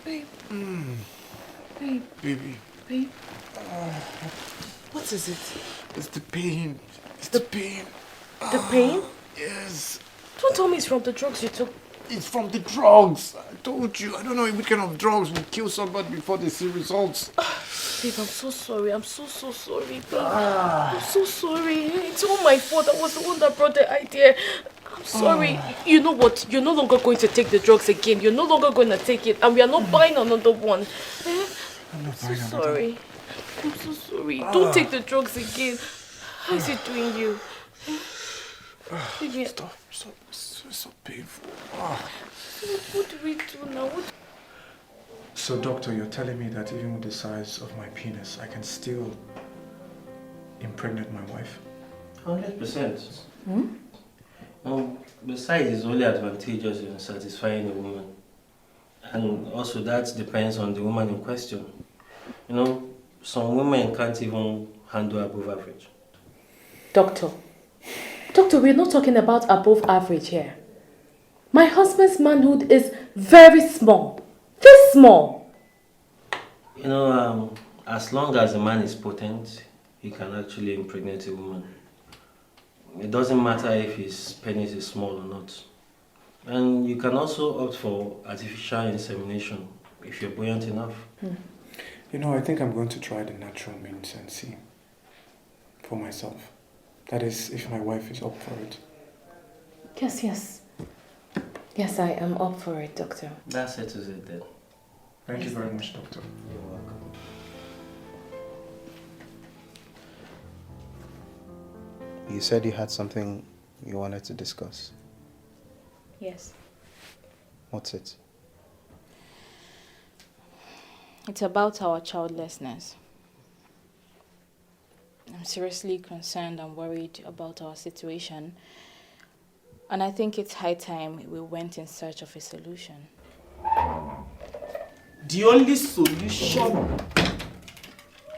Babe. Babe. Baby. Babe. What is it? It's the pain. It's the pain. The pain? Yes. Don't tell me it's from the drugs you took. It's from the drugs. I told you. I don't know which kind of drugs will kill somebody before they see results. Babe, I'm so sorry. I'm so sorry, babe. I'm so sorry. It's all my fault. I was the one that brought the idea. I'm sorry. You know what? You're no longer going to take the drugs again. You're no longer going to take it. And we are not buying another one. I'm not I'm so sorry. I'm so sorry. Don't take the drugs again. How is it doing you? Baby, Stop. It's so painful. what do we do now? So, doctor, you're telling me that even with the size of my penis, I can still impregnate my wife? 100%. The size is only advantageous in satisfying a woman. And also that depends on the woman in question. You know, some women can't even handle above average. Doctor, we're not talking about above average here. My husband's manhood is very small. This small. You know, as long as a man is potent, he can actually impregnate a woman. It doesn't matter if his penis is small or not. And you can also opt for artificial insemination if you're buoyant enough. You know, I think I'm going to try the natural means and see for myself. That is, if my wife is up for it. Yes. Yes, I am up for it, doctor. That settles it then. Thank you very much, doctor. You're welcome. You said you had something you wanted to discuss. Yes. What's it? It's about our childlessness. I'm seriously concerned and worried about our situation. And I think it's high time we went in search of a solution. The only solution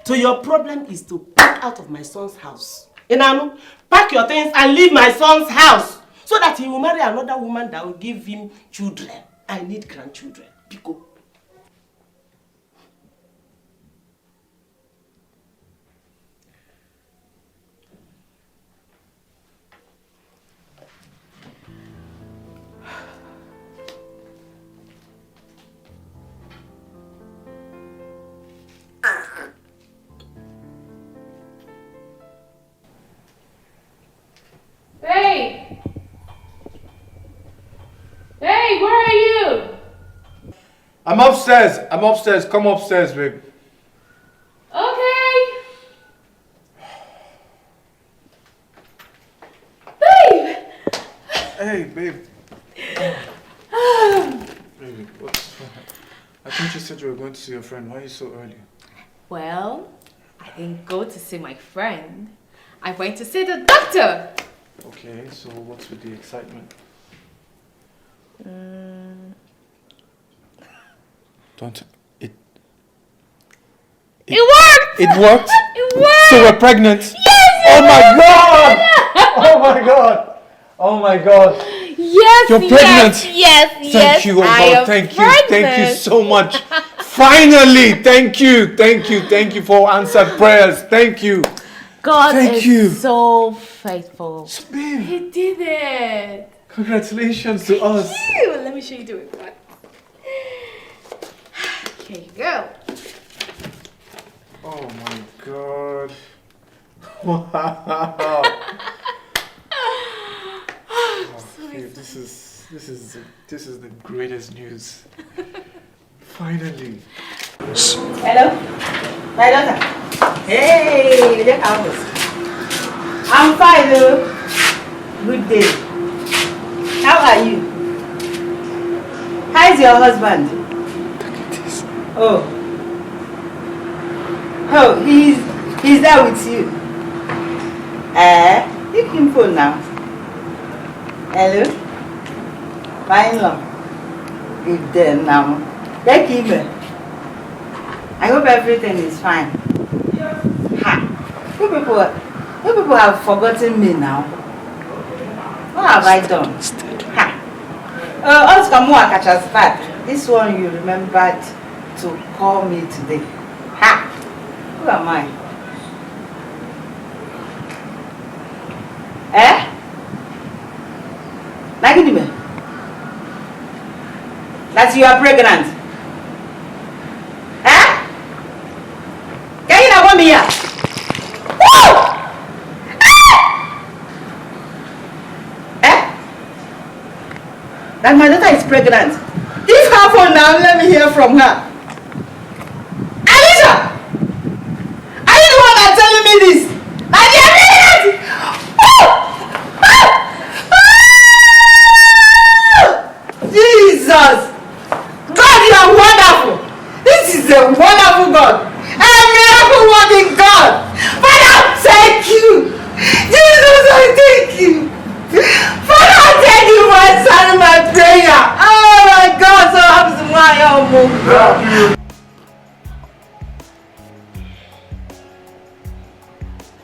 to your problem is to pack out of my son's house. Inanu, pack your things and leave my son's house so that he will marry another woman that will give him children. I need grandchildren. Pico. Babe! Babe, where are you? I'm upstairs. I'm upstairs. Come upstairs, babe. Okay. Babe! Hey, babe. Baby, what's wrong? I think you said you were going to see your friend. Why are you so early? Well, I didn't go to see my friend. I went to see the doctor. Okay, so what's with the excitement? Don't. It worked! It worked? It worked! So we're pregnant? Yes! Oh my god! Oh my god! Oh my god! Yes! You're pregnant! Yes! Thank you, oh God, thank you so much. Finally! Thank you for answered prayers. Thank you. God Thank is you. so faithful. So, babe, He did it. congratulations to us. Ew, let me show you the report. Here you go. Oh my god. Wow. Babe, this is the greatest news. Finally. Hello? My daughter. Hey, look how it is. I'm fine, though. Good day. How are you? How is your husband? Oh. Oh, he's there with you. Give him phone now. Hello? My in-law. He's there now. Take him. I hope everything is fine. Ha! You people have forgotten me now. What have I done? Ha! This one you remembered to call me today. Ha! Who am I? Nagidime? That you are pregnant? Can you not want me here? Woo! That my daughter is pregnant. Give her phone now, let me hear from her. Alicia! Are you the one that's telling me this? That you are pregnant? Woo! Jesus! God, you are wonderful! This is a wonderful God! A miracle working God! Father, thank you! Jesus, I thank you! Father, thank you for answering my prayer! Oh my God, so happy to my home!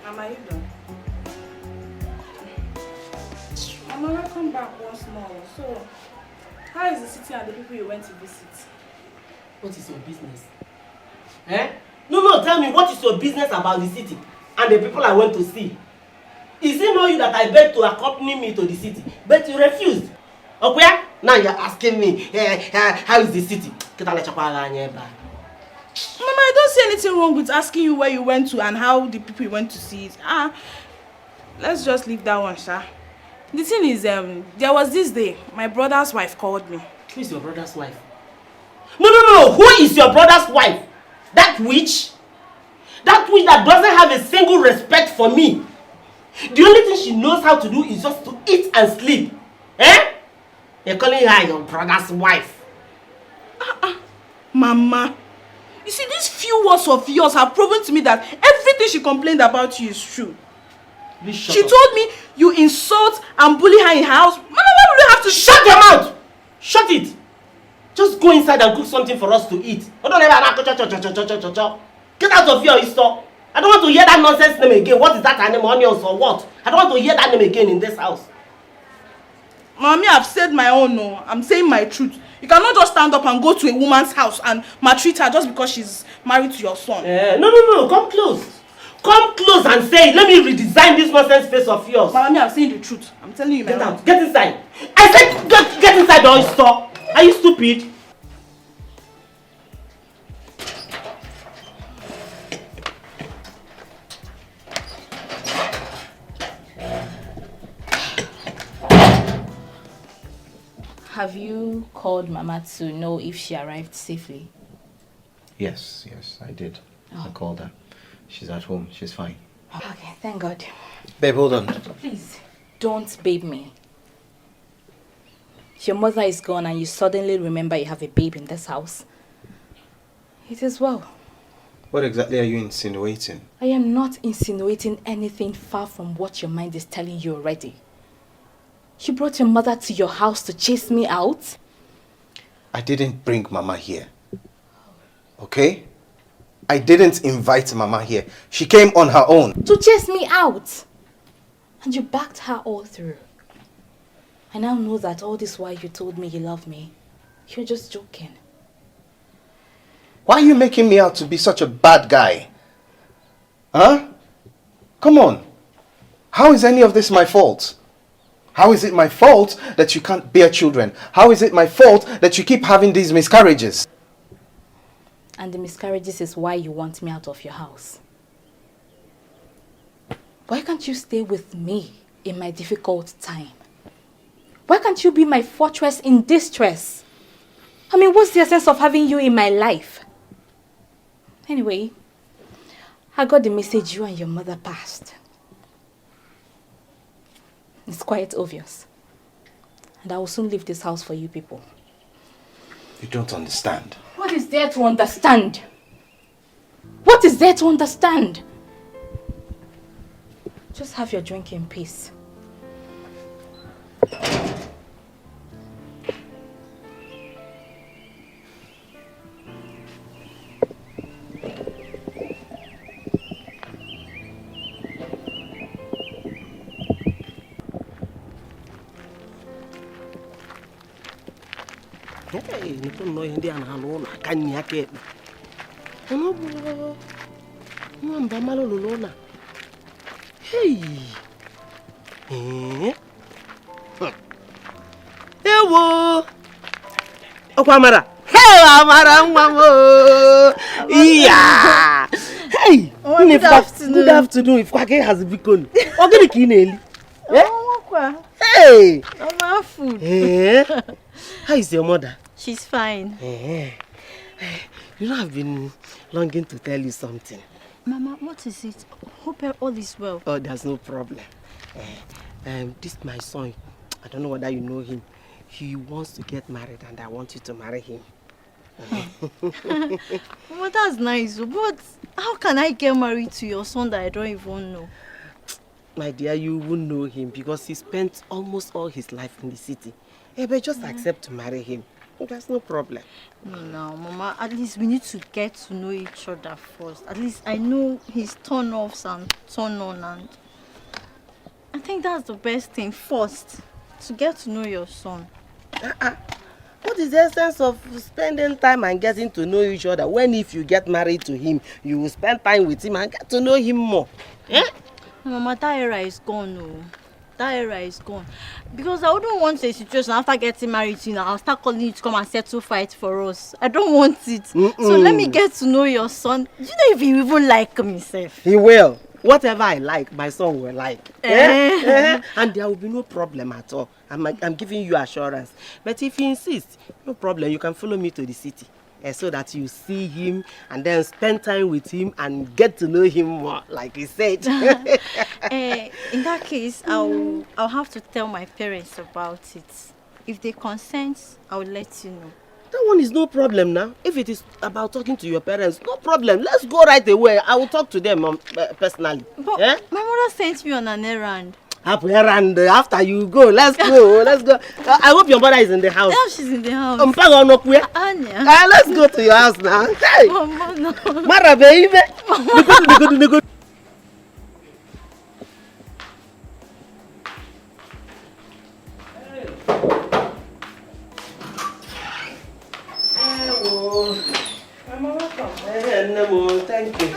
Mama, you done? Mama, welcome back once more. So, how is the city and the people you went to visit? What is your business? No, tell me, what is your business about the city and the people I went to see? Is it not you that I begged to accompany me to the city, but you refused? Okay? Now you're asking me, how is the city? Mama, I don't see anything wrong with asking you where you went to and how the people you went to see it. Let's just leave that one, sha. The thing is, there was this day, my brother's wife called me. Who is your brother's wife? No. Who is your brother's wife? That witch? That witch that doesn't have a single respect for me. The only thing she knows how to do is just to eat and sleep. You're calling her your brother's wife. Mama, you see, these few words of yours have proven to me that everything she complained about you is true. She told me you insult and bully her in her house. Mama, why would you have to shut your mouth? Shut it. Just go inside and cook something for us to eat. Get out of here, Easter. I don't want to hear that nonsense name again. What is that, her name, onions or what? I don't want to hear that name again in this house. Mommy, I've said my own, no. I'm saying my truth. You cannot just stand up and go to a woman's house and maltreat her just because she's married to your son. No. Come close. Come close and say, let me redesign this nonsense face of yours. Mommy, I'm saying the truth. I'm telling you, get out. Get inside. I said get inside the oyster. Are you stupid? you called Mama to know if she arrived safely? Yes, I did. I called her. She's at home. She's fine. Okay, thank God. Babe, hold on. Please, don't babe me. Your mother is gone and you suddenly remember you have a babe in this house. It is well. What exactly are you insinuating? I am not insinuating anything far from what your mind is telling you already. You brought your mother to your house to chase me out? I didn't bring Mama here. Okay? I didn't invite Mama here. She came on her own. To chase me out. And you backed her all through. I now know that all this while you told me you love me, you're just joking. Why are you making me out to be such a bad guy? Huh? Come on. How is any of this my fault? How is it my fault that you can't bear children? How is it my fault that you keep having these miscarriages? And the miscarriages is why you want me out of your house. Why can't you stay with me in my difficult time? Why can't you be my fortress in distress? I mean, what's the essence of having you in my life? Anyway, I got the message you and your mother passed. It's quite obvious. And I will soon leave this house for you people. You don't understand. What is there to understand? What is there to understand? Just have your drink in peace. Hey, you don't know Indian alone. I can't get me. No, I'm Bamalo Luna. Hey, Ewo. Okwamara. Hey, Amara, Mamo. Yeah. Hey, good afternoon. Good afternoon. If Kwake has a beacon. Organic in Hey, Mama, food. How is your mother? She's fine. You know, I've been longing to tell you something. Mama, what is it? Hope all is well. Oh, there's no problem. This is my son. I don't know whether you know him. He wants to get married and I want you to marry him. Well, that's nice, but how can I get married to your son that I don't even know? My dear, you won't know him because he spent almost all his life in the city. But just accept to marry him. There's no problem. No, Mama, at least we need to get to know each other first. At least I know his turn-offs and turn-on, and I think that's the best thing first, to get to know your son. What is the essence of spending time and getting to know each other when if you get married to him, you will spend time with him and get to know him more? Mama, that era is gone, no. That era is gone. Because I wouldn't want a situation after getting married, I'll start calling you to come and settle fight for us. I don't want it. So let me get to know your son. Do you know if he even like me, Seth? He will. Whatever I like, my son will like. And there will be no problem at all. I'm giving you assurance. But if he insists, no problem. You can follow me to the city. So that you see him and then spend time with him and get to know him more, like he said. In that case, I'll have to tell my parents about it. If they consent, I'll let you know. That one is no problem now. If it is about talking to your parents, no problem. Let's go right away. I will talk to them personally. But my mother sent me on an errand. And after you go, let's go. I hope your mother is in the house. Yeah, she's in the house. Anya. Let's go to your house now. Hey. Mama, no. Mara, baby. Good. Mama, welcome. Hey, Nemo, thank you.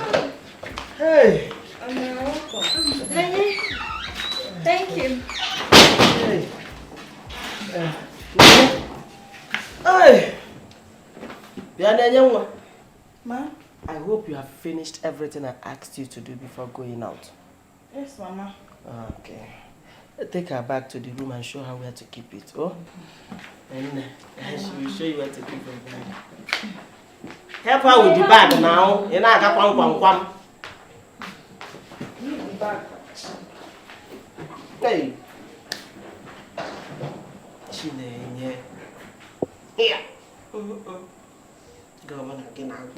Hey. You're welcome. Thank you. Hey. Hey. Ma, I hope you have finished everything I asked you to do before going out. Yes, Mama. Okay. Take her back to the room and show her where to keep it. Oh? And she will show you where to keep her bag. Help her with the bag now. You know, I got one. Leave the bag. Hey. Chinenye. Here. Go on again. I'm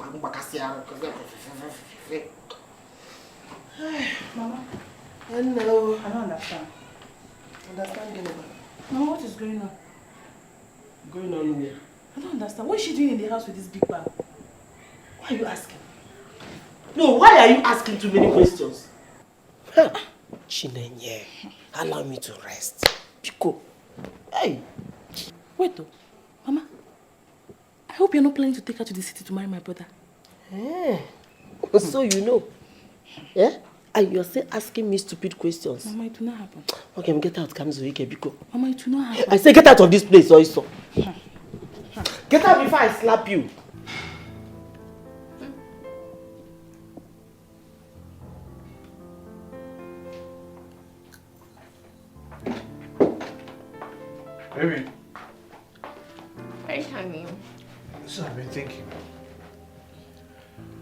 Mama. Hello. I don't understand. Understand, Mama, what is going on? Going on where? I don't understand. What is she doing in the house with this big bag? Why are you asking? No, why are you asking too many questions? Chinenye, allow me to rest. Pico. Hey. Wait though. Mama, I hope you're not planning to take her to the city to marry my brother. So you know. Yeah? And you're still asking me stupid questions. Mama, it will not happen. Okay, get out, Kamzoike, Biko. Mama, it will not happen. I say get out of this place also. Get out before I slap you. Baby. Hey, honey. So I've been thinking.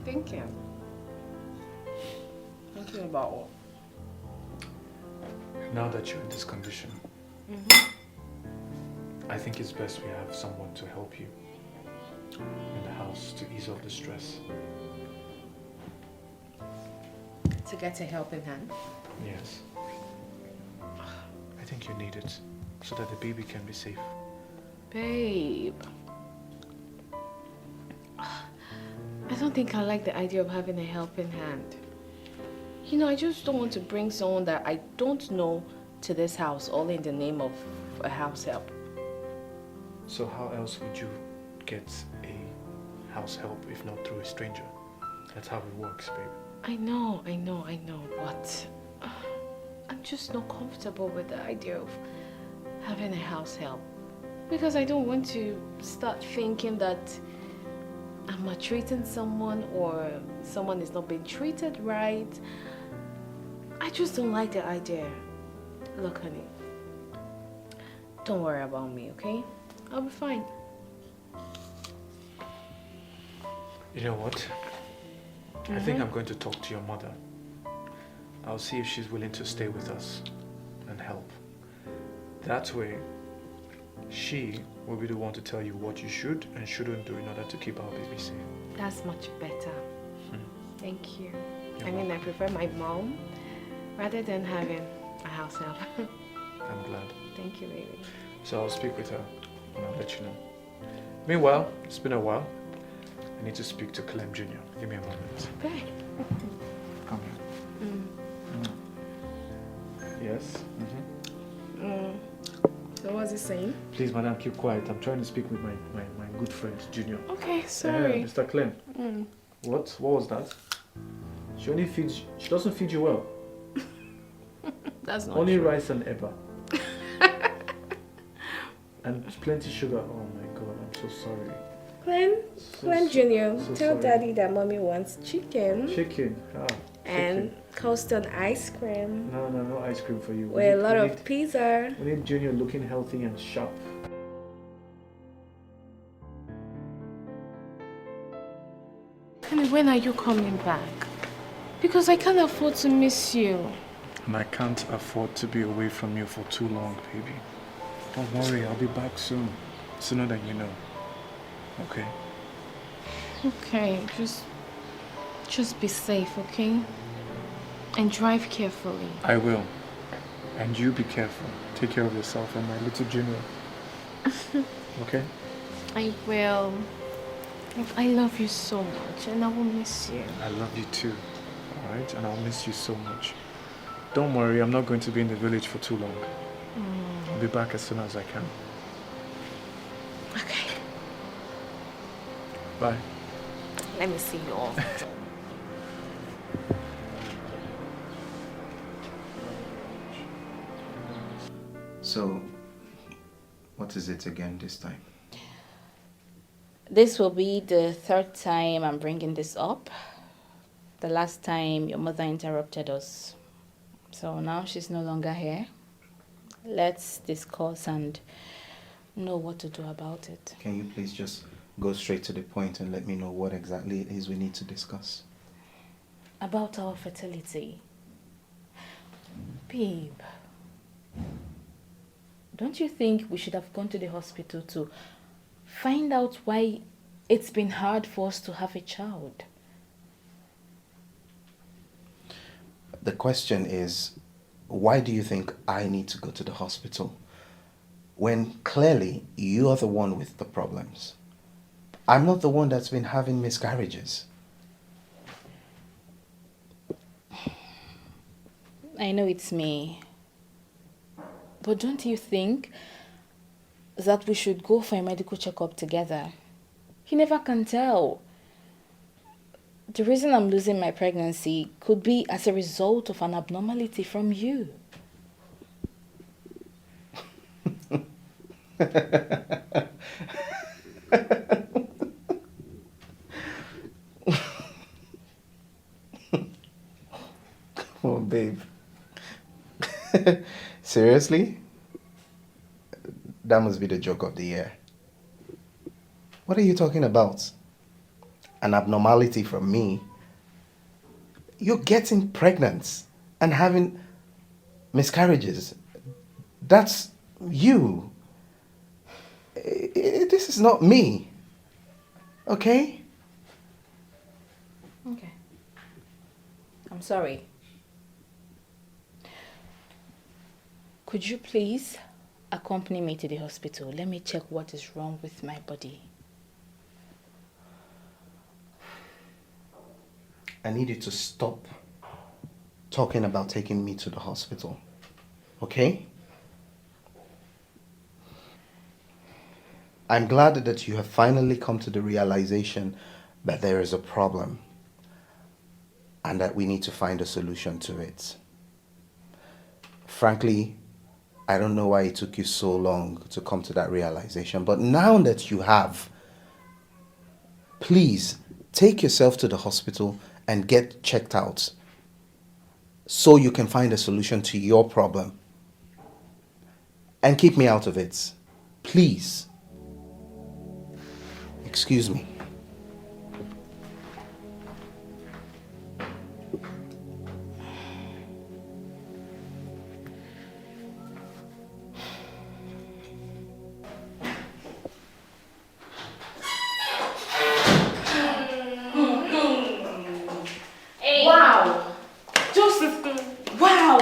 Thinking about what? Now that you're in this condition, I think it's best we have someone to help you in the house to ease off the stress. To get a helping hand? Yes. I think you need it so that the baby can be safe. Babe. I don't think I like the idea of having a helping hand. You know, I just don't want to bring someone that I don't know to this house, all in the name of a house help. So how else would you get a house help if not through a stranger? That's how it works, babe. I know, but I'm just not comfortable with the idea of having a house help. Because I don't want to start thinking that I'm maltreating someone or someone is not being treated right. I just don't like the idea. Look, honey, don't worry about me, okay? I'll be fine. You know what? I think I'm going to talk to your mother. I'll see if she's willing to stay with us and help. That way, she will be the one to tell you what you should and shouldn't do in order to keep our baby safe. That's much better. Thank you. You're I mean, I prefer my mom rather than having a house help. I'm glad. Thank you, baby. So I'll speak with her and I'll let you know. Meanwhile, it's been a while. I need to speak to Clem Jr. Give me a moment. Okay. Come here. Yes? So what's he saying? Please, madam, keep quiet. I'm trying to speak with my good friend, Junior. Okay, sorry. Mr. Clem. What was that? She doesn't feed you well. That's not Only true. rice and eba. And plenty sugar. Oh my God, I'm so sorry. Clem Jr., so tell sorry. Daddy that Mommy wants chicken. Chicken. And custard ice cream. No ice cream for you. With a lot of pizza. We need Junior looking healthy and sharp. Honey, when are you coming back? Because I can't afford to miss you. And I can't afford to be away from you for too long, baby. Don't worry, I'll be back soon. Sooner than you know. Okay? Okay, just be safe, okay? And drive carefully. I will. And you be careful. Take care of yourself and my little Junior. Okay? I will. I love you so much and I will miss you. I love you too. Alright? And I'll miss you so much. Don't worry, I'm not going to be in the village for too long. I'll be back as soon as I can. Okay. Bye. Let me see you all. So, what is it again this time? This will be the third time I'm bringing this up. The last time your mother interrupted us. So now she's no longer here. Let's discuss and know what to do about it. Can you please just go straight to the point and let me know what exactly it is we need to discuss? About our fertility. Babe, don't you think we should have gone to the hospital to find out why it's been hard for us to have a child? The question is, why do you think I need to go to the hospital when clearly you are the one with the problems? I'm not the one that's been having miscarriages. I know it's me, but don't you think that we should go for a medical checkup together? You never can tell. The reason I'm losing my pregnancy could be as a result of an abnormality from you. Oh, babe. Seriously? That must be the joke of the year. What are you talking about? An abnormality from me? You're getting pregnant and having miscarriages. That's you. This is not me. Okay? Okay. I'm sorry. Could you please accompany me to the hospital? Let me check what is wrong with my body. I need you to stop talking about taking me to the hospital. Okay? I'm glad that you have finally come to the realization that there is a problem and that we need to find a solution to it. Frankly, I don't know why it took you so long to come to that realization, but now that you have, please take yourself to the hospital and get checked out so you can find a solution to your problem. And keep me out of it. Please. Excuse me. Wow! Joseph! Wow!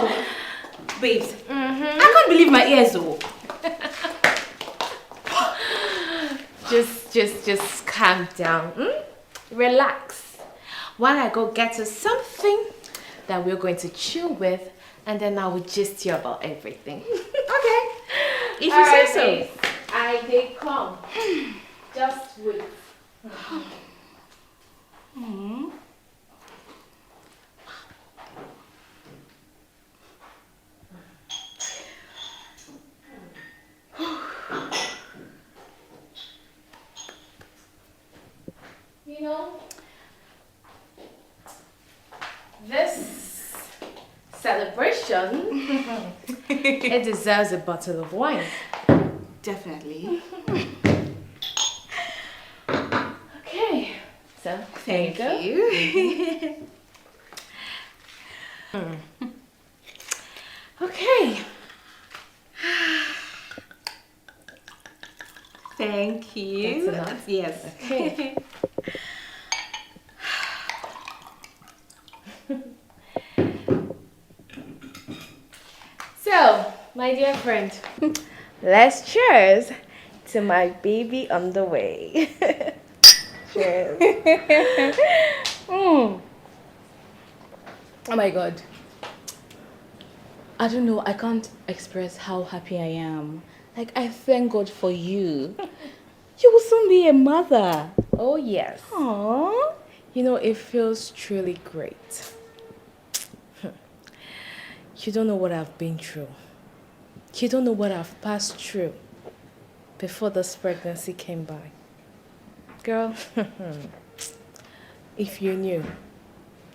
Babes, I can't believe my ears though. Just calm down. Relax. While I go get us something that we're going to chill with, and then I will gist you about everything. Okay? If you say so. Babes, they come. Just wait. You know, this celebration, it deserves a bottle of wine. Definitely. Okay, so Thank there you. Okay. Thank you. That's enough? Yes. Okay. So, my dear friend, let's cheers to my baby on the way. Cheers. Oh my god. I don't know, I can't express how happy I am. Like, I thank God for you. You will soon be a mother. Oh, yes. Aww. You know, it feels truly great. You don't know what I've been through. You don't know what I've passed through before this pregnancy came by. Girl, if you knew,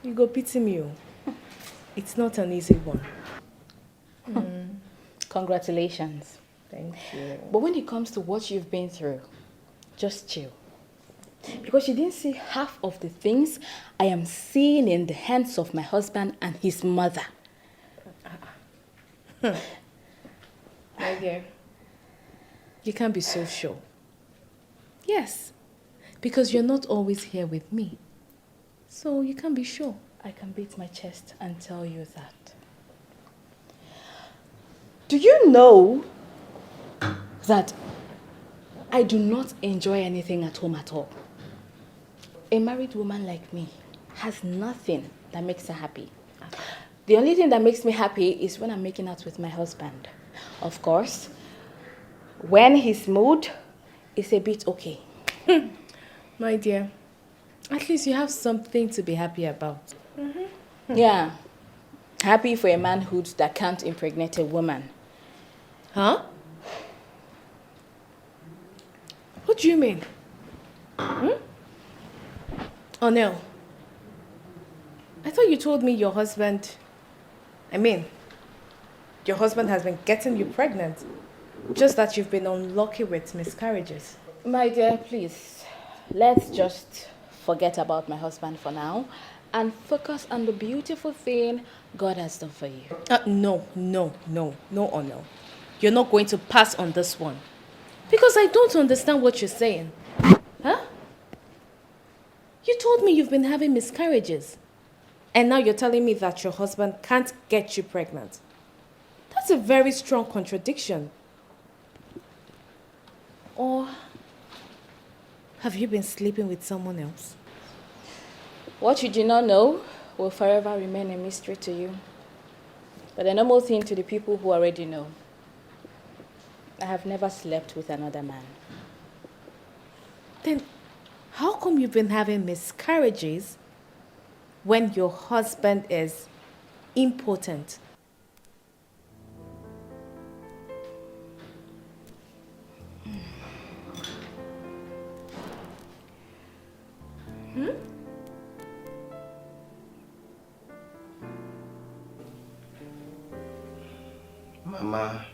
you go pity me. It's not an easy one. Congratulations. Thank you. But when it comes to what you've been through, just chill. Because you didn't see half of the things I am seeing in the hands of my husband and his mother. My dear, you can't be so sure. Yes, because you're not always here with me. So you can't be sure. I can beat my chest and tell you that. Do you know that I do not enjoy anything at home at all? A married woman like me has nothing that makes her happy. The only thing that makes me happy is when I'm making out with my husband. Of course, when his mood is a bit okay. My dear, at least you have something to be happy about. Yeah, happy for a manhood that can't impregnate a woman. Huh? What do you mean? Oh no. I thought you told me your husband has been getting you pregnant. Just that you've been unlucky with miscarriages. My dear, please, let's just forget about my husband for now and focus on the beautiful thing God has done for you. No, or no. You're not going to pass on this one. Because I don't understand what you're saying. Huh? You told me you've been having miscarriages. And now you're telling me that your husband can't get you pregnant. That's a very strong contradiction. Or have you been sleeping with someone else? What you do not know will forever remain a mystery to you. But a normal thing to the people who already know. I have never slept with another man. Then how come you've been having miscarriages when your husband is impotent? Mama,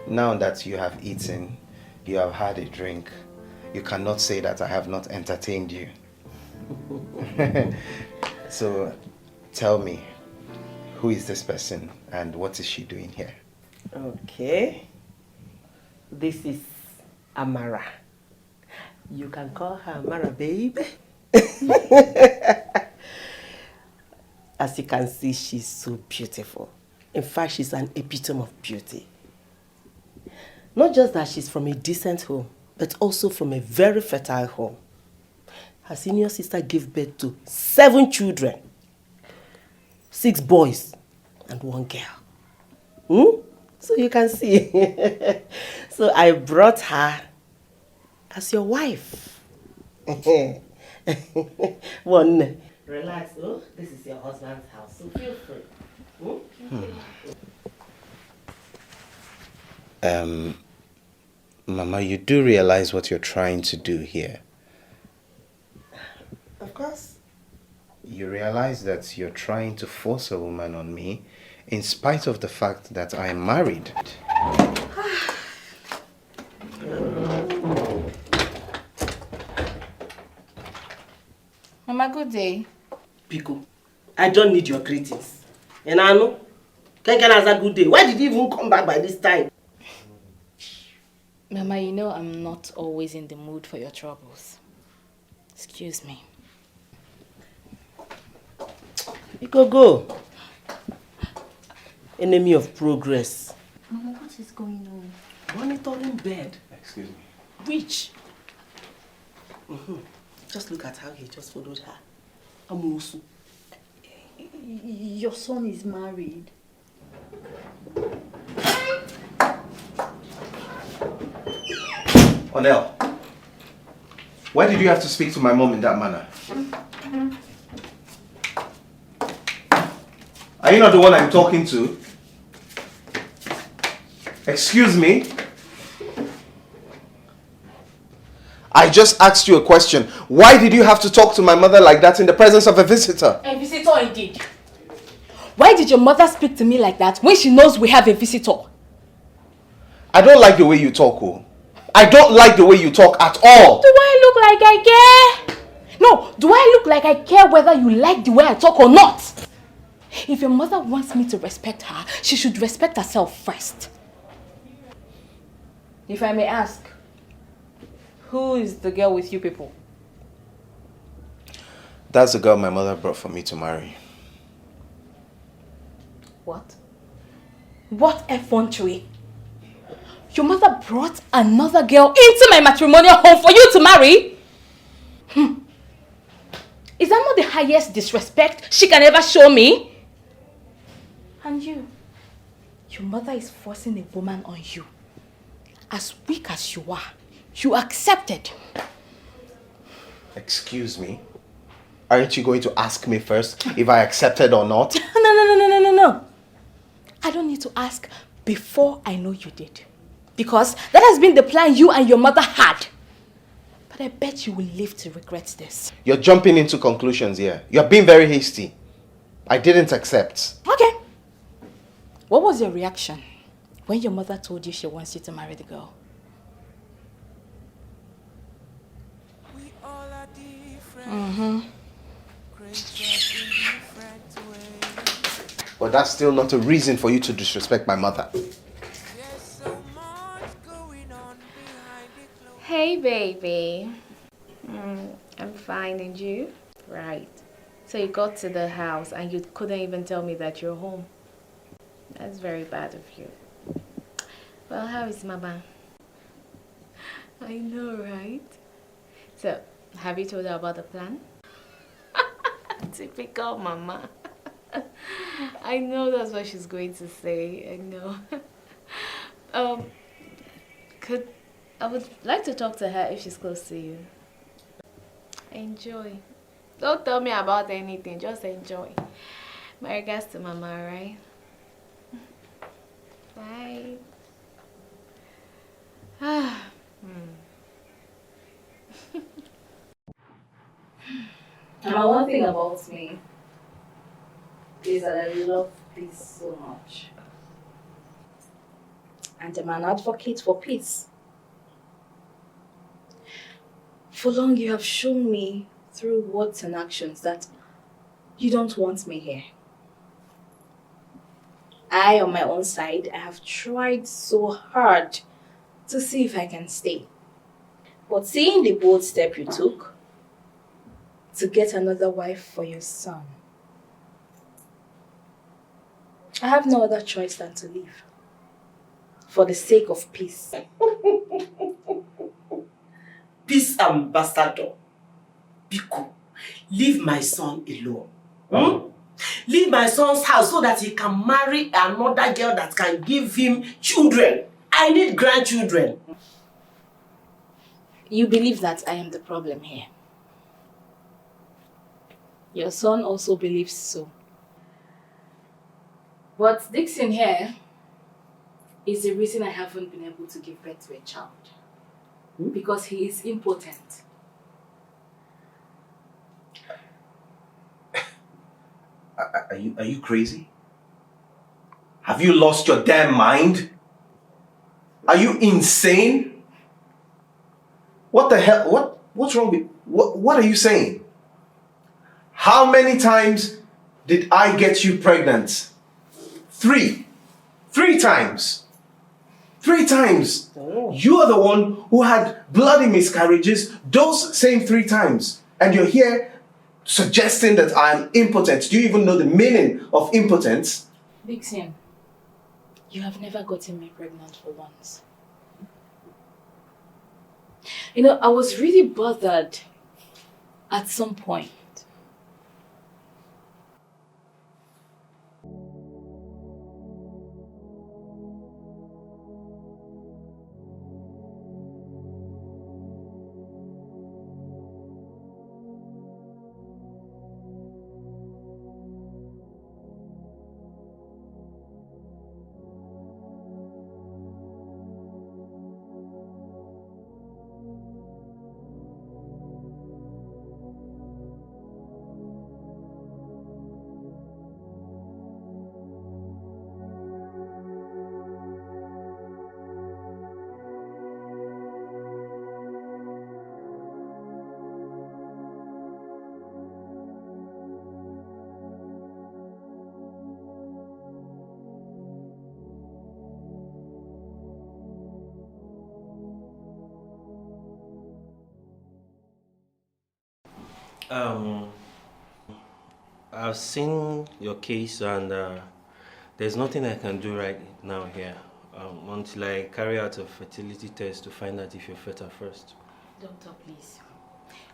now that you have eaten, you have had a drink, you cannot say that I have not entertained you. So, tell me, who is this person and what is she doing here? Okay. This is Amara. You can call her Amara, babe. As you can see, she's so beautiful. In fact, she's an epitome of beauty. Not just that she's from a decent home, but also from a very fertile home. Her senior sister gave birth to 7 children. 6 boys and 1 girl. So you can see. So I brought her as your wife. One. Relax, oh. This is your husband's house, so feel free. Mama, you do realize what you're trying to do here? Of course. You realize that you're trying to force a woman on me in spite of the fact that I am married. Mama, good day. Pico, I don't need your greetings. And I know, Ken has a good day. Why did you even come back by this time? Mama, you know I'm not always in the mood for your troubles. Excuse me. Pico, go. Enemy of progress. Mama, what is going on? Monitoring bed. Excuse me. Which? Just look at how he just followed her. Amusu. Your son is married. Onel, why did you have to speak to my mom in that manner? Are you not the one I'm talking to? Excuse me? I just asked you a question. Why did you have to talk to my mother like that in the presence of a visitor? A visitor indeed. Why did your mother speak to me like that when she knows we have a visitor? I don't like the way you talk, oh. I don't like the way you talk at all. Do I look like I care? No, do I look like I care whether you like the way I talk or not? If your mother wants me to respect her, she should respect herself first. If I may ask, who is the girl with you people? That's the girl my mother brought for me to marry. What? What effrontery? Your mother brought another girl into my matrimonial home for you to marry? Is that not the highest disrespect she can ever show me? And you, your mother is forcing a woman on you. As weak as you are, you accepted. Excuse me? Aren't you going to ask me first if I accepted or not? No. I don't need to ask before I know you did. Because that has been the plan you and your mother had. But I bet you will live to regret this. You're jumping into conclusions here. You're being very hasty. I didn't accept. Okay. What was your reaction when your mother told you she wants you to marry the girl? We all are different. But that's still not a reason for you to disrespect my mother. Hey, baby. I'm fine, and you? Right. So you got to the house and you couldn't even tell me that you're home. That's very bad of you. Well, how is Mama? I know, right? So, have you told her about the plan? Typical Mama. I know that's what she's going to say. I know. I would like to talk to her if she's close to you. Enjoy. Don't tell me about anything. Just enjoy. My regards to Mama, right? Bye. Now, one thing about me is that I love peace so much. And I'm an advocate for peace. For long, you have shown me through words and actions that you don't want me here. I, on my own side, I have tried so hard to see if I can stay. But seeing the bold step you took to get another wife for your son, I have no other choice than to leave. For the sake of peace. Peace ambassador. Biko, leave my son alone. Leave my son's house so that he can marry another girl that can give him children. I need grandchildren. You believe that I am the problem here. Your son also believes so. But Dixon here is the reason I haven't been able to give birth to a child. Because he is impotent. Are you crazy? Have you lost your damn mind? Are you insane? What the hell? What's wrong with... What are you saying? How many times did I get you pregnant? 3. 3 times. 3 times. Oh. You are the one who had bloody miscarriages those same 3 times. And you're here suggesting that I'm impotent. Do you even know the meaning of impotence? Dixon, you have never gotten me pregnant for once. You know, I was really bothered at some point. Um, I've seen your case and there's nothing I can do right now here until I carry out a fertility test to find out if you're fertile first. Doctor, please.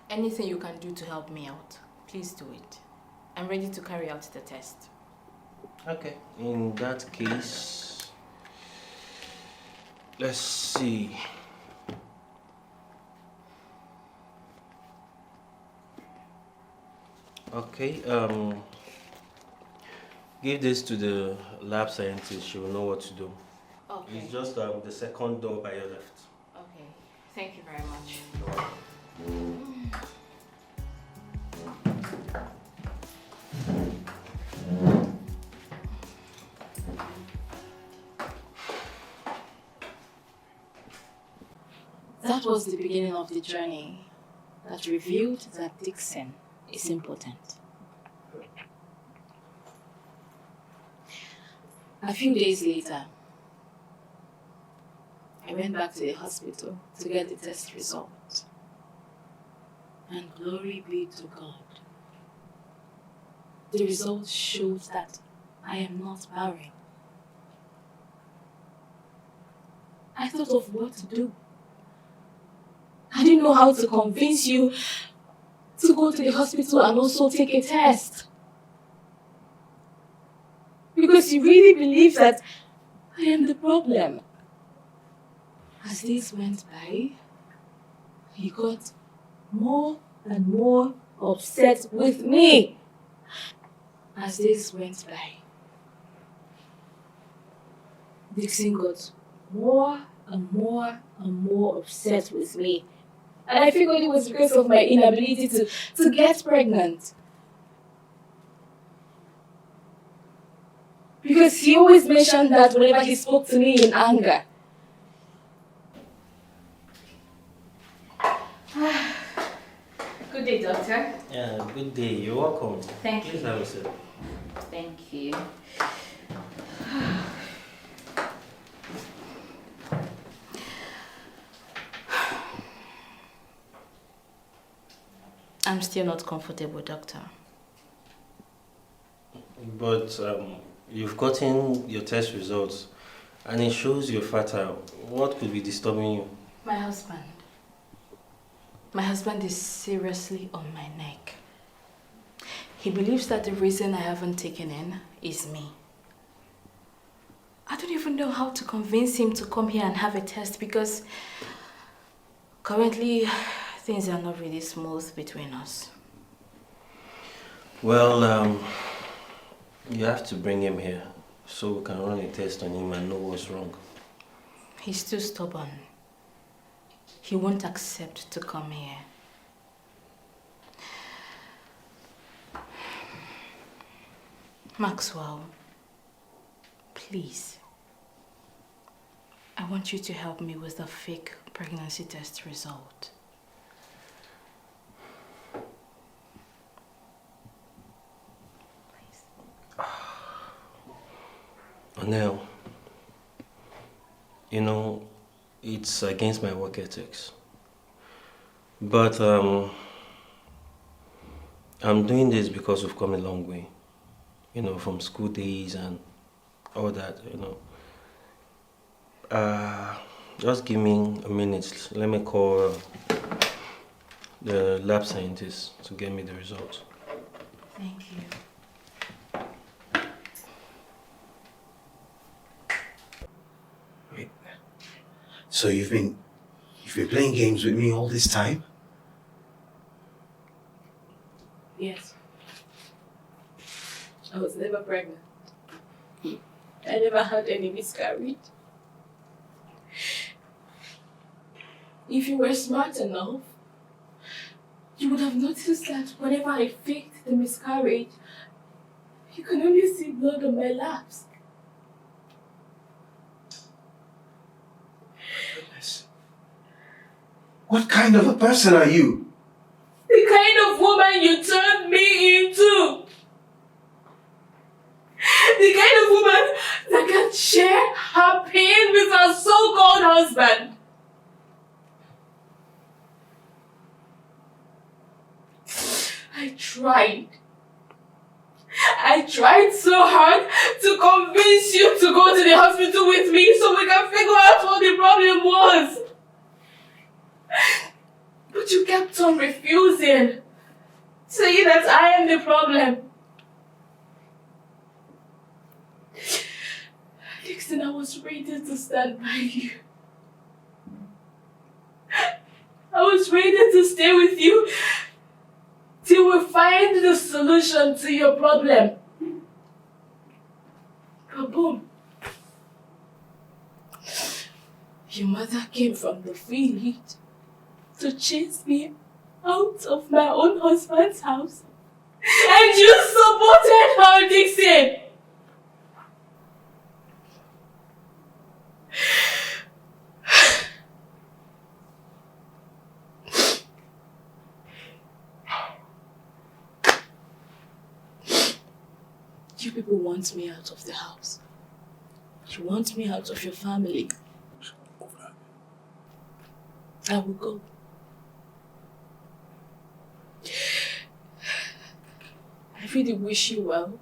Anything you can do to help me out, please do it. I'm ready to carry out the test. Okay. In that case, let's see. Okay, give this to the lab scientist. She will know what to do. Okay. It's just the second door by your left. Okay. Thank you very much. That was the beginning of the journey that revealed that Dixon is impotent. A few days later, I went back to the hospital to get the test result. And glory be to God. The result shows that I am not barren. I thought of what to do. I didn't know how to convince you to go to the hospital and also take a test. Because you really believe that I am the problem. As days went by, he got more and more upset with me. As days went by, Dixon got more and more and more upset with me. And I figured it was because of my inability to get pregnant. Because he always mentioned that whenever he spoke to me in anger. Good day, doctor. Yeah, good day. You're welcome. Thank you. Please have a seat. Thank you. I'm still not comfortable, doctor. But you've gotten your test results and it shows you're fertile. What could be disturbing you? My husband. My husband is seriously on my neck. He believes that the reason I haven't taken in is me. I don't even know how to convince him to come here and have a test because currently things are not really smooth between us. Well, you have to bring him here so we can run a test on him and know what's wrong. He's too stubborn. He won't accept to come here. Maxwell, please. I want you to help me with the fake pregnancy test result. Anel, you know, it's against my work ethics. But I'm doing this because we've come a long way. You know, from school days and all that, you know. Just give me a minute. Let me call the lab scientist to get me the results. Thank you. Wait. So you've been playing games with me all this time? Yes. I was never pregnant. I never had any miscarriage. If you were smart enough, you would have noticed that whenever I faked the miscarriage, you could only see blood on my laps. Goodness. What kind of a person are you? The kind of woman you turned me into. The kind of woman that can share her pain with her so-called husband. I tried. I tried so hard to convince you to go to the hospital with me so we can figure out what the problem was. But you kept on refusing, saying that I am the problem. Dixon, I was ready to stand by you. I was ready to stay with you till we find the solution to your problem. But boom. Your mother came from the village to chase me out of my own husband's house. And you supported her, Dixon. You people want me out of the house. You want me out of your family. I will go. I really wish you well.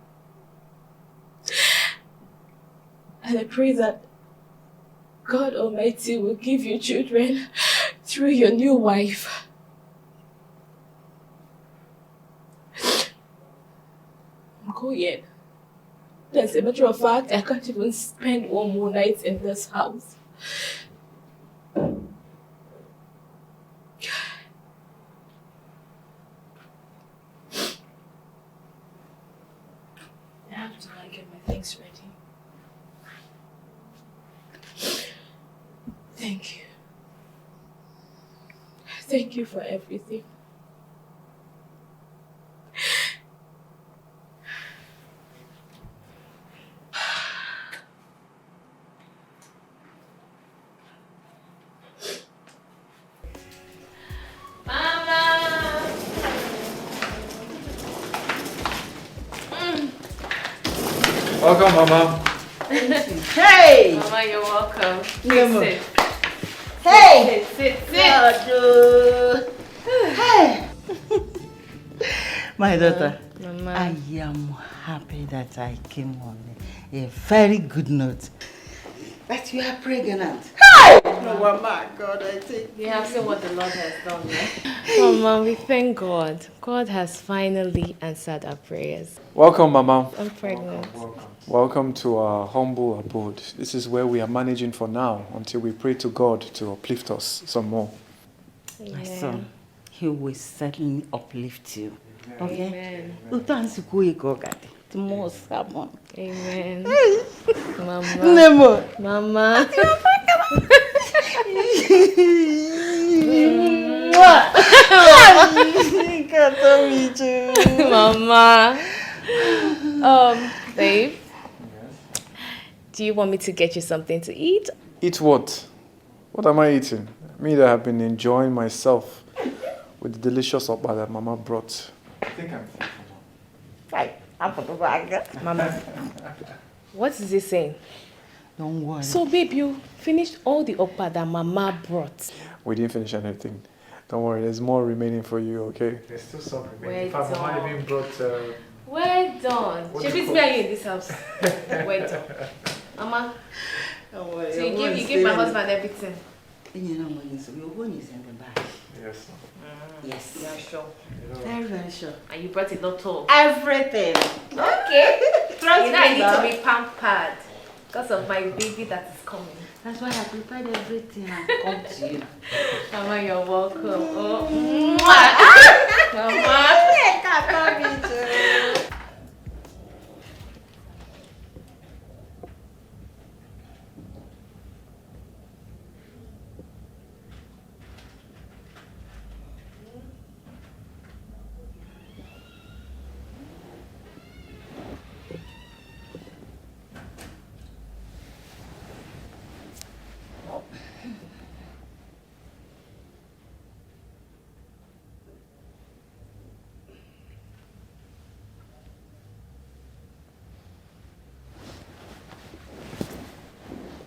And I pray that God Almighty will give you children through your new wife. I'm going. As a matter of fact, I can't even spend one more night in this house. I have to get my things ready. Thank you. Thank you for everything. Welcome, Mama. Hey! Mama, you're welcome. Sit. Hey! Sit. Hey! My daughter, Mama. I am happy that I came on a very good note. That you are pregnant. Hey! No, Mama, God, I think. You have seen what the Lord has done, right? Mama, we thank God. God has finally answered our prayers. Welcome, Mama. I'm pregnant. Welcome to our humble abode. This is where we are managing for now until we pray to God to uplift us some more. My son, He will certainly uplift you. Okay? Amen. Amen. Mama. Nemo. Mama. Mama. Babe. Do you want me to get you something to eat? Eat what? What am I eating? Me that have been enjoying myself with the delicious oppa that Mama brought. I think I'm full. Mama. What is he saying? Don't worry. So, babe, you finished all the oppa that Mama brought. We didn't finish anything. Don't worry, there's more remaining for you, okay? There's still some remaining. In fact, Mama even brought... We're done. Should we be in this house? We're done. Mama, so you give my husband everything? You know when you send them back. Yes. Yes. You are sure? Very, very sure. And you brought it not all? Everything. Okay. Trust you know I need to be pampered because of my baby that is coming. That's why I prepared everything and come to you. Mama, you're welcome. Oh. Mama.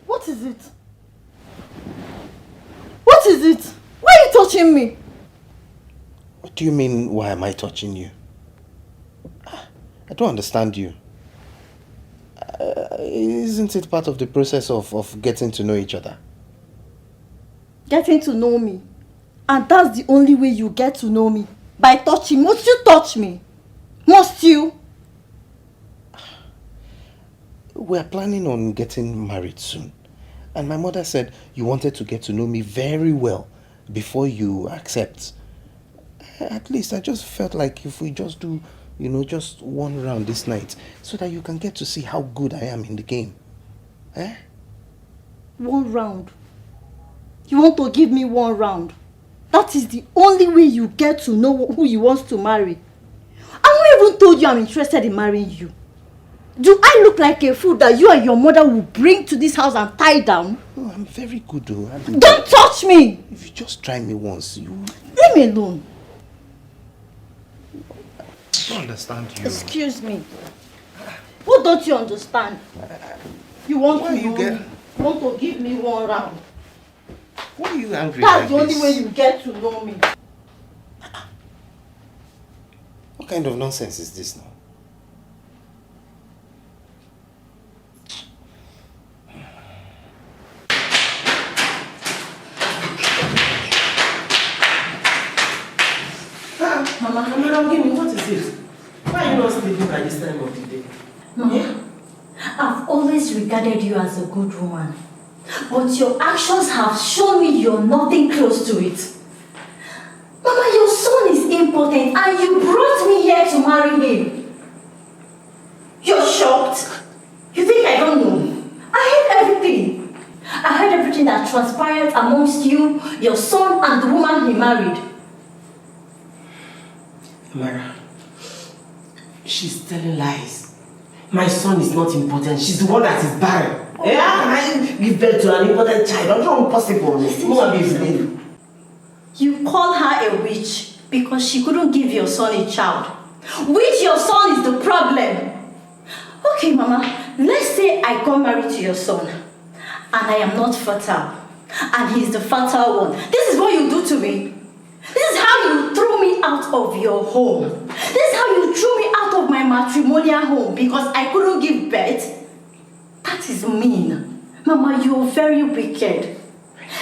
What is it? What is it? Why are you touching me? What do you mean, why am I touching you? I don't understand you. Isn't it part of the process of getting to know each other? Getting to know me. And that's the only way you get to know me. By touching. Must you touch me? Must you? We're planning on getting married soon. And my mother said you wanted to get to know me very well before you accept. At least I just felt like if we just do, just one round this night so that you can get to see how good I am in the game. Eh? One round? You want to give me one round? That is the only way you get to know who you want to marry. I won't even told you I'm interested in marrying you. Do I look like a fool that you and your mother will bring to this house and tie down? No, I'm very good though. Don't touch me! If you just try me once, you... Leave me alone. I don't understand you. Excuse me. What don't you understand? You want to give me one round. Why are you angry? That's the only way you get to know me. What kind of nonsense is this now? Mama, give me, what is it? Why are you not sleeping by this time of the day? Mama, I've always regarded you as a good woman. But your actions have shown me you're nothing close to it. Mama, your son is important and you brought me here to marry him. You're shocked? You think I don't know? I heard everything. I heard everything that transpired amongst you, your son and the woman he married. Mara, she's telling lies. My son is not important. She's the one that is barren. How can I give birth to an important child? That's not possible. You call her a witch because she couldn't give your son a child. Which your son is the problem. Okay, Mama, let's say I got married to your son and I am not fertile and he's the fertile one. This is what you do to me. This is how you threw me out of your home. This is how you threw me out of my matrimonial home because I couldn't give birth. That is mean. Mama, you're very wicked.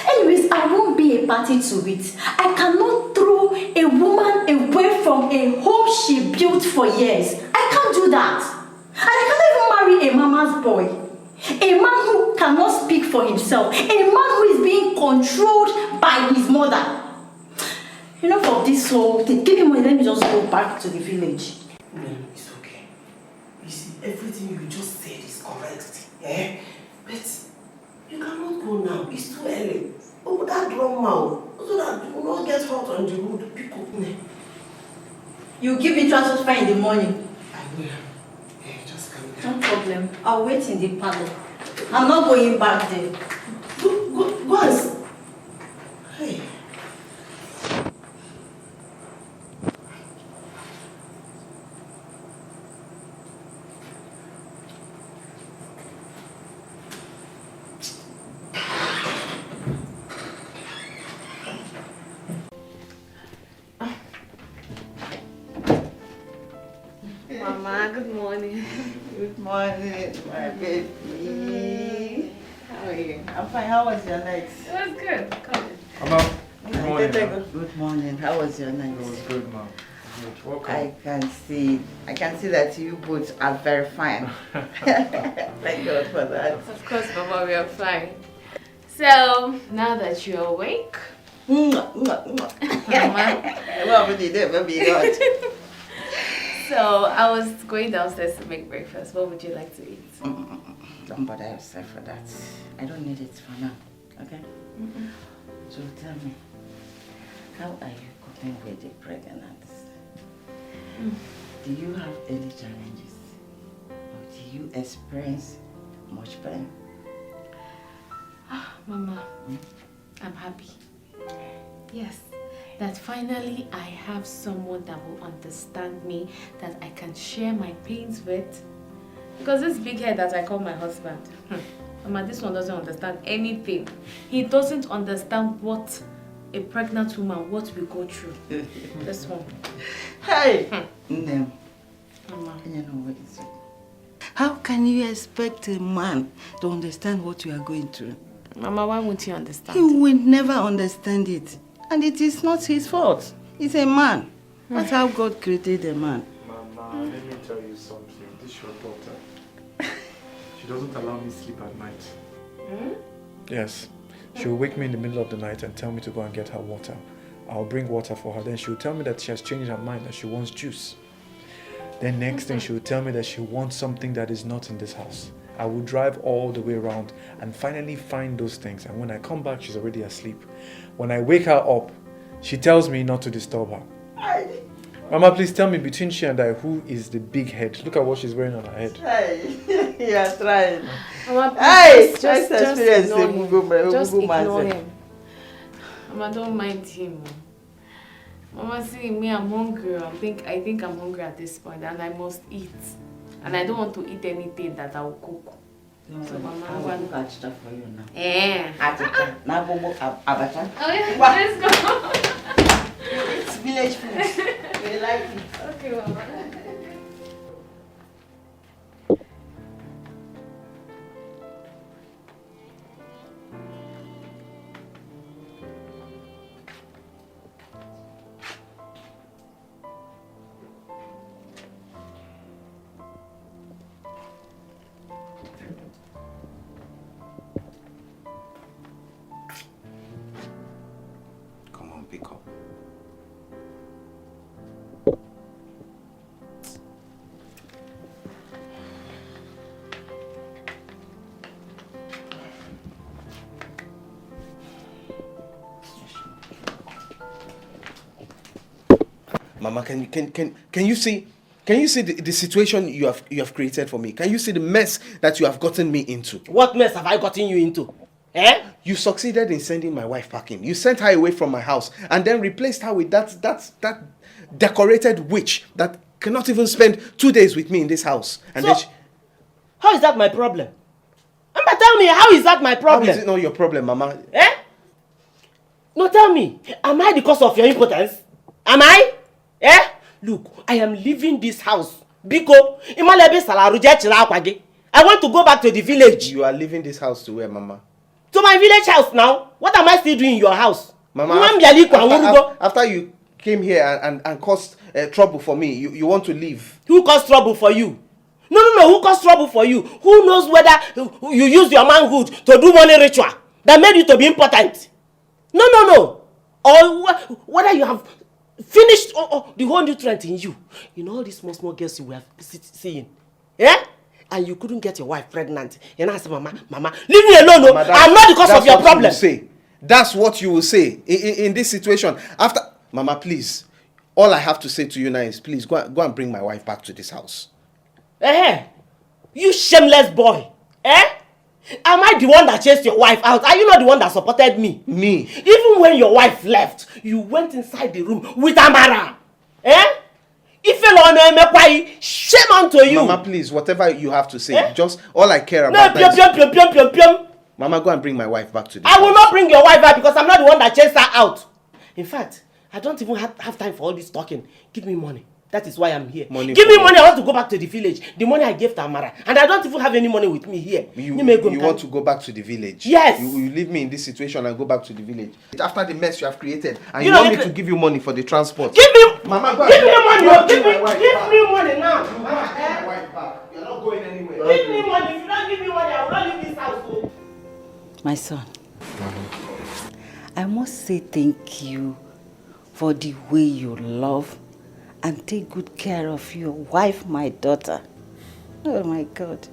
Anyways, I won't be a party to it. I cannot throw a woman away from a home she built for years. I can't do that. And I cannot even marry a mama's boy. A man who cannot speak for himself. A man who is being controlled by his mother. Enough of this whole thing. Give me money, let me just go back to the village. No, it's okay. You see, everything you just said is correct. Eh? But you cannot go now. It's too early. Oh, that drum mouth. So that you will not get hot on the road. Pick up. You give me transfer in the morning. I will. Yeah, just come down. No problem. I'll wait in the parlor. I'm not going back there. Go and... Hey. Mama, good morning. Good morning, my baby. How are you? I'm fine. How was your night? It was good. Come in. Hello. Good morning. Good morning. How was your night? It was good, Mom. Good. Welcome. I can see that you both are very fine. Thank God for that. Of course, Mama, we are fine. So, now that you're awake, Mama. So, I was going downstairs to make breakfast. What would you like to eat? Don't bother yourself for that. I don't need it for now. Okay? So tell me, how are you coping with the pregnancy? Do you have any challenges? Or do you experience much pain? Mama, I'm happy. Yes, that finally I have someone that will understand me, that I can share my pains with. Because this big head that I call my husband, Mama, this one doesn't understand anything. He doesn't understand what a pregnant woman, what we go through. This one. Hey! No. Mama. How can you expect a man to understand what you are going through? Mama, why won't you understand? He will never understand it. And it is not his fault. He's a man. That's how God created a man. Mama, let me tell you something. This is your daughter. She doesn't allow me sleep at night. Yes. She'll wake me in the middle of the night and tell me to go and get her water. I'll bring water for her. Then she'll tell me that she has changed her mind, that she wants juice. Then next thing she'll tell me that she wants something that is not in this house. I will drive all the way around and finally find those things. And when I come back, she's already asleep. When I wake her up, she tells me not to disturb her. Mama, please tell me, between she and I, who is the big head? Look at what she's wearing on her head. Hey, you are trying. Mama, hey, just ignore him. Mama, don't mind him. Mama, see me, I'm hungry. I think I'm hungry at this point, and I must eat. And I don't want to eat anything that I will cook. So, Mama, I will cook abacha for you now. Abacha. Now, abacha. Oh, yeah, let's go. It's village food. We like it. Okay, Mama. Mama, can you see the situation you have created for me? Can you see the mess that you have gotten me into? What mess have I gotten you into? Eh? You succeeded in sending my wife packing. You sent her away from my house and then replaced her with that decorated witch that cannot even spend 2 days with me in this house. And so, then how is that my problem? Mama, tell me, how is that my problem? How is it not your problem, Mama? Eh? No, tell me, am I the cause of your impotence? Am I? Eh? Look, I am leaving this house. Biko, I want to go back to the village. You are leaving this house to where, Mama? To my village house now. What am I still doing in your house? Mama, after you came here and caused trouble for me, you want to leave. Who caused trouble for you? No, who caused trouble for you? Who knows whether you used your manhood to do money ritual that made you to be important? No. Or whether you have finished the whole nutrient in you. You know all these small girls you were seeing. Yeah? And you couldn't get your wife pregnant. And I said, Mama, leave me alone. Mama, I'm not the cause of your problem. That's what you will say in this situation. After, Mama, please. All I have to say to you now is, please, go and bring my wife back to this house. You shameless boy. Am I the one that chased your wife out? Are you not the one that supported me? Me? Even when your wife left, you went inside the room with Amara. Shame unto you. Mama, please, whatever you have to say, just all I care about is... Mama, go and bring my wife back to this house. I will not bring your wife back because I'm not the one that chased her out. In fact, I don't even have time for all this talking. Give me money. That is why I'm here. Give me money. I want to go back to the village. The money I gave to Amara. And I don't even have any money with me here. You want to go back to the village? Yes. You leave me in this situation and go back to the village. After the mess you have created. And you want me to give you money for the transport. Give me Mama, go give me money. Give me money now. You want to take my wife back. You're not going anywhere. Give me money. If you don't give me money, I will not leave this house. My son, I must say thank you for the way you love and take good care of your wife, my daughter. Oh my God.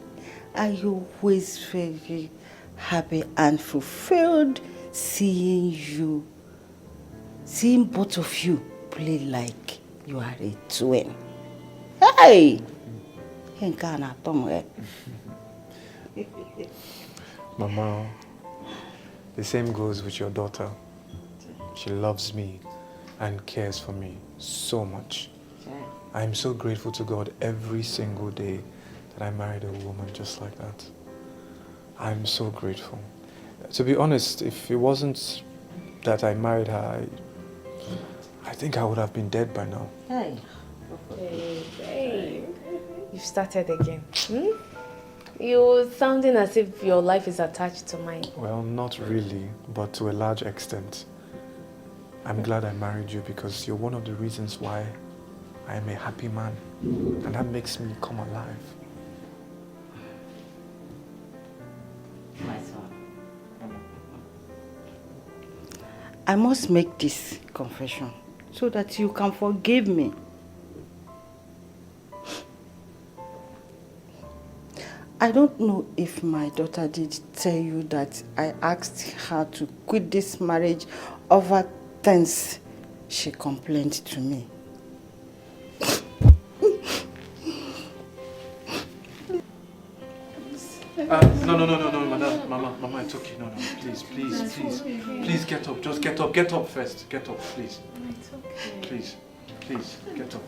I always very happy and fulfilled seeing both of you play like you are a twin. Hey! Mama, the same goes with your daughter. She loves me and cares for me so much. I am so grateful to God every single day that I married a woman just like that. I'm so grateful. To be honest, if it wasn't that I married her, I think I would have been dead by now. Hey. Hey. You've started again. You're sounding as if your life is attached to mine. Well, not really, but to a large extent. I'm glad I married you because you're one of the reasons why I am a happy man. And that makes me come alive. My son, I must make this confession so that you can forgive me. I don't know if my daughter did tell you that I asked her to quit this marriage over things she complained to me. No, madam, mama, it's okay. No, please. Please get up. Just get up first. Get up, please. It's okay. Please, get up.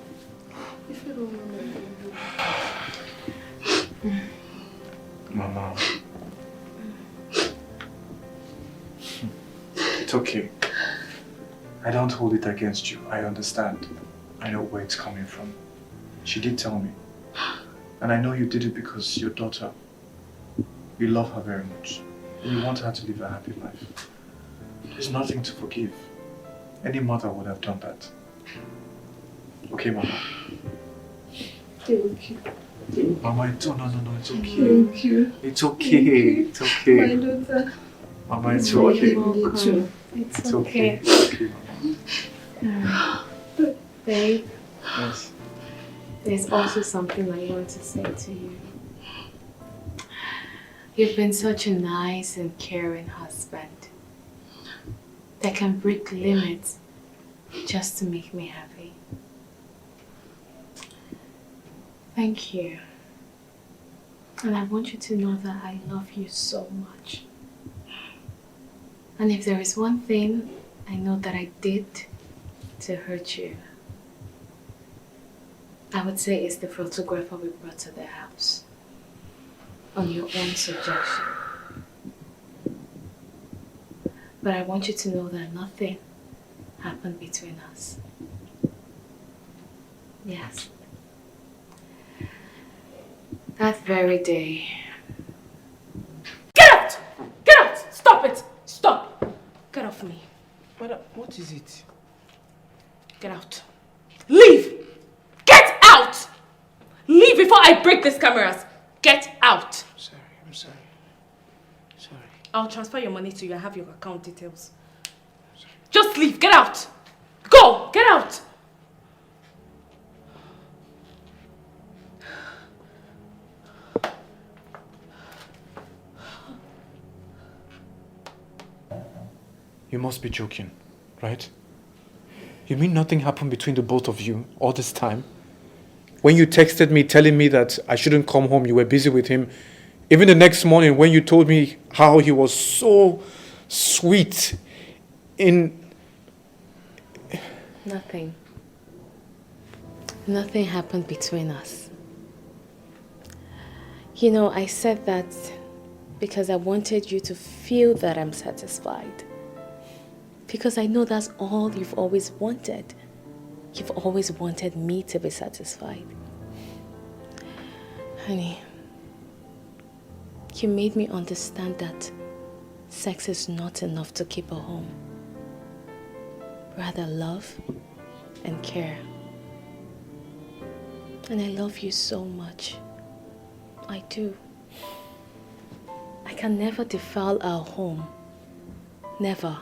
If you don't remember. Mama. It's okay. I don't hold it against you. I understand. I know where it's coming from. She did tell me. And I know you did it because your daughter, you love her very much. And you want her to live a happy life. There's nothing to forgive. Any mother would have done that. Okay, Mama? Thank you. Mama, it's okay. Thank you. It's okay. It's okay. My daughter. Mama, it's okay. It's okay. It's okay, Mama. Babe, Yes. there's also something I want to say to you. You've been such a nice and caring husband that can break limits just to make me happy. Thank you. And I want you to know that I love you so much. And if there is one thing I know that I did to hurt you, I would say it's the photographer we brought to the house on your own suggestion. But I want you to know that nothing happened between us. Yes. That very day. Get out! Get out! Stop it! Stop! Get off me. What is it? Get out. Leave! Get out! Leave before I break these cameras. Get out. I'm sorry. I'll transfer your money to you. I have your account details. Just leave. Get out. Go. Get out. You must be joking, right? You mean nothing happened between the both of you all this time? When you texted me telling me that I shouldn't come home, you were busy with him. Even the next morning when you told me how he was so sweet in... Nothing. Nothing happened between us. You know, I said that because I wanted you to feel that I'm satisfied. Because I know that's all you've always wanted. You've always wanted me to be satisfied. Honey, you made me understand that sex is not enough to keep a home. Rather love and care. And I love you so much. I do. I can never defile our home. Never.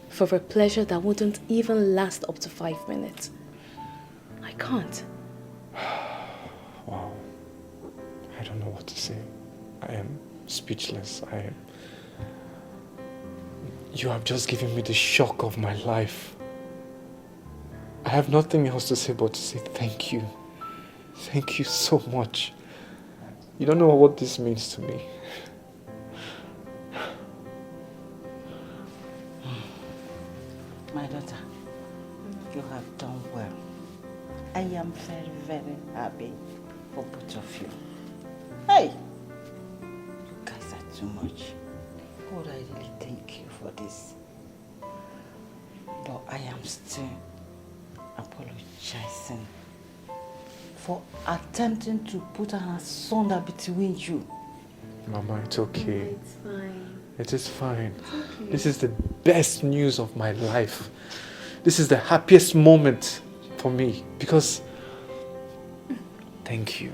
For a pleasure that wouldn't even last up to 5 minutes. I can't. Wow. I don't know what to say. I am speechless. You have just given me the shock of my life. I have nothing else to say but to say thank you. Thank you so much. You don't know what this means to me. My daughter, you have done well. I am very, very happy for both of you. Hey! You guys are too much. God, I really thank you for this. But I am still apologizing for attempting to put an asunder between you. Mama, it's okay. It's fine. It is fine. It's okay. This is the best news of my life. This is the happiest moment for me because thank you.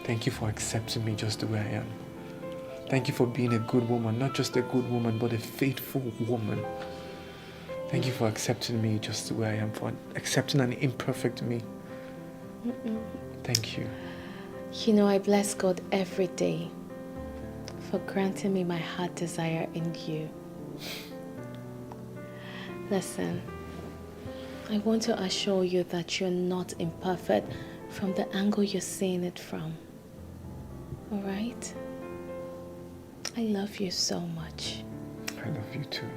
Thank you for accepting me just the way I am. Thank you for being a good woman, not just a good woman, but a faithful woman. Thank you for accepting me just the way I am, for accepting an imperfect me. Thank you. You know, I bless God every day for granting me my heart desire in you. Listen, I want to assure you that you're not imperfect from the angle you're seeing it from. All right? I love you so much. I love you too.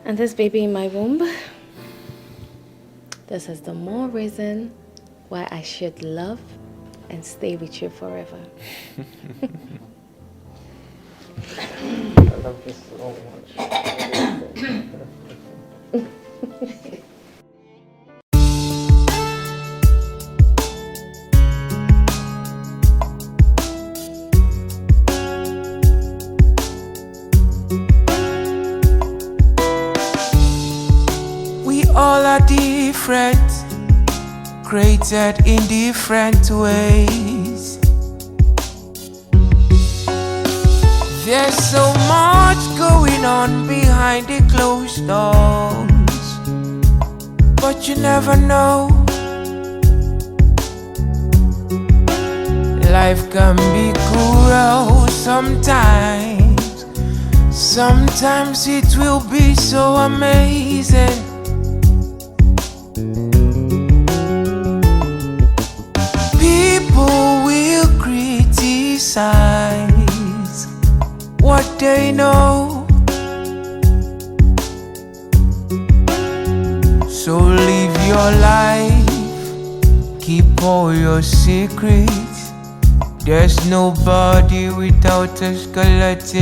And this baby in my womb, this is the more reason why I should love and stay with you forever. I love you so much. We all are different, created in different ways. There's so much going on behind the closed doors, but you never know. Life can be cruel sometimes. Sometimes it will be so amazing. People will criticize what they know, so live your life, keep all your secrets. There's nobody without a skeleton.